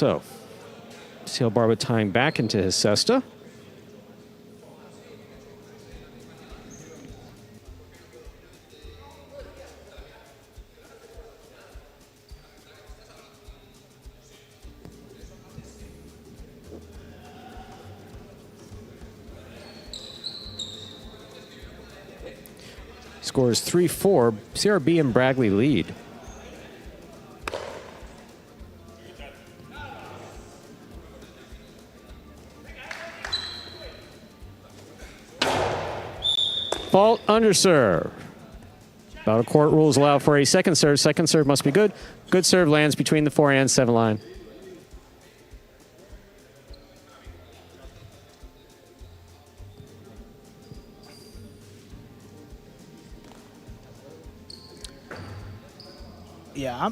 So, see El Barba tying back into his cesta. Scores 3-4. CRB and Braggley lead. Fault underserve. Battle court rules allow for a second serve. Second serve must be good. Good serve lands between the 4 and 7 line. Yeah,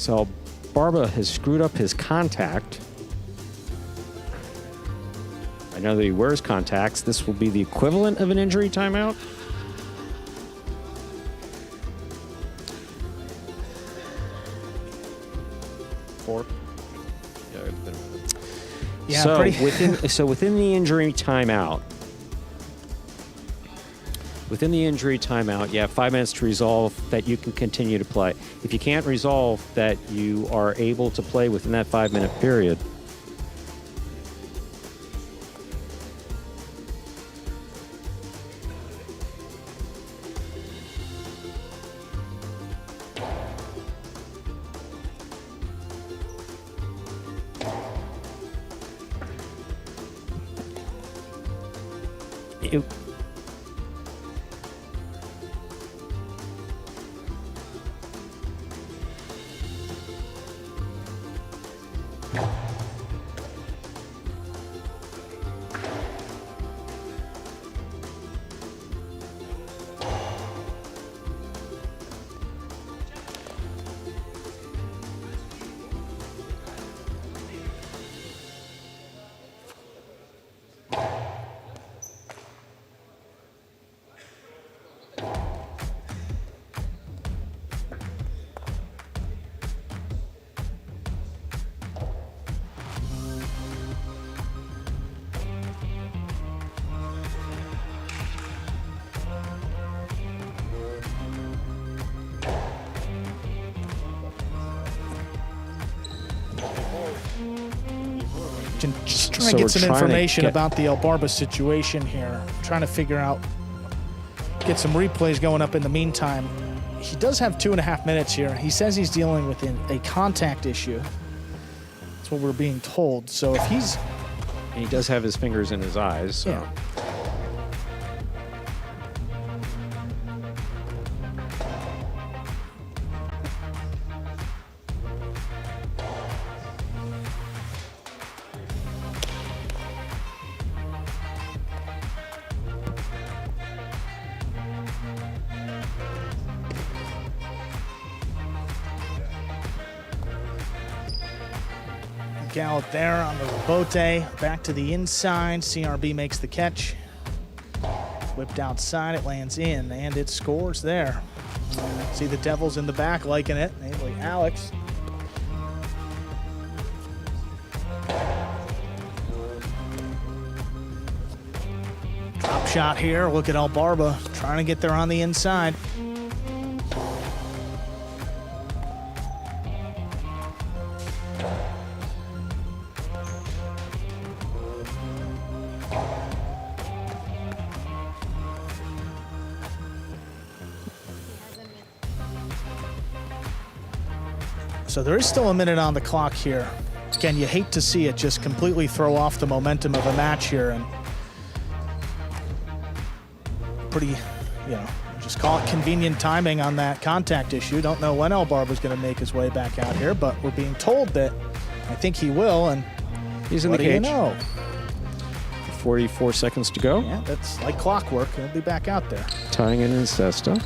So Barba has screwed up his contact. I know that he wears contacts. This will be the equivalent of an injury timeout. Four. yeah, so pretty. within the injury timeout. Within the injury timeout, you have 5 minutes to resolve that you can continue to play. If you can't resolve that you are able to play within that 5-minute period, it, Just trying So to we're get some trying to information get- about the El Barba situation here. Trying to figure out, get some replays going up in the meantime. He does have 2.5 minutes here. He says he's dealing with a contact issue. That's what we're being told. So if he's, and he does have his fingers in his eyes. So. yeah. Gallop there on the rebote, back to the inside. CRB makes the catch. Whipped outside, it lands in, and it scores there. See the Devils in the back liking it, namely Alex. shot here. Look at El Barba trying to get there on the inside. So there is still a minute on the clock here. Again, you hate to see it just completely throw off the momentum of a match here, and pretty, just call it convenient timing on that contact issue. Don't know when El Barba's going to make his way back out here, but we're being told that I think he will, and he's in the cage. What do you know? 44 seconds to go. Yeah, that's like clockwork. He'll be back out there. Tying in Cesta.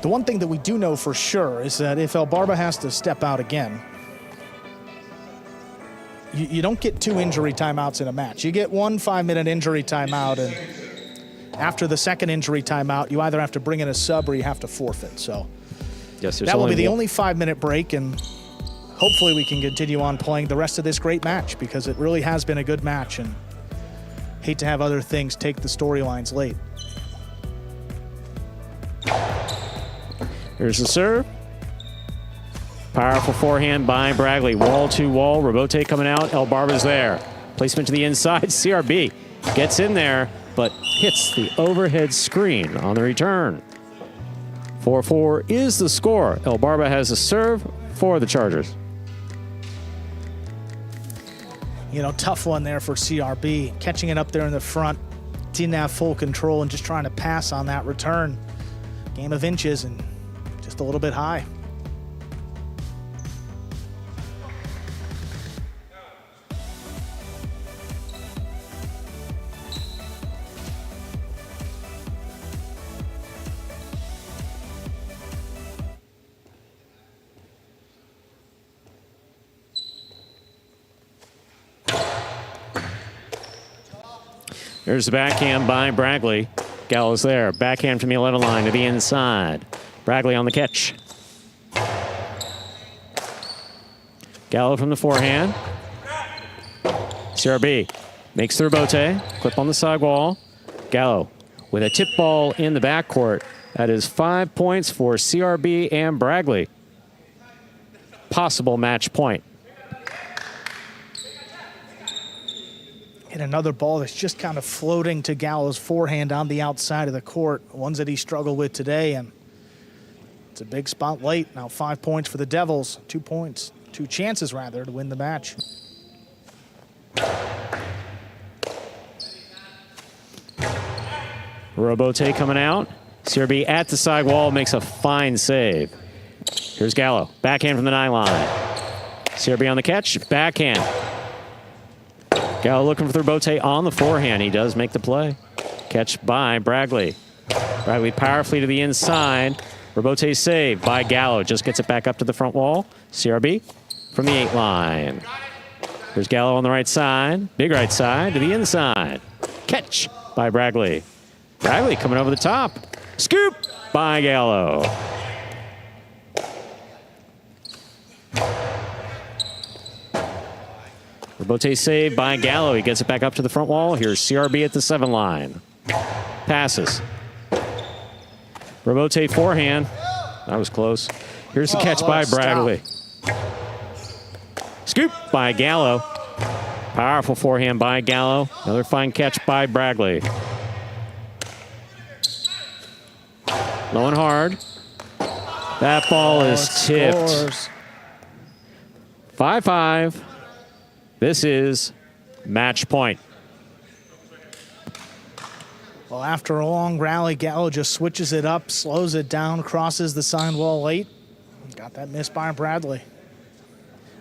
The one thing that we do know for sure is that if El Barba has to step out again, you don't get 2 injury timeouts in a match. You get 1 5-minute injury timeout, and after the second injury timeout, you either have to bring in a sub or you have to forfeit. So yes, that will be the only 5-minute break, and hopefully we can continue on playing the rest of this great match, because it really has been a good match, and hate to have other things take the storylines late. Here's the serve. Powerful forehand by Bragley. Wall to wall. Robote coming out. El Barba's there. Placement to the inside. CRB gets in there, but hits the overhead screen on the return. 4-4 is the score. El Barba has a serve for the Chargers. Tough one there for CRB. Catching it up there in the front. Didn't have full control and just trying to pass on that return. Game of inches and just a little bit high. There's the backhand by Bragley. Gallo's there. Backhand from the 11 line to the inside. Bragley on the catch. Gallo from the forehand. CRB makes the rebote. Clip on the side wall. Gallo with a tip ball in the backcourt. That is 5 points for CRB and Bragley. Possible match point. Hit another ball that's just kind of floating to Gallo's forehand on the outside of the court. Ones that he struggled with today, and it's a big spot late. Now 5 points for the Devils. 2 points. 2 chances, rather, to win the match. Robote coming out. CRB at the side wall makes a fine save. Here's Gallo. Backhand from the 9 line. CRB on the catch. Backhand. Gallo looking for the rebote on the forehand. He does make the play. Catch by Bragley. Bragley powerfully to the inside. Rebote saved by Gallo. Just gets it back up to the front wall. CRB from the 8 line. Here's Gallo on the right side. Big right side to the inside. Catch by Bragley. Bragley coming over the top. Scoop by Gallo. Rebote saved by Gallo. He gets it back up to the front wall. Here's CRB at the 7 line. Passes. Rebote forehand. That was close. Here's the catch by Bragley. Scoop by Gallo. Powerful forehand by Gallo. Another fine catch by Bragley. Low and hard. That ball is tipped. 5-5. This is match point. Well, after a long rally, Gallo just switches it up, slows it down, crosses the sign wall late. Got that miss by Bradley.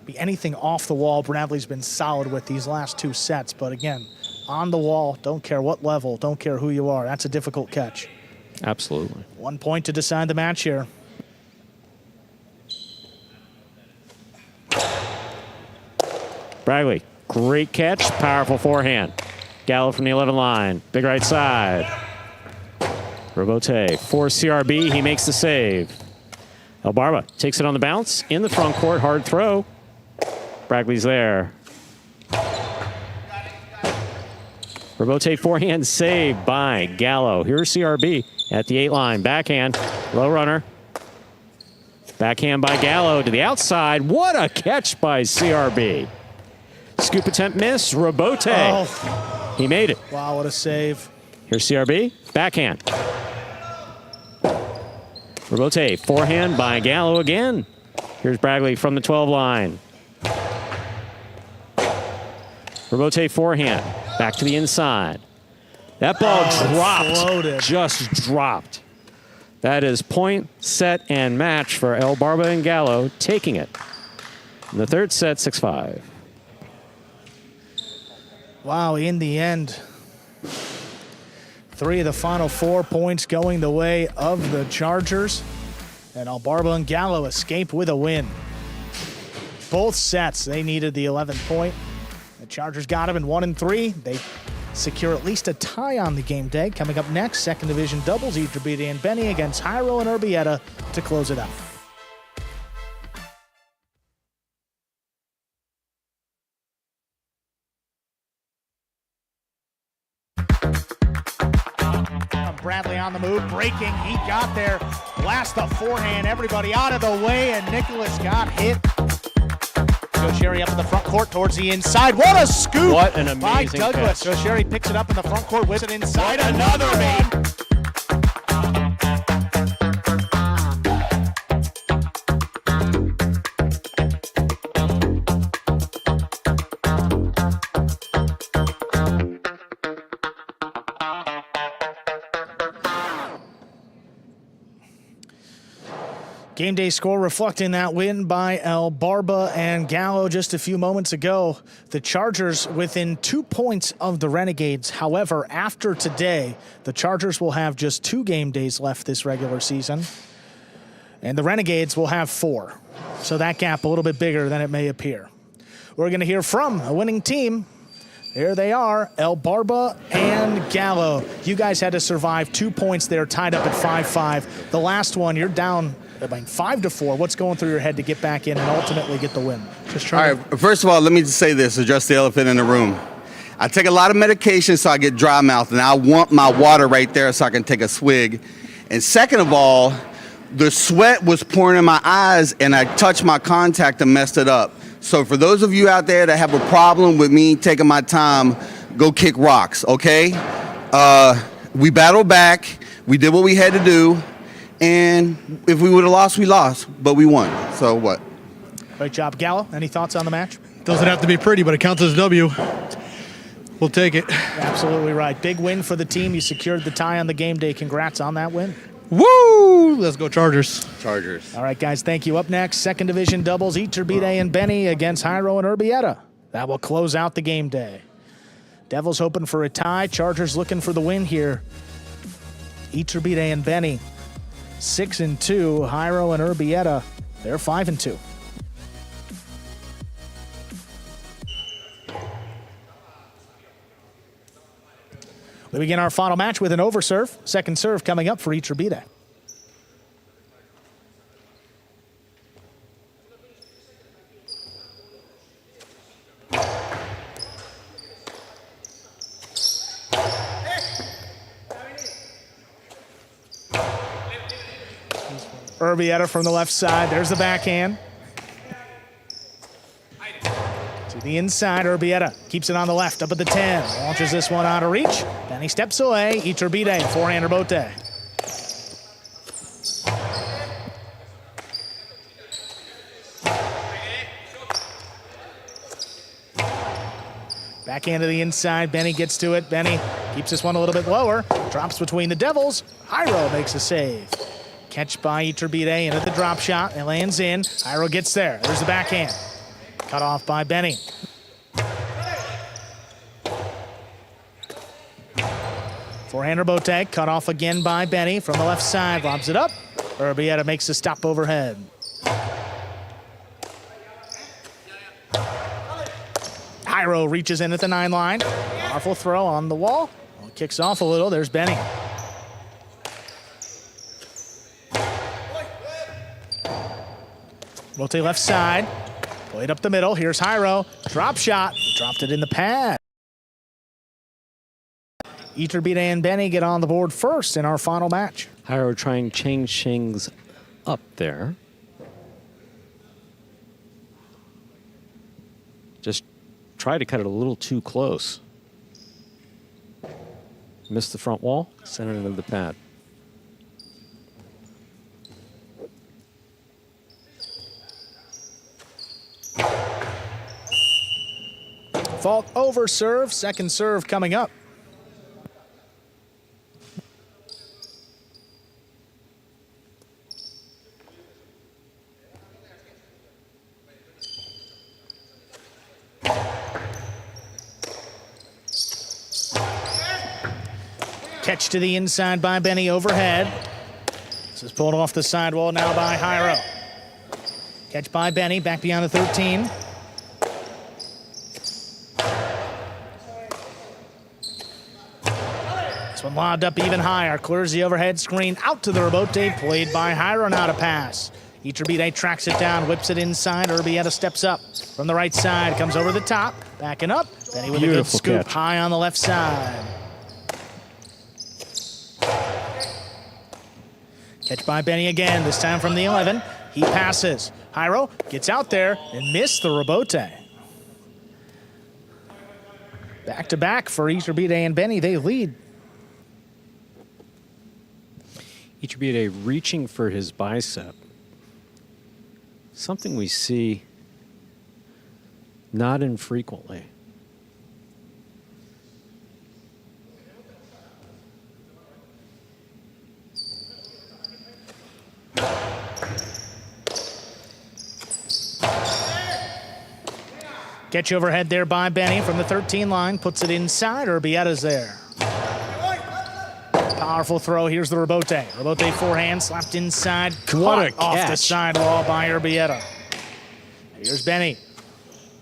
Be anything off the wall, Bradley's been solid with these last 2 sets. But again, on the wall, don't care what level, don't care who you are. That's a difficult catch. Absolutely. 1 point to decide the match here. Bragley, great catch, powerful forehand. Gallo from the 11 line, big right side. Robote for CRB, he makes the save. El Barba takes it on the bounce in the front court. Hard throw. Bragley's there. Robote forehand save by Gallo. Here's CRB at the 8-line. Backhand. Low runner. Backhand by Gallo to the outside. What a catch by CRB. Scoop attempt miss. Robote. Oh. He made it. Wow, what a save. Here's CRB. Backhand. Robote. Forehand by Gallo again. Here's Bragley from the 12-line. Robote forehand. Back to the inside. That ball dropped. Floated. Just dropped. That is point, set, and match for El Barba and Gallo, taking it. In the third set, 6-5. Wow, in the end, 3 of the final 4 points going the way of the Chargers. And El Barba and Gallo escape with a win. Both sets, they needed the 11th point. The Chargers got him in 1 and 3. They secure at least a tie on the game day. Coming up next, second division doubles, Iturbide and Benny against Jairo and Urbieta to close it out. Bradley on the move, breaking, he got there, blast the forehand, everybody out of the way, and Nicholas got hit. Joe Sherry up in the front court towards the inside. What a scoop! What an amazing by Douglas. catch. Joe Sherry picks it up in the front court, whips it inside. Another one. Game day score reflecting that win by El Barba and Gallo just a few moments ago. The Chargers within 2 points of the Renegades. However, after today, the Chargers will have just 2 game days left this regular season, and the Renegades will have 4. So that gap a little bit bigger than it may appear. We're going to hear from a winning team. Here they are, El Barba and Gallo. You guys had to survive 2 points there, tied up at 5-5. The last one, you're down 5-4. What's going through your head to get back in and ultimately get the win? All right, first of all, let me just say this, address the elephant in the room. I take a lot of medication so I get dry mouth, and I want my water right there so I can take a swig. And second of all, the sweat was pouring in my eyes, and I touched my contact and messed it up. So for those of you out there that have a problem with me taking my time, go kick rocks, okay? We battled back. We did what we had to do. And if we would have lost, we lost. But we won. So what? Great job, Gallo. Any thoughts on the match? Doesn't have to be pretty, but it counts as a W. We'll take it. Absolutely right. Big win for the team. You secured the tie on the game day. Congrats on that win. Woo! Let's go Chargers. Chargers. All right, guys, thank you. Up next, second division doubles, Iturbide and Benny against Jairo and Urbieta. That will close out the game day. Devils hoping for a tie. Chargers looking for the win here. Iturbide and Benny, 6-2. Jairo and Urbieta, they're 5-2. We begin our final match with an overserve. Second serve coming up for Iturbide. Urbieta from the left side. There's the backhand. To the inside, Urbieta keeps it on the left, up at the 10. Launches this one out of reach. Then he steps away. Iturbide, forehand Robote. Backhand to the inside. Benny gets to it. Benny keeps this one a little bit lower. Drops between the Devils. Jairo makes a save. Catch by Iturbide into the drop shot. It lands in. Jairo gets there. There's the backhand. Cut off by Benny. Forehander Bote, cut off again by Benny from the left side. Lobs it up. Urbieta makes a stop overhead. Jairo reaches in at the 9 line. Powerful throw on the wall. Kicks off a little. There's Benny. Rotate left side. Played up the middle. Here's Jairo. Drop shot. Dropped it in the pad. Iturbide and Benny get on the board first in our final match. Jairo trying to change things up there. Just try to cut it a little too close. Missed the front wall, sent it into the pad. Fault over serve, second serve coming up. Catch to the inside by Benny overhead. This is pulled off the sidewall now by Jairo. Catch by Benny, back beyond the 13. This one lobbed up even higher. Clears the overhead screen out to the rebote. Played by Jairo, now to pass. Iturbide tracks it down, whips it inside. Urbieta steps up from the right side, comes over the top, backing up. Benny with Beautiful a good scoop catch. high on the left side. Catch by Benny again, this time from the 11. He passes. Jairo gets out there and missed the rebote. Back to back for Iturbide and Benny, they lead. Iturbide reaching for his bicep. Something we see not infrequently. Catch overhead there by Benny from the 13 line, puts it inside. Urbieta's there. Powerful throw. Here's the rebote. Rebote forehand, slapped inside. What a Caught off the catch. sidewall by Urbieta. Here's Benny.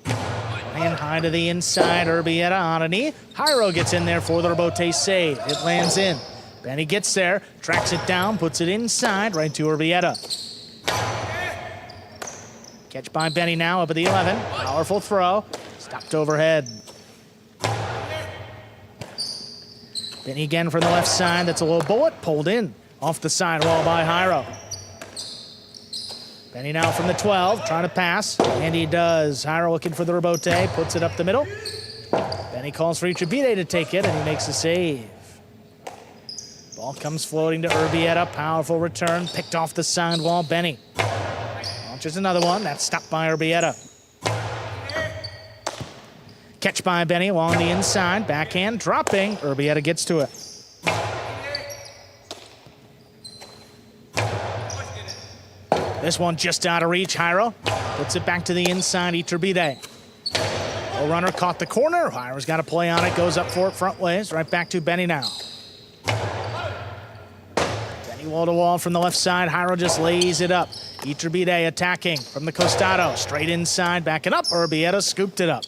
And high to the inside. Urbieta on a knee. Jairo gets in there for the rebote save. It lands in. Benny gets there, tracks it down, puts it inside, right to Urbieta. Catch by Benny now up at the 11. Powerful throw. Stopped overhead. Benny again from the left side. That's a low bullet. Pulled in off the sidewall by Jairo. Benny now from the 12. Trying to pass. And he does. Jairo looking for the rebote. Puts it up the middle. Benny calls for Iturbide to take it, and he makes a save. Ball comes floating to Urbieta. Powerful return. Picked off the sidewall. Benny. Launches another one. That's stopped by Urbieta. Catch by Benny along the inside. Backhand dropping. Urbieta gets to it. This one just out of reach. Jairo puts it back to the inside. Iturbide. A runner caught the corner. Jairo's got to play on it. Goes up for it front ways. Right back to Benny now. Benny wall to wall from the left side. Jairo just lays it up. Iturbide attacking from the costado. Straight inside. Backing up. Urbieta scooped it up.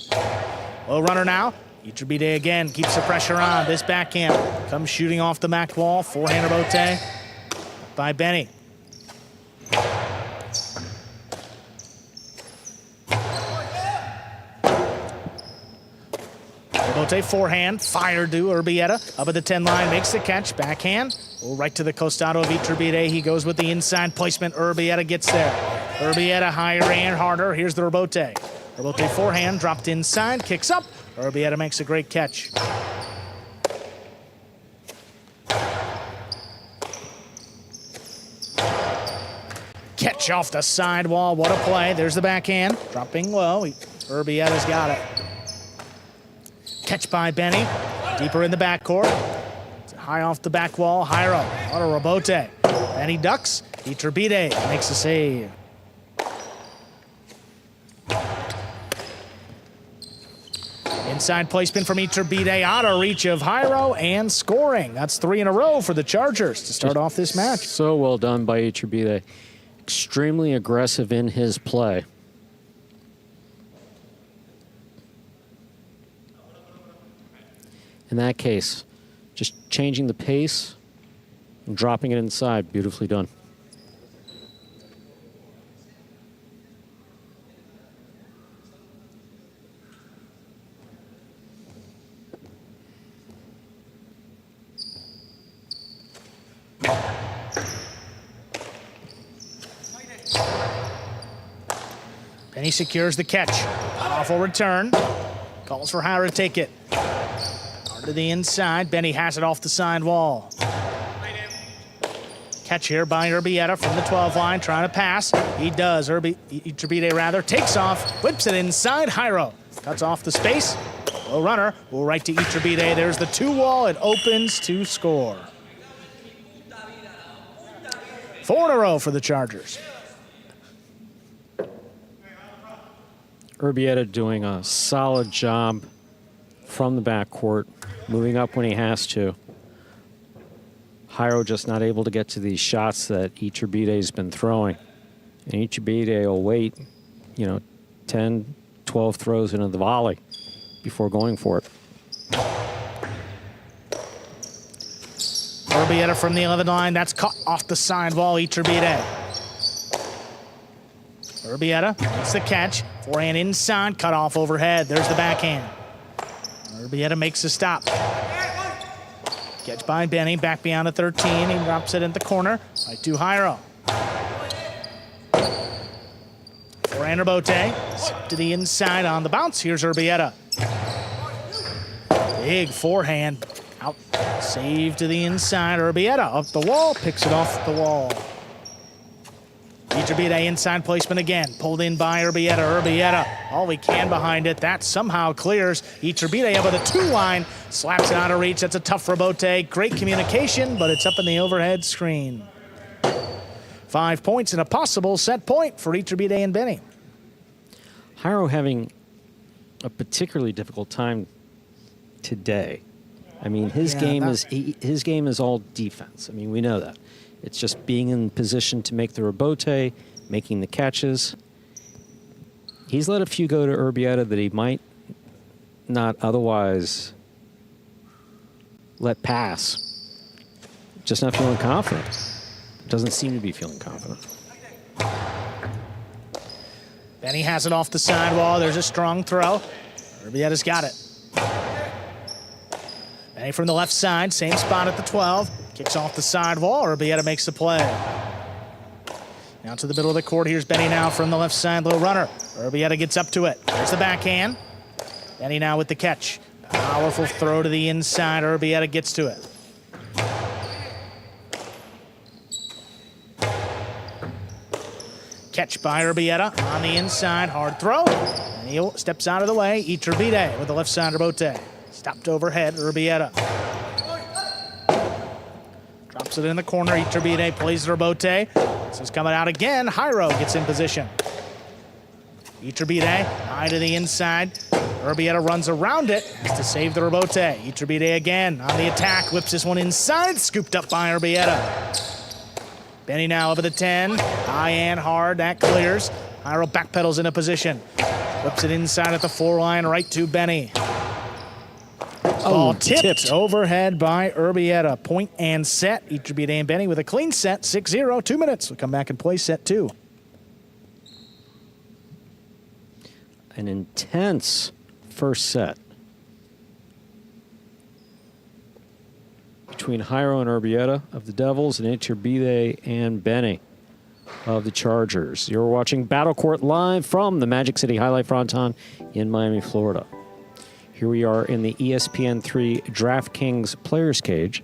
Low runner now. Iturbide again keeps the pressure on. This backhand comes shooting off the back wall. Forehand rebote by Benny. Rebote forehand. Fire to Urbieta. Up at the 10 line. Makes the catch. Backhand. Oh, right to the costado of Iturbide. He goes with the inside placement. Urbieta gets there. Urbieta higher and harder. Here's the rebote. Rebote forehand, dropped inside, kicks up. Urbieta makes a great catch. Catch off the sidewall, what a play. There's the backhand, dropping low. Urbieta's got it. Catch by Benny, deeper in the backcourt. High off the back wall, Jairo, what a rebote. Benny ducks, Iturbide makes a save. Inside placement from Iturbide, out of reach of Jairo, and scoring. That's 3 in a row for the Chargers to start off this match. So well done by Iturbide. Extremely aggressive in his play. In that case, just changing the pace and dropping it inside. Beautifully done. Benny secures the catch. Awful return. Calls for Hira to take it. Hard to the inside. Benny has it off the side wall. Catch here by Urbieta from the 12 line, trying to pass. He does. Iturbide rather takes off, whips it inside. Hiro cuts off the space. Low runner, will right to Iturbide. There's the 2-wall. It opens to score. 4 in a row for the Chargers. Urbieta doing a solid job from the backcourt, moving up when he has to. Hiro just not able to get to these shots that Iturbide's been throwing. And Iturbide will wait, 10, 12 throws into the volley before going for it. Urbieta from the 11 line, that's caught off the side wall, Iturbide. Urbieta gets the catch, forehand inside, cut off overhead, there's the backhand. Urbieta makes a stop. Catch by Benny, back beyond the 13. He drops it in the corner. Right to Hiro. Forehand Bote. To the inside on the bounce. Here's Urbieta. Big forehand. Out. Save to the inside. Urbieta up the wall. Picks it off the wall. Iturbide inside placement again. Pulled in by Urbieta. Urbieta, all he can behind it. That somehow clears. Iturbide up with a 2-line. Slaps it out of reach. That's a tough rebote. Great communication, but it's up in the overhead screen. 5 points and a possible set point for Iturbide and Benny. Hiro having a particularly difficult time today. I mean, his game is all defense. I mean, we know that. It's just being in position to make the rebote, making the catches. He's let a few go to Urbieta that he might not otherwise let pass. Just not feeling confident. Doesn't seem to be feeling confident. Benny has it off the sidewall. There's a strong throw. Urbieta's got it. Benny from the left side, same spot at the 12. Kicks off the sidewall. Urbieta makes the play. Now to the middle of the court. Here's Benny now from the left side. Low runner. Urbieta gets up to it. There's the backhand. Benny now with the catch. Powerful throw to the inside. Urbieta gets to it. Catch by Urbieta on the inside. Hard throw. And he steps out of the way. Iturbide with the left side rebote. Stopped overhead. Urbieta drops it in the corner. Iturbide plays the rebote. This is coming out again. Hiro gets in position. Iturbide high to the inside. Urbieta runs around it. Has to save the rebote. Iturbide again on the attack. Whips this one inside. Scooped up by Urbieta. Benny now over the 10. High and hard. That clears. Hiro backpedals into position. Whips it inside at the 4-line. Right to Benny. Ball tipped overhead by Urbieta. Point and set. Iturbide and Benny with a clean set. 6-0. 2 minutes. We'll come back and play set 2. An intense first set between Hiro and Urbieta of the Devils and Iturbide and Benny of the Chargers. You're watching Battle Court live from the Magic City League Fronton in Miami, Florida. Here we are in the ESPN3 DraftKings Players Cage.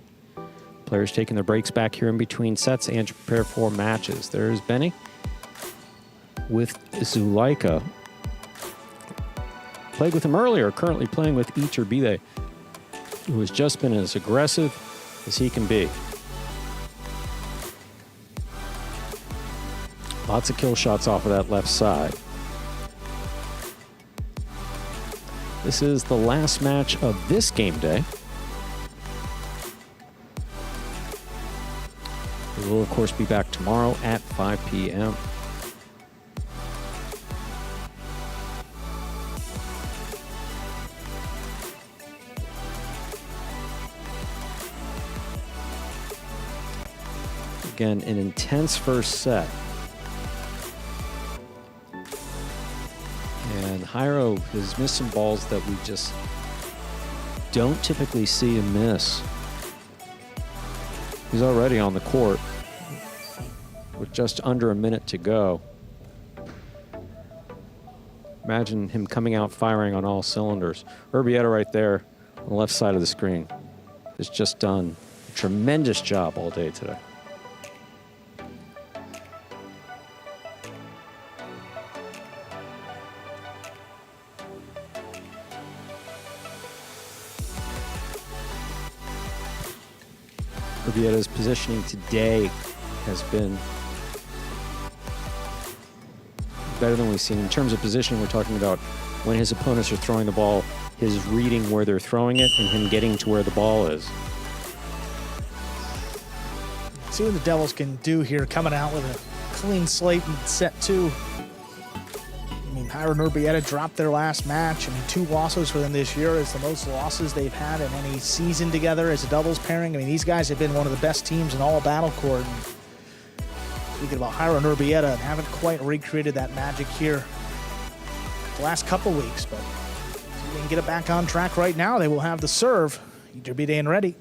Players taking their breaks back here in between sets and to prepare for matches. There's Benny with Zulaika. Played with him earlier, currently playing with Iturbide, who has just been as aggressive as he can be. Lots of kill shots off of that left side. This is the last match of this game day. We will, of course, be back tomorrow at 5 p.m. Again, an intense first set. And Hiro has missed some balls that we just don't typically see him miss. He's already on the court with just under a minute to go. Imagine him coming out firing on all cylinders. Urbieta right there on the left side of the screen has just done a tremendous job all day today. Urbieta's positioning today has been better than we've seen. In terms of positioning, we're talking about when his opponents are throwing the ball, his reading where they're throwing it, and him getting to where the ball is. See what the Devils can do here, coming out with a clean slate in set 2. I mean, Hiram Urbieta dropped their last match. I mean, 2 losses for them this year is the most losses they've had in any season together as a doubles pairing. I mean, these guys have been one of the best teams in all of Battle Court. And speaking about Hiram Urbieta, haven't quite recreated that magic here the last couple weeks, but if they can get it back on track right now, they will have the serve. Iturbide and ready.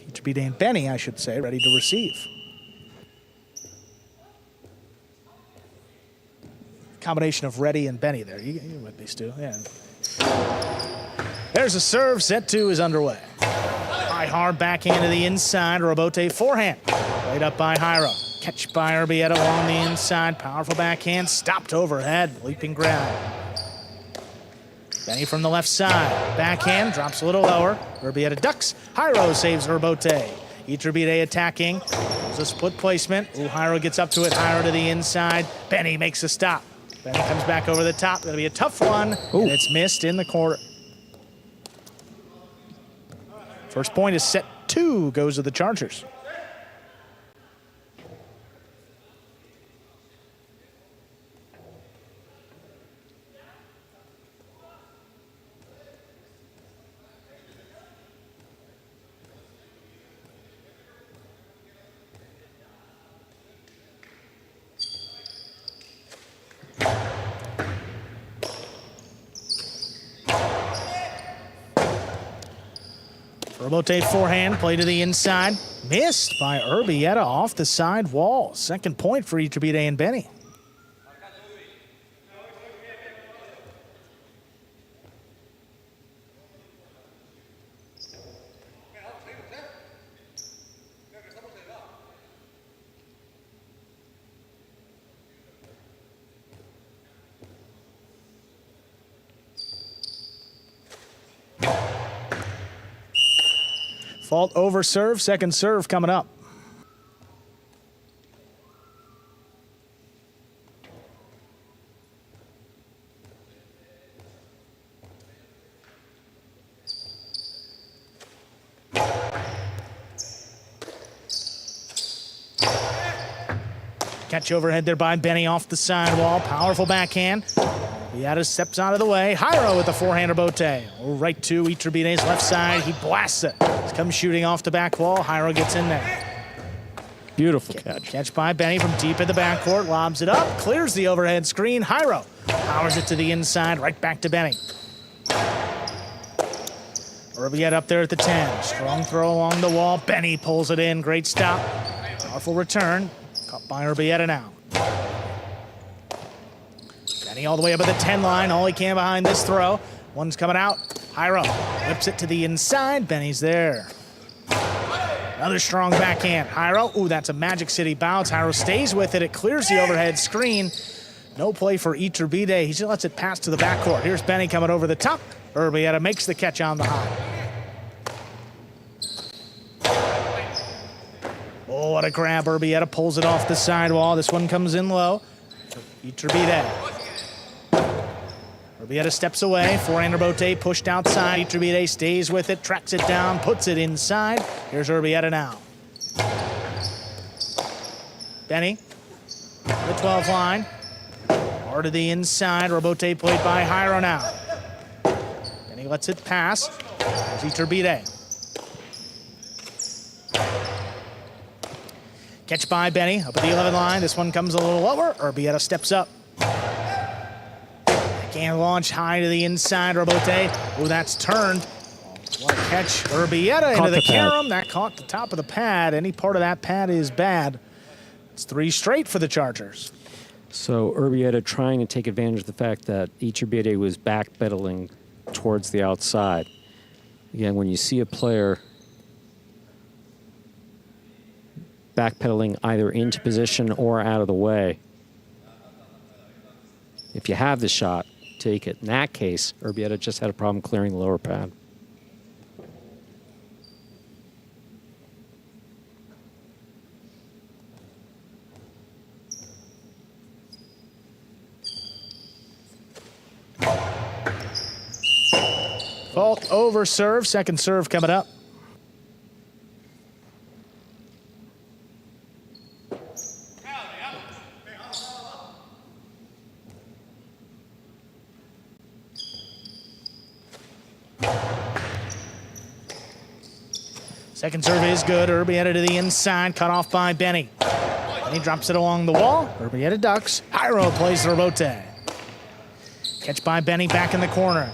Iturbide and Benny, I should say, ready to receive. Combination of Reddy and Benny there. You with me, Stu? Yeah. There's a serve. Set 2 is underway. High hard backhand to the inside. Robote forehand. Right up by Jairo. Catch by Urbieta along the inside. Powerful backhand. Stopped overhead. Leaping grab. Benny from the left side. Backhand. Drops a little lower. Urbieta ducks. Jairo saves Robote. Iturbide attacking. There's a split placement. Ooh, Jairo gets up to it. Jairo to the inside. Benny makes a stop. Benny comes back over the top. That'll be a tough one. Ooh. And it's missed in the corner. First point is set 2, goes to the Chargers. Robote forehand, play to the inside. Missed by Urbieta off the side wall. Second point for Iturbide and Benny. Fault over serve, second serve coming up. Catch overhead there by Benny off the sidewall. Powerful backhand. Urbieta steps out of the way. Jairo with the forehand Robote. Right to Iturbide's left side. He blasts it. He comes shooting off the back wall. Jairo gets in there. Beautiful catch. Catch by Benny from deep in the backcourt. Lobs it up. Clears the overhead screen. Jairo powers it to the inside. Right back to Benny. Urbieta up there at the 10. Strong throw along the wall. Benny pulls it in. Great stop. Powerful return. Caught by Urbieta now. Benny all the way up at the 10 line. All he can behind this throw. One's coming out. Jairo whips it to the inside. Benny's there. Another strong backhand. Jairo. Ooh, that's a Magic City bounce. Jairo stays with it. It clears the overhead screen. No play for Iturbide. He just lets it pass to the backcourt. Here's Benny coming over the top. Urbieta makes the catch on the high. Oh, what a grab. Urbieta pulls it off the sidewall. This one comes in low. Iturbide. Urbieta steps away. Forehand Robote pushed outside. Iturbide stays with it, tracks it down, puts it inside. Here's Urbieta now. Benny, the 12 line. Hard to the inside. Robote played by Jairo now. Benny lets it pass. There's Iturbide. Catch by Benny up at the 11 line. This one comes a little lower. Urbieta steps up. Can launch high to the inside. Robote. Oh, that's turned. What a catch. Urbieta into the carom. That caught the top of the pad. Any part of that pad is bad. It's 3 straight for the Chargers. So Urbieta trying to take advantage of the fact that Iturbide was backpedaling towards the outside. Again, when you see a player backpedaling either into position or out of the way, if you have the shot, take it. In that case, Urbieta just had a problem clearing the lower pad. Fault over serve. Second serve coming up. Second serve is good. Urbieta to the inside, cut off by Benny. Benny drops it along the wall. Urbieta ducks. Jairo plays the rebote. Catch by Benny back in the corner.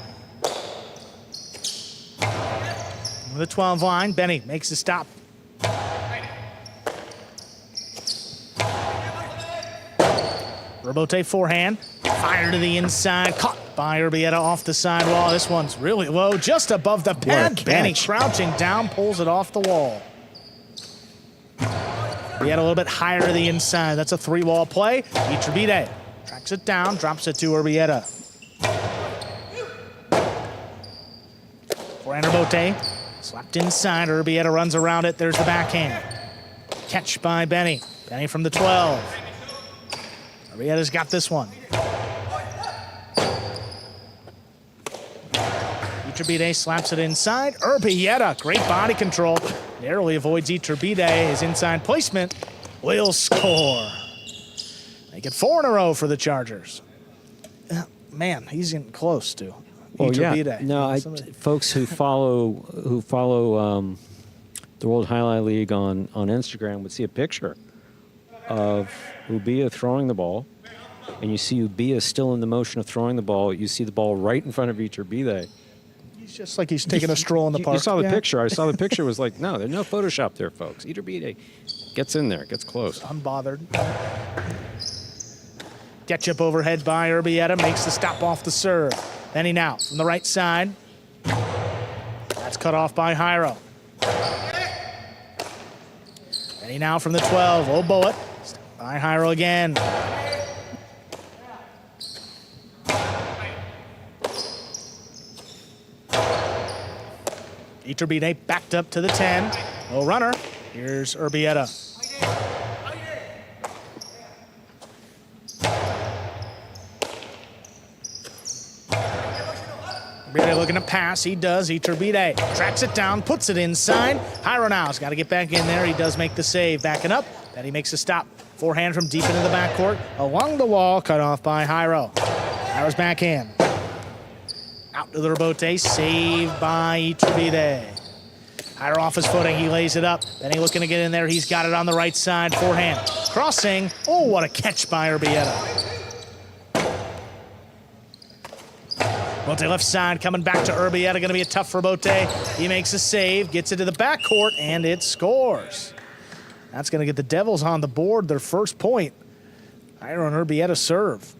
With the 12 line, Benny makes the stop. Rebote forehand. Fire to the inside. Caught by Urbieta off the sidewall. This one's really low, just above the pad. Benny crouching down, pulls it off the wall. Urbieta a little bit higher to the inside. That's a three-wall play. Iturbide tracks it down, drops it to Urbieta. Forehand rebote. Slapped inside. Urbieta runs around it. There's the backhand. Catch by Benny. Benny from the 12. Urbieta's got this one. Iturbide slaps it inside. Urbieta, great body control. Narrowly avoids Iturbide. His inside placement will score. Make it 4 in a row for the Chargers. Man, he's getting close to Iturbide. Yeah. No, folks who follow the World Jai-Alai League on Instagram would see a picture of Ubia throwing the ball, and you see Ubia still in the motion of throwing the ball. You see the ball right in front of Iturbide. He's just like he's taking a stroll in the park. You saw the picture. I saw the picture. Was like, no, there's no Photoshop there, folks. Iturbide gets in there, gets close. Unbothered. Ketchup overhead by Urbieta, makes the stop off the serve. Benny now from the right side. That's cut off by Jairo. Benny now from the 12. Low bullet. By Jairo again. Iturbide backed up to the 10. Low runner. Here's Urbieta. Urbieta looking to pass. He does. Iturbide tracks it down, puts it inside. Jairo now's got to get back in there. He does make the save. Backing up. Then he makes a stop. Forehand from deep into the backcourt. Along the wall, cut off by Jairo. Jairo's backhand. Out to the rebote. Saved by Iturbide. Jairo off his footing. He lays it up. Then he's looking to get in there. He's got it on the right side. Forehand. Crossing. Oh, what a catch by Urbieta. Bote left side, coming back to Urbieta. Going to be a tough for Bote. He makes a save, gets it to the backcourt, and it scores. That's going to get the Devils on the board, their first point. Jairo and Urbieta serve.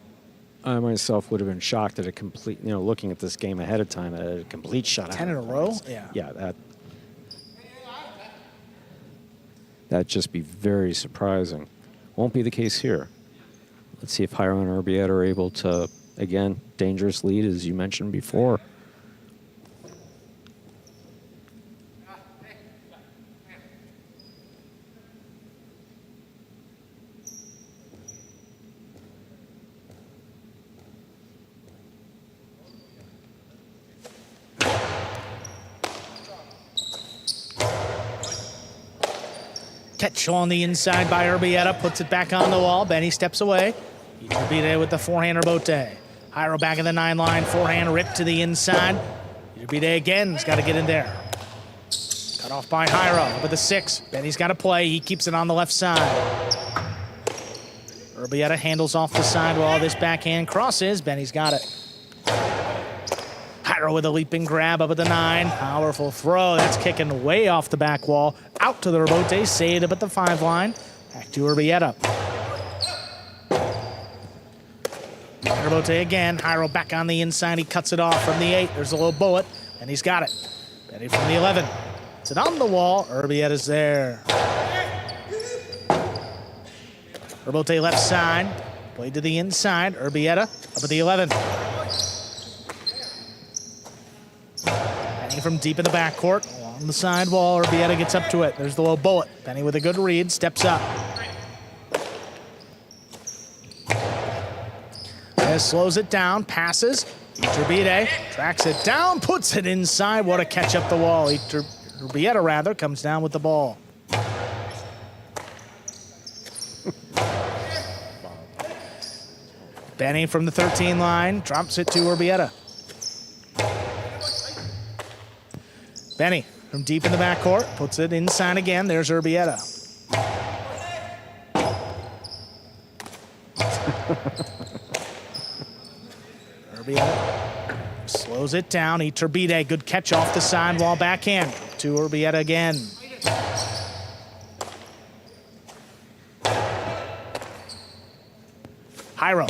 I myself would have been shocked at a complete, looking at this game ahead of time, at a complete shutout. 10 in a row? Yeah. Yeah, that'd just be very surprising. Won't be the case here. Let's see if Jairo and Urbieta are able to, again, dangerous lead, as you mentioned before. Catch on the inside by Urbieta, puts it back on the wall. Benny steps away. Iturbide with the forehand Bote. Jairo back in the 9 line, forehand ripped to the inside. Iturbide again, has got to get in there. Cut off by Jairo, up at the 6. Benny's got to play, he keeps it on the left side. Urbieta handles off the sidewall, this backhand crosses, Benny's got it. Jairo with a leaping grab up at the 9. Powerful throw. That's kicking way off the back wall. Out to the rebote. Saved up at the 5 line. Back to Urbieta. Robote again. Jairo back on the inside. He cuts it off from the 8. There's a low bullet, and he's got it. Benny from the 11. It's it on the wall. Urbietta's there. Robote left side. Played to the inside. Urbieta up at the 11. Benny from deep in the backcourt. Along the side wall. Urbieta gets up to it. There's the low bullet. Benny with a good read. Steps up. Slows it down, passes. Iturbide tracks it down, puts it inside. What a catch up the wall. Urbieta, rather, comes down with the ball. Benny from the 13 line drops it to Urbieta. Benny from deep in the backcourt puts it inside again. There's Urbieta. Urbieta slows it down. Iturbide, good catch off the sidewall backhand to Urbieta again. Jairo.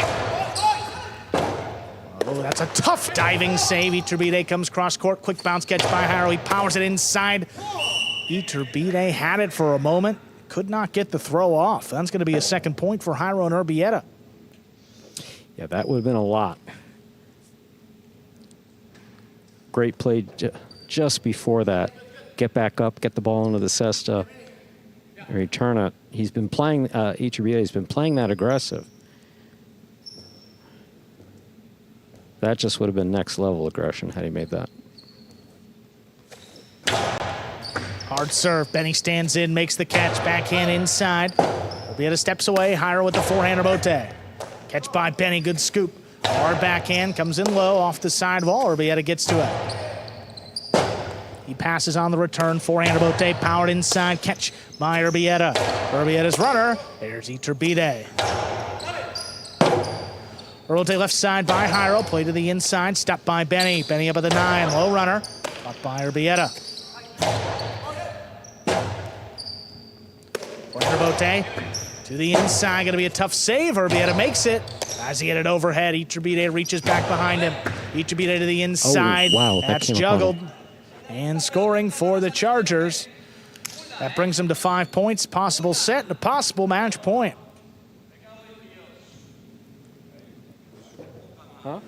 Oh, that's a tough diving save. Iturbide comes cross court. Quick bounce catch by Jairo. He powers it inside. Iturbide had it for a moment. Could not get the throw off. That's going to be a second point for Jairo and Urbieta. Yeah, that would have been a lot. Great play just before that. Get back up, get the ball into the cesta, and return it. He's been playing, Iturbide has been playing that aggressive. That just would have been next level aggression had he made that. Hard serve. Benny stands in, makes the catch. Backhand inside. Urbieta steps away. Jairo with the forehand Robote. Catch by Benny. Good scoop. Hard backhand. Comes in low off the sidewall. Urbieta gets to it. He passes on the return. Forehand Robote powered inside. Catch by Urbieta. Urbieta's runner. There's Iturbide. Robote left side by Jairo. Play to the inside. Stopped by Benny. Benny up at the 9. Low runner. Caught by Urbieta. Robote to the inside, going to be a tough save. Urbieta makes it. As he hit it overhead, Iturbide reaches back behind him. Iturbide to the inside. Oh, wow, that's juggled. And scoring for the Chargers. That brings them to 5 points. Possible set and a possible match point. Huh?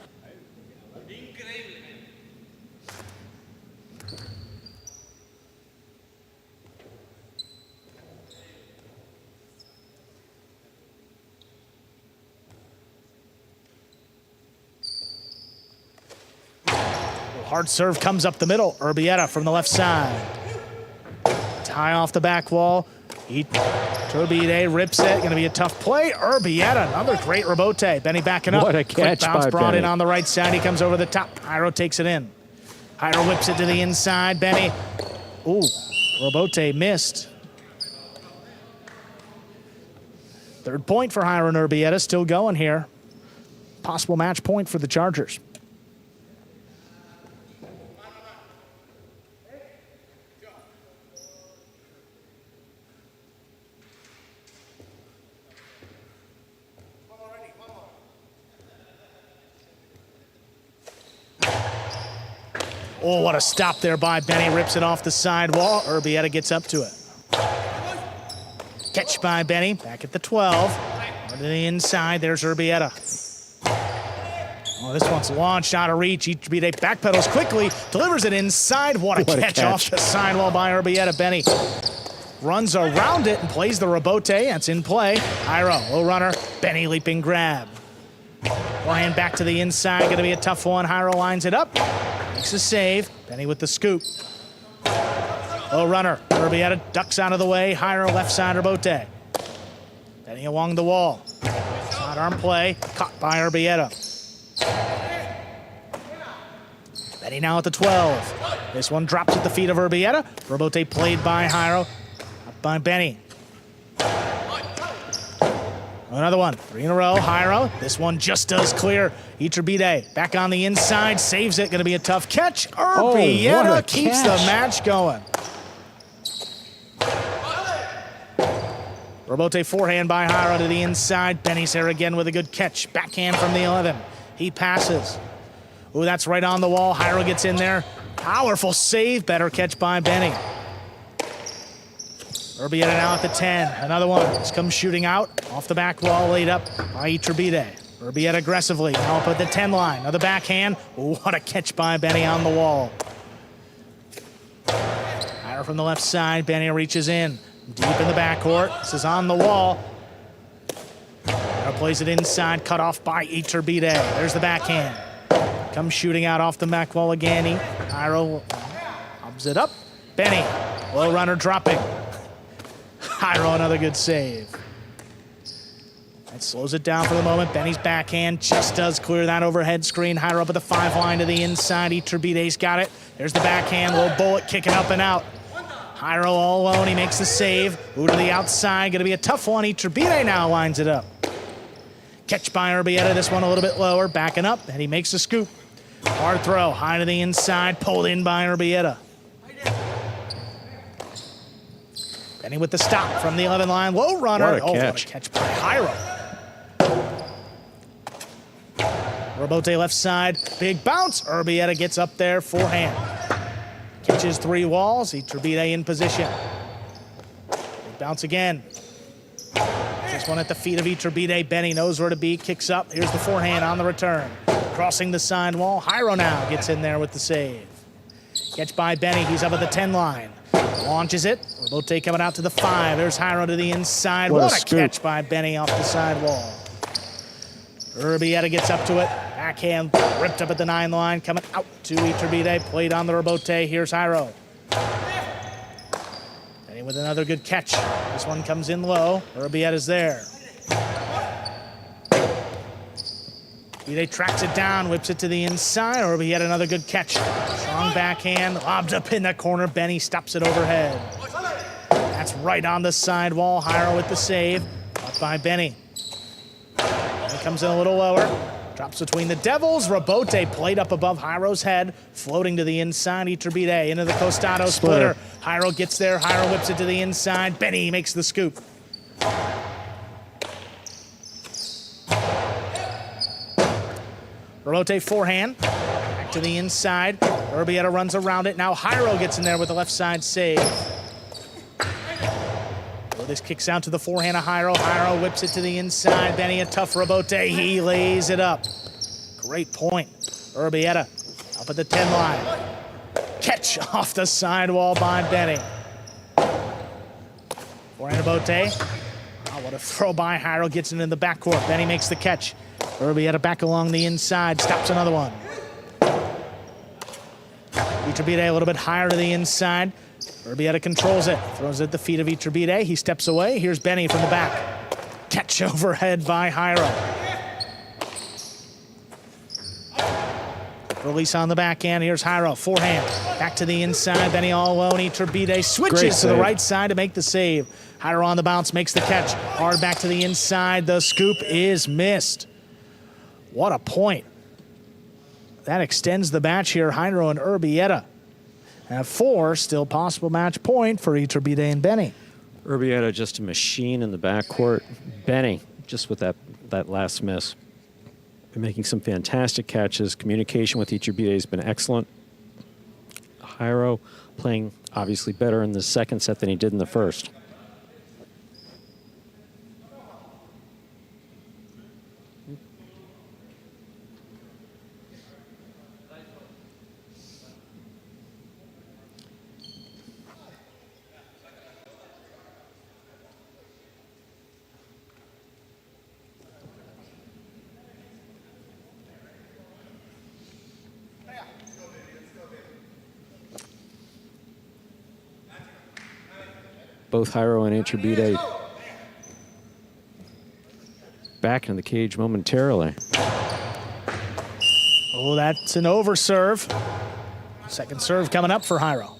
Hard serve comes up the middle. Urbieta from the left side. Tie off the back wall. Iturbide rips it. Going to be a tough play. Urbieta, another great Robote. Benny backing up. What a catch Quick bounce by brought Benny. in on the right side. He comes over the top. Jairo takes it in. Jairo whips it to the inside. Benny. Ooh, Robote missed. Third point for Jairo and Urbieta. Still going here. Possible match point for the Chargers. Oh, what a stop there by Benny. Rips it off the sidewall. Urbieta gets up to it. Catch by Benny. Back at the 12. To the inside. There's Urbieta. Oh, this one's launched out of reach. Iturbide backpedals quickly. Delivers it inside. What a catch off the sidewall by Urbieta. Benny runs around it and plays the Robote. That's in play. Jairo, low runner. Benny leaping grab. Forehand back to the inside. Going to be a tough one. Jairo lines it up. Makes a save. Benny with the scoop. Low runner. Urbieta ducks out of the way. Jairo left side Robote. Benny along the wall. Sidearm play. Caught by Urbieta. Benny now at the 12. This one drops at the feet of Urbieta. Robote played by Jairo. Up by Benny. Another one. 3 in a row. Jairo. This one just does clear. Iturbide back on the inside. Saves it. Going to be a tough catch. Urbieta keeps the match going. Robote forehand by Jairo to the inside. Benny's there again with a good catch. Backhand from the 11. He passes. Ooh, that's right on the wall. Jairo gets in there. Powerful save. Better catch by Benny. Urbieta now at the 10. Another one. This comes shooting out. Off the back wall, laid up by Iturbide. Urbieta aggressively. Now up at the 10 line. Another backhand. Ooh, what a catch by Benny on the wall. Jairo from the left side. Benny reaches in. Deep in the backcourt. This is on the wall. Jairo plays it inside. Cut off by Iturbide. There's the backhand. Comes shooting out off the back wall again. Jairo lobs it up. Benny. Low runner dropping. Jairo, another good save. That slows it down for the moment. Benny's backhand just does clear that overhead screen. Jairo up at the 5 line to the inside. Iturbide's got it. There's the backhand. Little bullet kicking up and out. Jairo all alone. He makes the save. Ooh, to the outside. Going to be a tough one. Iturbide now lines it up. Catch by Urbieta. This one a little bit lower. Backing up. And he makes the scoop. Hard throw. High to the inside. Pulled in by Urbieta. Benny with the stop from the 11 line. Low runner. What a catch. What a catch by Jairo. Robote left side. Big bounce. Urbieta gets up there. Forehand. Catches 3 walls. Iturbide in position. Big bounce again. This one at the feet of Iturbide. Benny knows where to be. Kicks up. Here's the forehand on the return. Crossing the side wall. Jairo now gets in there with the save. Catch by Benny. He's up at the 10 line. Launches it. Robote coming out to the 5. There's Jairo to the inside. What a catch by Benny off the side wall. Urbieta gets up to it. Backhand ripped up at the 9 line. Coming out to Iturbide. Played on the Robote. Here's Jairo. Benny with another good catch. This one comes in low. Urbieta's there. Iturbide tracks it down, whips it to the inside. Urbieta another good catch. Strong backhand, lobbed up in the corner. Benny stops it overhead. That's right on the side wall. Jairo with the save. Up by Benny. Benny comes in a little lower. Drops between the Devils. Robote played up above Jairo's head. Floating to the inside. Iturbide into the Costado splitter. Jairo gets there. Jairo whips it to the inside. Benny makes the scoop. Robote forehand. Back to the inside. Urbieta runs around it. Now Jairo gets in there with the left side save. Well, this kicks out to the forehand of Jairo. Jairo whips it to the inside. Benny a tough Robote. He lays it up. Great point. Urbieta up at the 10 line. Catch off the sidewall by Benny. Forehand Robote. Oh, what a throw by Jairo. Gets it in the backcourt. Benny makes the catch. Urbieta back along the inside, stops another one. Iturbide a little bit higher to the inside. Urbieta controls it, throws it at the feet of Iturbide. He steps away. Here's Benny from the back. Catch overhead by Jairo. Release on the backhand. Here's Jairo, forehand. Back to the inside. Benny all alone. Iturbide switches to the right side to make the save. Jairo on the bounce, makes the catch. Hard back to the inside. The scoop is missed. What a point. That extends the match here. Jairo and Urbieta have 4, still possible match point for Iturbide and Benny. Urbieta just a machine in the backcourt. Benny just with that last miss. Been making some fantastic catches. Communication with Iturbide has been excellent. Jairo playing obviously better in the second set than he did in the first. Both Jairo and Iturbide back in the cage momentarily. Oh, that's an over serve. Second serve coming up for Jairo.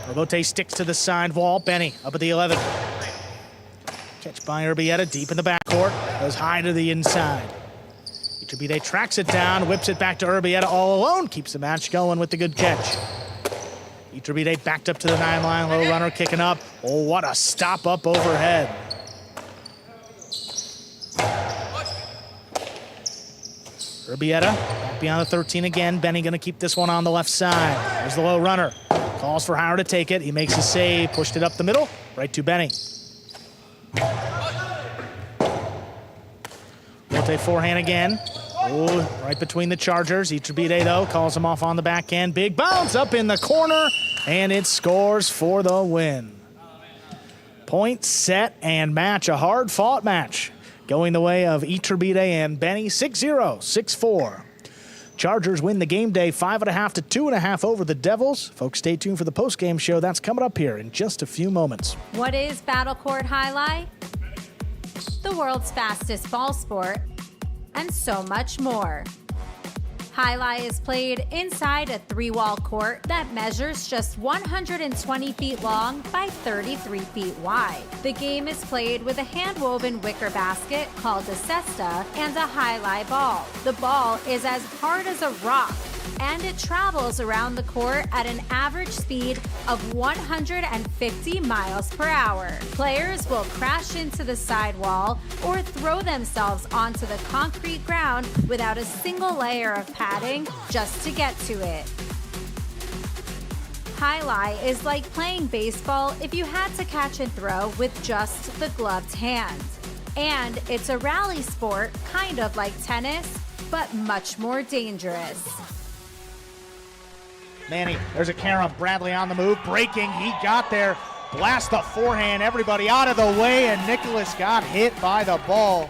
Robote sticks to the side wall. Benny up at the 11. Catch by Urbieta deep in the backcourt. Goes high to the inside. Iturbide tracks it down, whips it back to Urbieta all alone. Keeps the match going with the good catch. Iturbide backed up to the 9 line. Low runner kicking up. Oh, what a stop up overhead. Urbieta back beyond the 13 again. Benny going to keep this one on the left side. There's the low runner. Calls for Howard to take it. He makes a save. Pushed it up the middle. Right to Benny. Rote forehand again. Oh, right between the Chargers. Iturbide, though, calls him off on the backhand. Big bounce up in the corner, and it scores for the win. Point, set, and match. A hard-fought match going the way of Iturbide and Benny. 6-0, 6-4. Chargers win the game day 5.5 to 2.5 over the Devils. Folks, stay tuned for the post-game show. That's coming up here in just a few moments. What is Battle Court Jai-Alai? The world's fastest ball sport, and so much more. Jai-Alai is played inside a 3-wall court that measures just 120 feet long by 33 feet wide. The game is played with a hand-woven wicker basket called a cesta and a Jai-Alai ball. The ball is as hard as a rock, and it travels around the court at an average speed of 150 miles per hour. Players will crash into the sidewall or throw themselves onto the concrete ground without a single layer of padding just to get to it. Jai-Alai is like playing baseball if you had to catch and throw with just the gloved hand. And it's a rally sport, kind of like tennis, but much more dangerous. Manny, there's a carom. Bradley on the move, breaking. He got there. Blast the forehand. Everybody out of the way, and Nicholas got hit by the ball.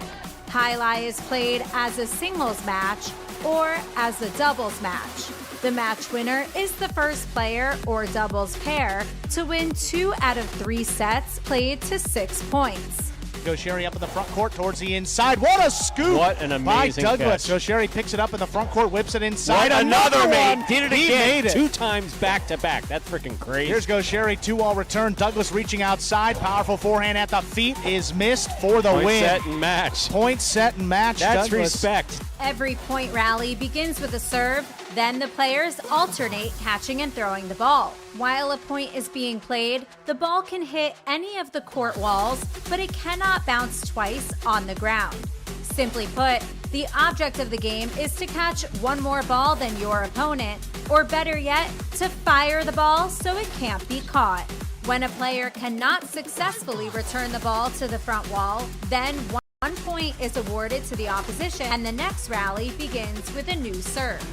Jai-Alai is played as a singles match or as a doubles match. The match winner is the first player or doubles pair to win 2 out of 3 sets played to 6 points. Gaucheri up in the front court towards the inside. What a scoop! What an amazing by Douglas. catch. Gaucheri picks it up in the front court, whips it inside. What Another one. one. Did it He again. made it. 2 times back to back. That's freaking crazy. Here's Gaucheri, 2-wall return. Douglas reaching outside. Powerful forehand at the feet is missed for the Point, win. set, and match. Point, set, and match. That's Douglas. respect. Every point rally begins with a serve, then the players alternate catching and throwing the ball. While a point is being played, the ball can hit any of the court walls, but it cannot bounce twice on the ground. Simply put, the object of the game is to catch one more ball than your opponent, or better yet, to fire the ball so it can't be caught. When a player cannot successfully return the ball to the front wall, then 1 point is awarded to the opposition, and the next rally begins with a new serve.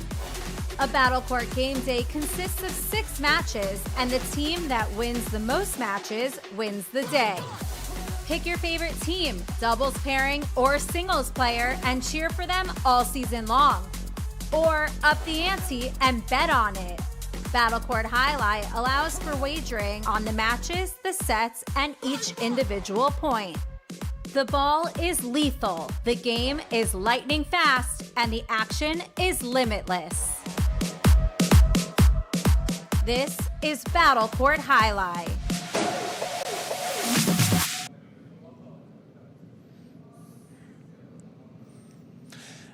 A Battle Court game day consists of 6 matches, and the team that wins the most matches wins the day. Pick your favorite team, doubles pairing, or singles player, and cheer for them all season long. Or up the ante and bet on it. Battle Court Jai-Alai allows for wagering on the matches, the sets, and each individual point. The ball is lethal, the game is lightning fast, and the action is limitless. This is Battle Court Jai-Alai.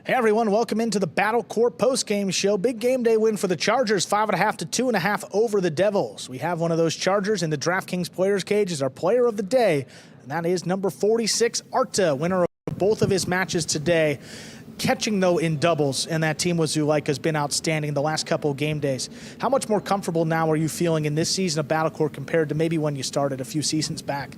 Hey everyone, welcome into the Battle Court postgame show. Big game day win for the Chargers, 5.5 to 2.5 over the Devils. We have one of those Chargers in the DraftKings Players Cage as our player of the day, and that is number 46, Arta, winner of both of his matches today. Catching, though, in doubles, and that team with Zuleika has been outstanding the last couple of game days. How much more comfortable now are you feeling in this season of Battle Court compared to maybe when you started a few seasons back?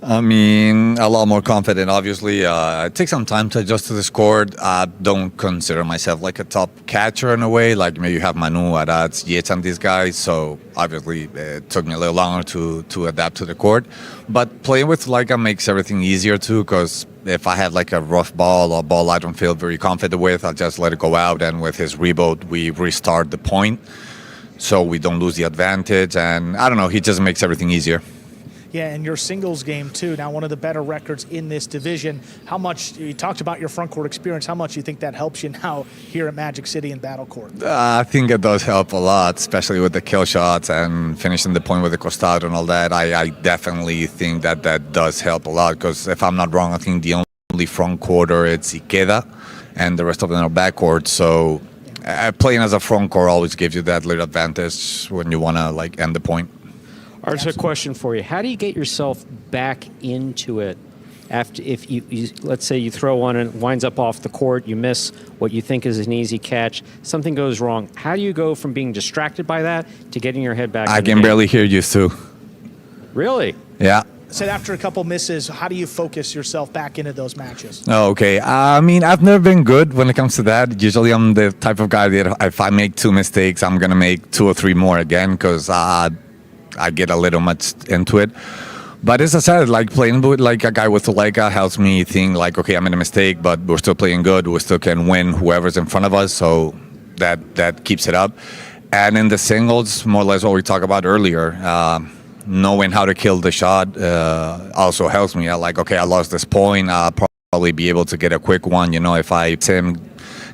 I mean, a lot more confident, obviously. It takes some time to adjust to this court. I don't consider myself like a top catcher in a way. Like maybe you have Manu, Araz, Yates, and these guys. So obviously it took me a little longer to adapt to the court. But playing with Leica makes everything easier too, because if I have like a rough ball or a ball I don't feel very confident with, I'll just let it go out. And with his rebound, we restart the point so we don't lose the advantage. And I don't know, he just makes everything easier. Yeah, and your singles game too. Now, one of the better records in this division. How much, you talked about your front court experience, how much do you think that helps you now here at Magic City and Battle Court? I think it does help a lot, especially with the kill shots and finishing the point with the costado and all that. I definitely think that does help a lot, because if I'm not wrong, I think the only front quarter it's Ikeda, and the rest of them are backcourt. So playing as a front court always gives you that little advantage when you want to like end the point. Arch, a question for you. How do you get yourself back into it after, if you let's say you throw one and it winds up off the court, you miss what you think is an easy catch, something goes wrong. How do you go from being distracted by that to getting your head back? I can barely hear you, Stu. Really? Yeah. So after a couple misses, how do you focus yourself back into those matches? Oh, okay. I mean, I've never been good when it comes to that. Usually I'm the type of guy that if I make 2 mistakes, I'm going to make 2 or 3 more again, because I get a little much into it. But as I said, like playing with like a guy with Zuleika helps me think like, okay, I made a mistake, but we're still playing good. We still can win whoever's in front of us. So that keeps it up. And in the singles, more or less what we talked about earlier, knowing how to kill the shot also helps me. I like, okay, I lost this point. I'll probably be able to get a quick one. You know, if I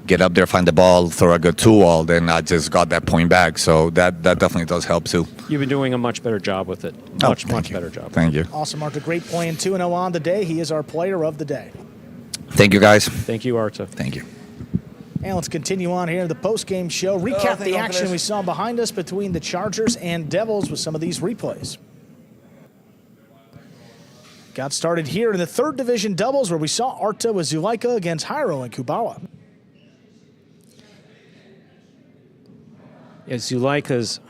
get up there, find the ball, throw a good 2-wall, then I just got that point back. So that definitely does help too. You've been doing a much better job with it. Much better job. Thank you. Awesome, Arta. Great playing 2-0 on the day. He is our player of the day. Thank you, guys. Thank you, Arta. Thank you. And let's continue on here in the post-game show. Recap the action we saw behind us between the Chargers and Devils with some of these replays. Got started here in the third division doubles where we saw Arta with Zuleika against Jairo and Kubala. Yeah, Zuleika's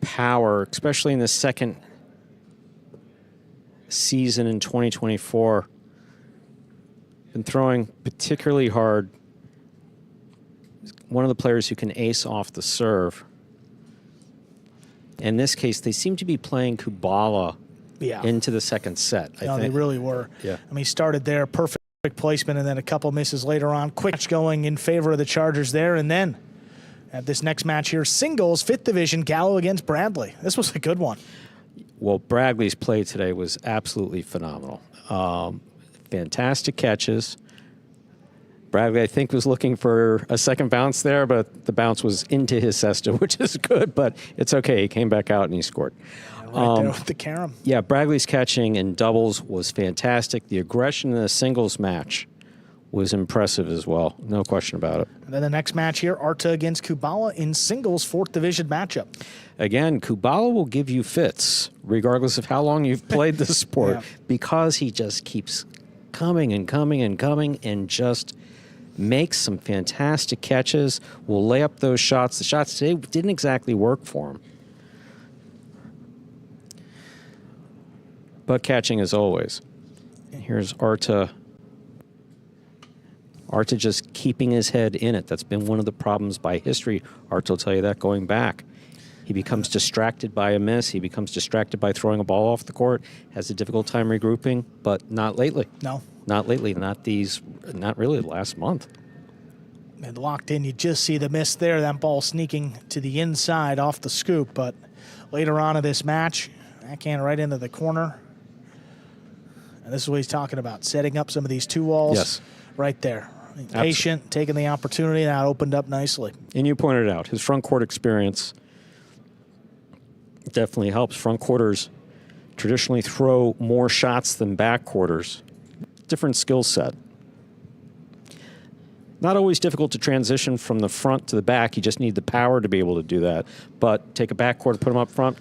power, especially in the second season in 2024, been throwing particularly hard. One of the players who can ace off the serve. In this case, they seem to be playing Kubala into the second set. I think they really were. Yeah. I mean, started there, perfect placement, and then a couple misses later on. Quick match going in favor of the Chargers there, and then at this next match here, singles, 5th division, Gallo against Bradley. This was a good one. Well, Bradley's play today was absolutely phenomenal. Fantastic catches. Bradley, I think, was looking for a second bounce there, but the bounce was into his cesta, which is good, but it's okay. He came back out and he scored. Right there with the carom. Yeah, Bradley's catching in doubles was fantastic. The aggression in the singles match was impressive as well. No question about it. And then the next match here, Arta against Kubala in singles, 4th division matchup. Again, Kubala will give you fits, regardless of how long you've played the sport, because he just keeps coming and coming and coming and just makes some fantastic catches, will lay up those shots. The shots today didn't exactly work for him. But catching as always. Here's Arta. Arta just keeping his head in it. That's been one of the problems by history. Arta will tell you that going back. He becomes distracted by a miss. He becomes distracted by throwing a ball off the court. Has a difficult time regrouping, but not lately. No. Not lately. Not really the last month. And locked in, you just see the miss there. That ball sneaking to the inside off the scoop. But later on in this match, backhand right into the corner. And this is what he's talking about, setting up some of these 2-walls right there. Patient, taking the opportunity, that opened up nicely. And you pointed out, his front court experience definitely helps. Front quarters traditionally throw more shots than back quarters. Different skill set. Not always difficult to transition from the front to the back. You just need the power to be able to do that. But take a backcourt, put them up front,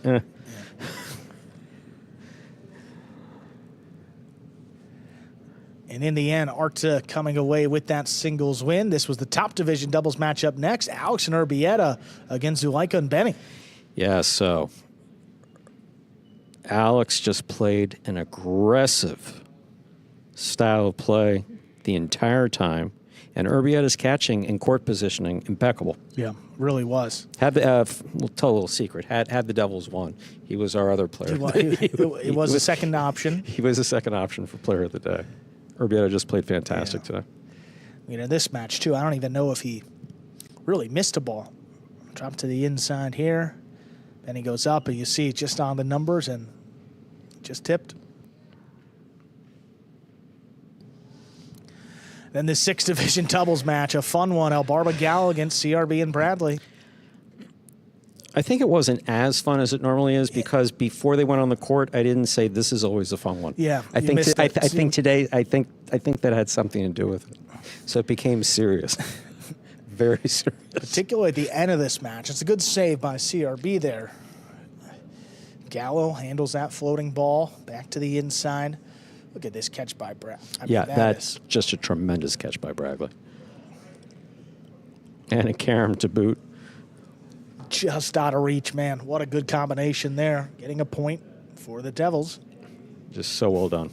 And in the end, Arta coming away with that singles win. This was the top division doubles matchup next. Alex and Urbieta against Zuleika and Benny. Yeah, so Alex just played an aggressive style of play the entire time. And Urbieta's catching and court positioning impeccable. Yeah, really was. We'll tell a little secret. Had the Devils won, he was our other player. He was a second option. He was a second option for player of the day. Urbieta just played fantastic today. You know, this match, too, I don't even know if he really missed a ball. Drop to the inside here. Then he goes up, and you see just on the numbers, and just tipped. Then the 6th division doubles match, a fun one. Elbarba Gal against CRB and Bradley. I think it wasn't as fun as it normally is because before they went on the court, I didn't say this is always a fun one. Yeah, I you think missed it. I think today I think that had something to do with it. So it became serious, very serious. Particularly at the end of this match, it's a good save by CRB there. Gallo handles that floating ball back to the inside. Look at this catch by Brad. Yeah, that's just a tremendous catch by Bradley. And a carom to boot. Just out of reach, man. What a good combination there. Getting a point for the Devils. Just so well done.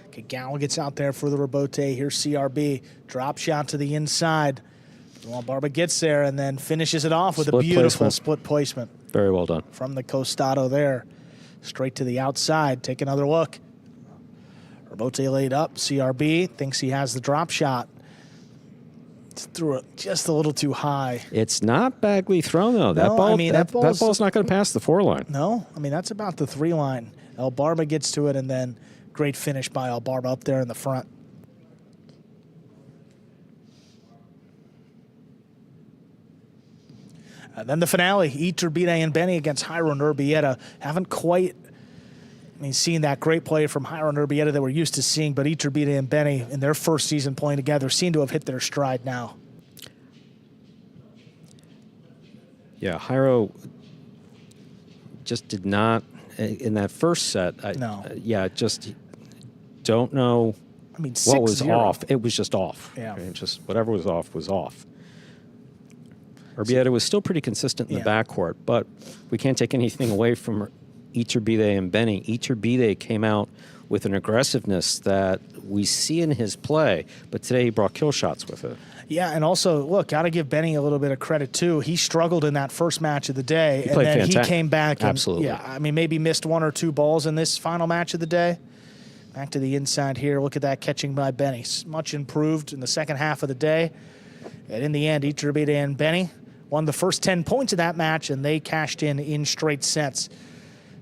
Okay, Gallo gets out there for the rebote. Here's CRB. Drop shot to the inside. Barba gets there and then finishes it off with a beautiful split placement. Very well done. From the Costado there. Straight to the outside. Take another look. Rebote laid up. CRB thinks he has the drop shot. Threw it just a little too high. It's not badly thrown, though. That No, ball, I mean, that that ball's not going to pass the 4 line. No, I mean, that's about the 3 line. Elbarba gets to it, and then great finish by Elbarba up there in the front. And then the finale, Iturbide and Benny against Hiron Urbieta. Haven't quite seen that great play from Hiron Urbieta that we're used to seeing, but Iturbide and Benny in their first season playing together seem to have hit their stride now. Yeah, Hiro just did not, in that first set, No. Just don't know what was 6-0. off. It was just off. Yeah. And just whatever was off was off. Urbieta was still pretty consistent in the backcourt, but we can't take anything away from Iturbide and Benny. Iturbide came out with an aggressiveness that we see in his play, but today he brought kill shots with it. Yeah, and also, look, got to give Benny a little bit of credit, too. He struggled in that first match of the day, and then he came back. And, Absolutely. Yeah, I mean, maybe missed 1 or 2 balls in this final match of the day. Back to the inside here. Look at that catching by Benny. Much improved in the second half of the day. And in the end, Iturbide and Benny won the first 10 points of that match, and they cashed in straight sets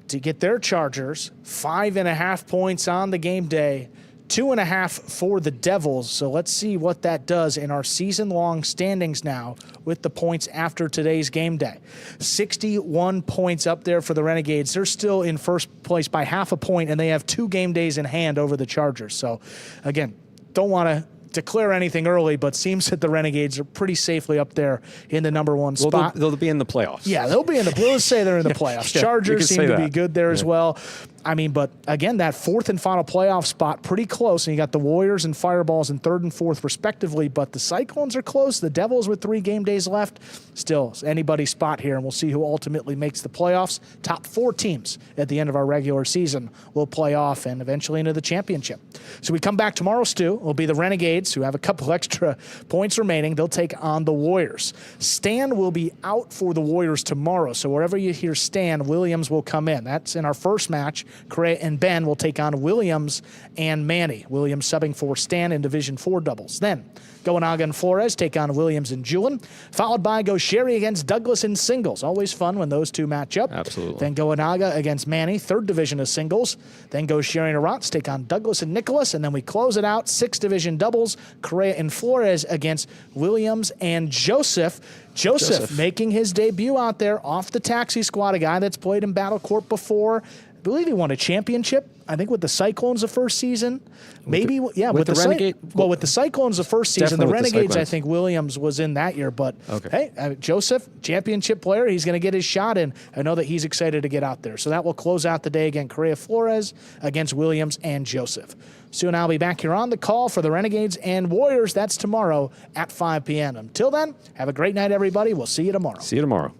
to get their Chargers 5.5 points on the game day, 2.5 for the Devils. So let's see what that does in our season-long standings now with the points after today's game day. 61 points up there for the Renegades. They're still in first place by 0.5 point, and they have 2 game days in hand over the Chargers. So, again, don't want to declare anything early, but seems that the Renegades are pretty safely up there in the number 1 spot. Well, they'll be in the playoffs. Yeah, they'll be in the. Let's say they're in the playoffs. Chargers seem to be good there as well. I mean, but again, that 4th and final playoff spot pretty close, and you got the Warriors and Fireballs in 3rd and 4th respectively. But the Cyclones are close. The Devils with 3 game days left. Still, anybody's spot here, and we'll see who ultimately makes the playoffs. Top 4 teams at the end of our regular season will play off and eventually into the championship. So we come back tomorrow, Stu. It'll be the Renegades, who have a couple extra points remaining. They'll take on the Warriors. Stan will be out for the Warriors tomorrow, so wherever you hear Stan, Williams will come in. That's in our first match. Correa and Ben will take on Williams and Manny. Williams subbing for Stan in Division 4 doubles. Then Goenaga and Flores take on Williams and Julian, followed by Gaucheri against Douglas in singles. Always fun when those two match up. Absolutely. Then Goenaga against Manny, 3rd division of singles. Then Gaucheri and Arantz take on Douglas and Nicholas, and then we close it out, 6th division doubles, Correa and Flores against Williams and Joseph. Joseph making his debut out there off the taxi squad, a guy that's played in Battle Court before. I believe he won a championship, I think, with the Cyclones the first season. Maybe, with the Renegade. With the Cyclones the first season. The Renegades, I think Williams was in that year. But, hey, Joseph, championship player, he's going to get his shot in. I know that he's excited to get out there. So that will close out the day again. Correa Flores against Williams and Joseph. Soon I'll be back here on the call for the Renegades and Warriors. That's tomorrow at 5 p.m. Until then, have a great night, everybody. We'll see you tomorrow. See you tomorrow.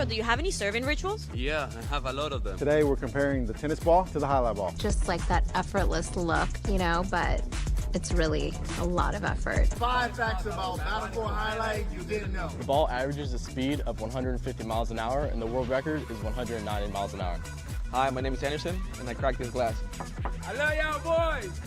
Do you have any serving rituals? Yeah, I have a lot of them. Today we're comparing the tennis ball to the highlight ball. Just like that effortless look, but it's really a lot of effort. 5 facts about Battle Court highlight you didn't know. The ball averages a speed of 150 miles an hour, and the world record is 190 miles an hour. Hi, my name is Anderson, and I cracked this glass. I love y'all boys.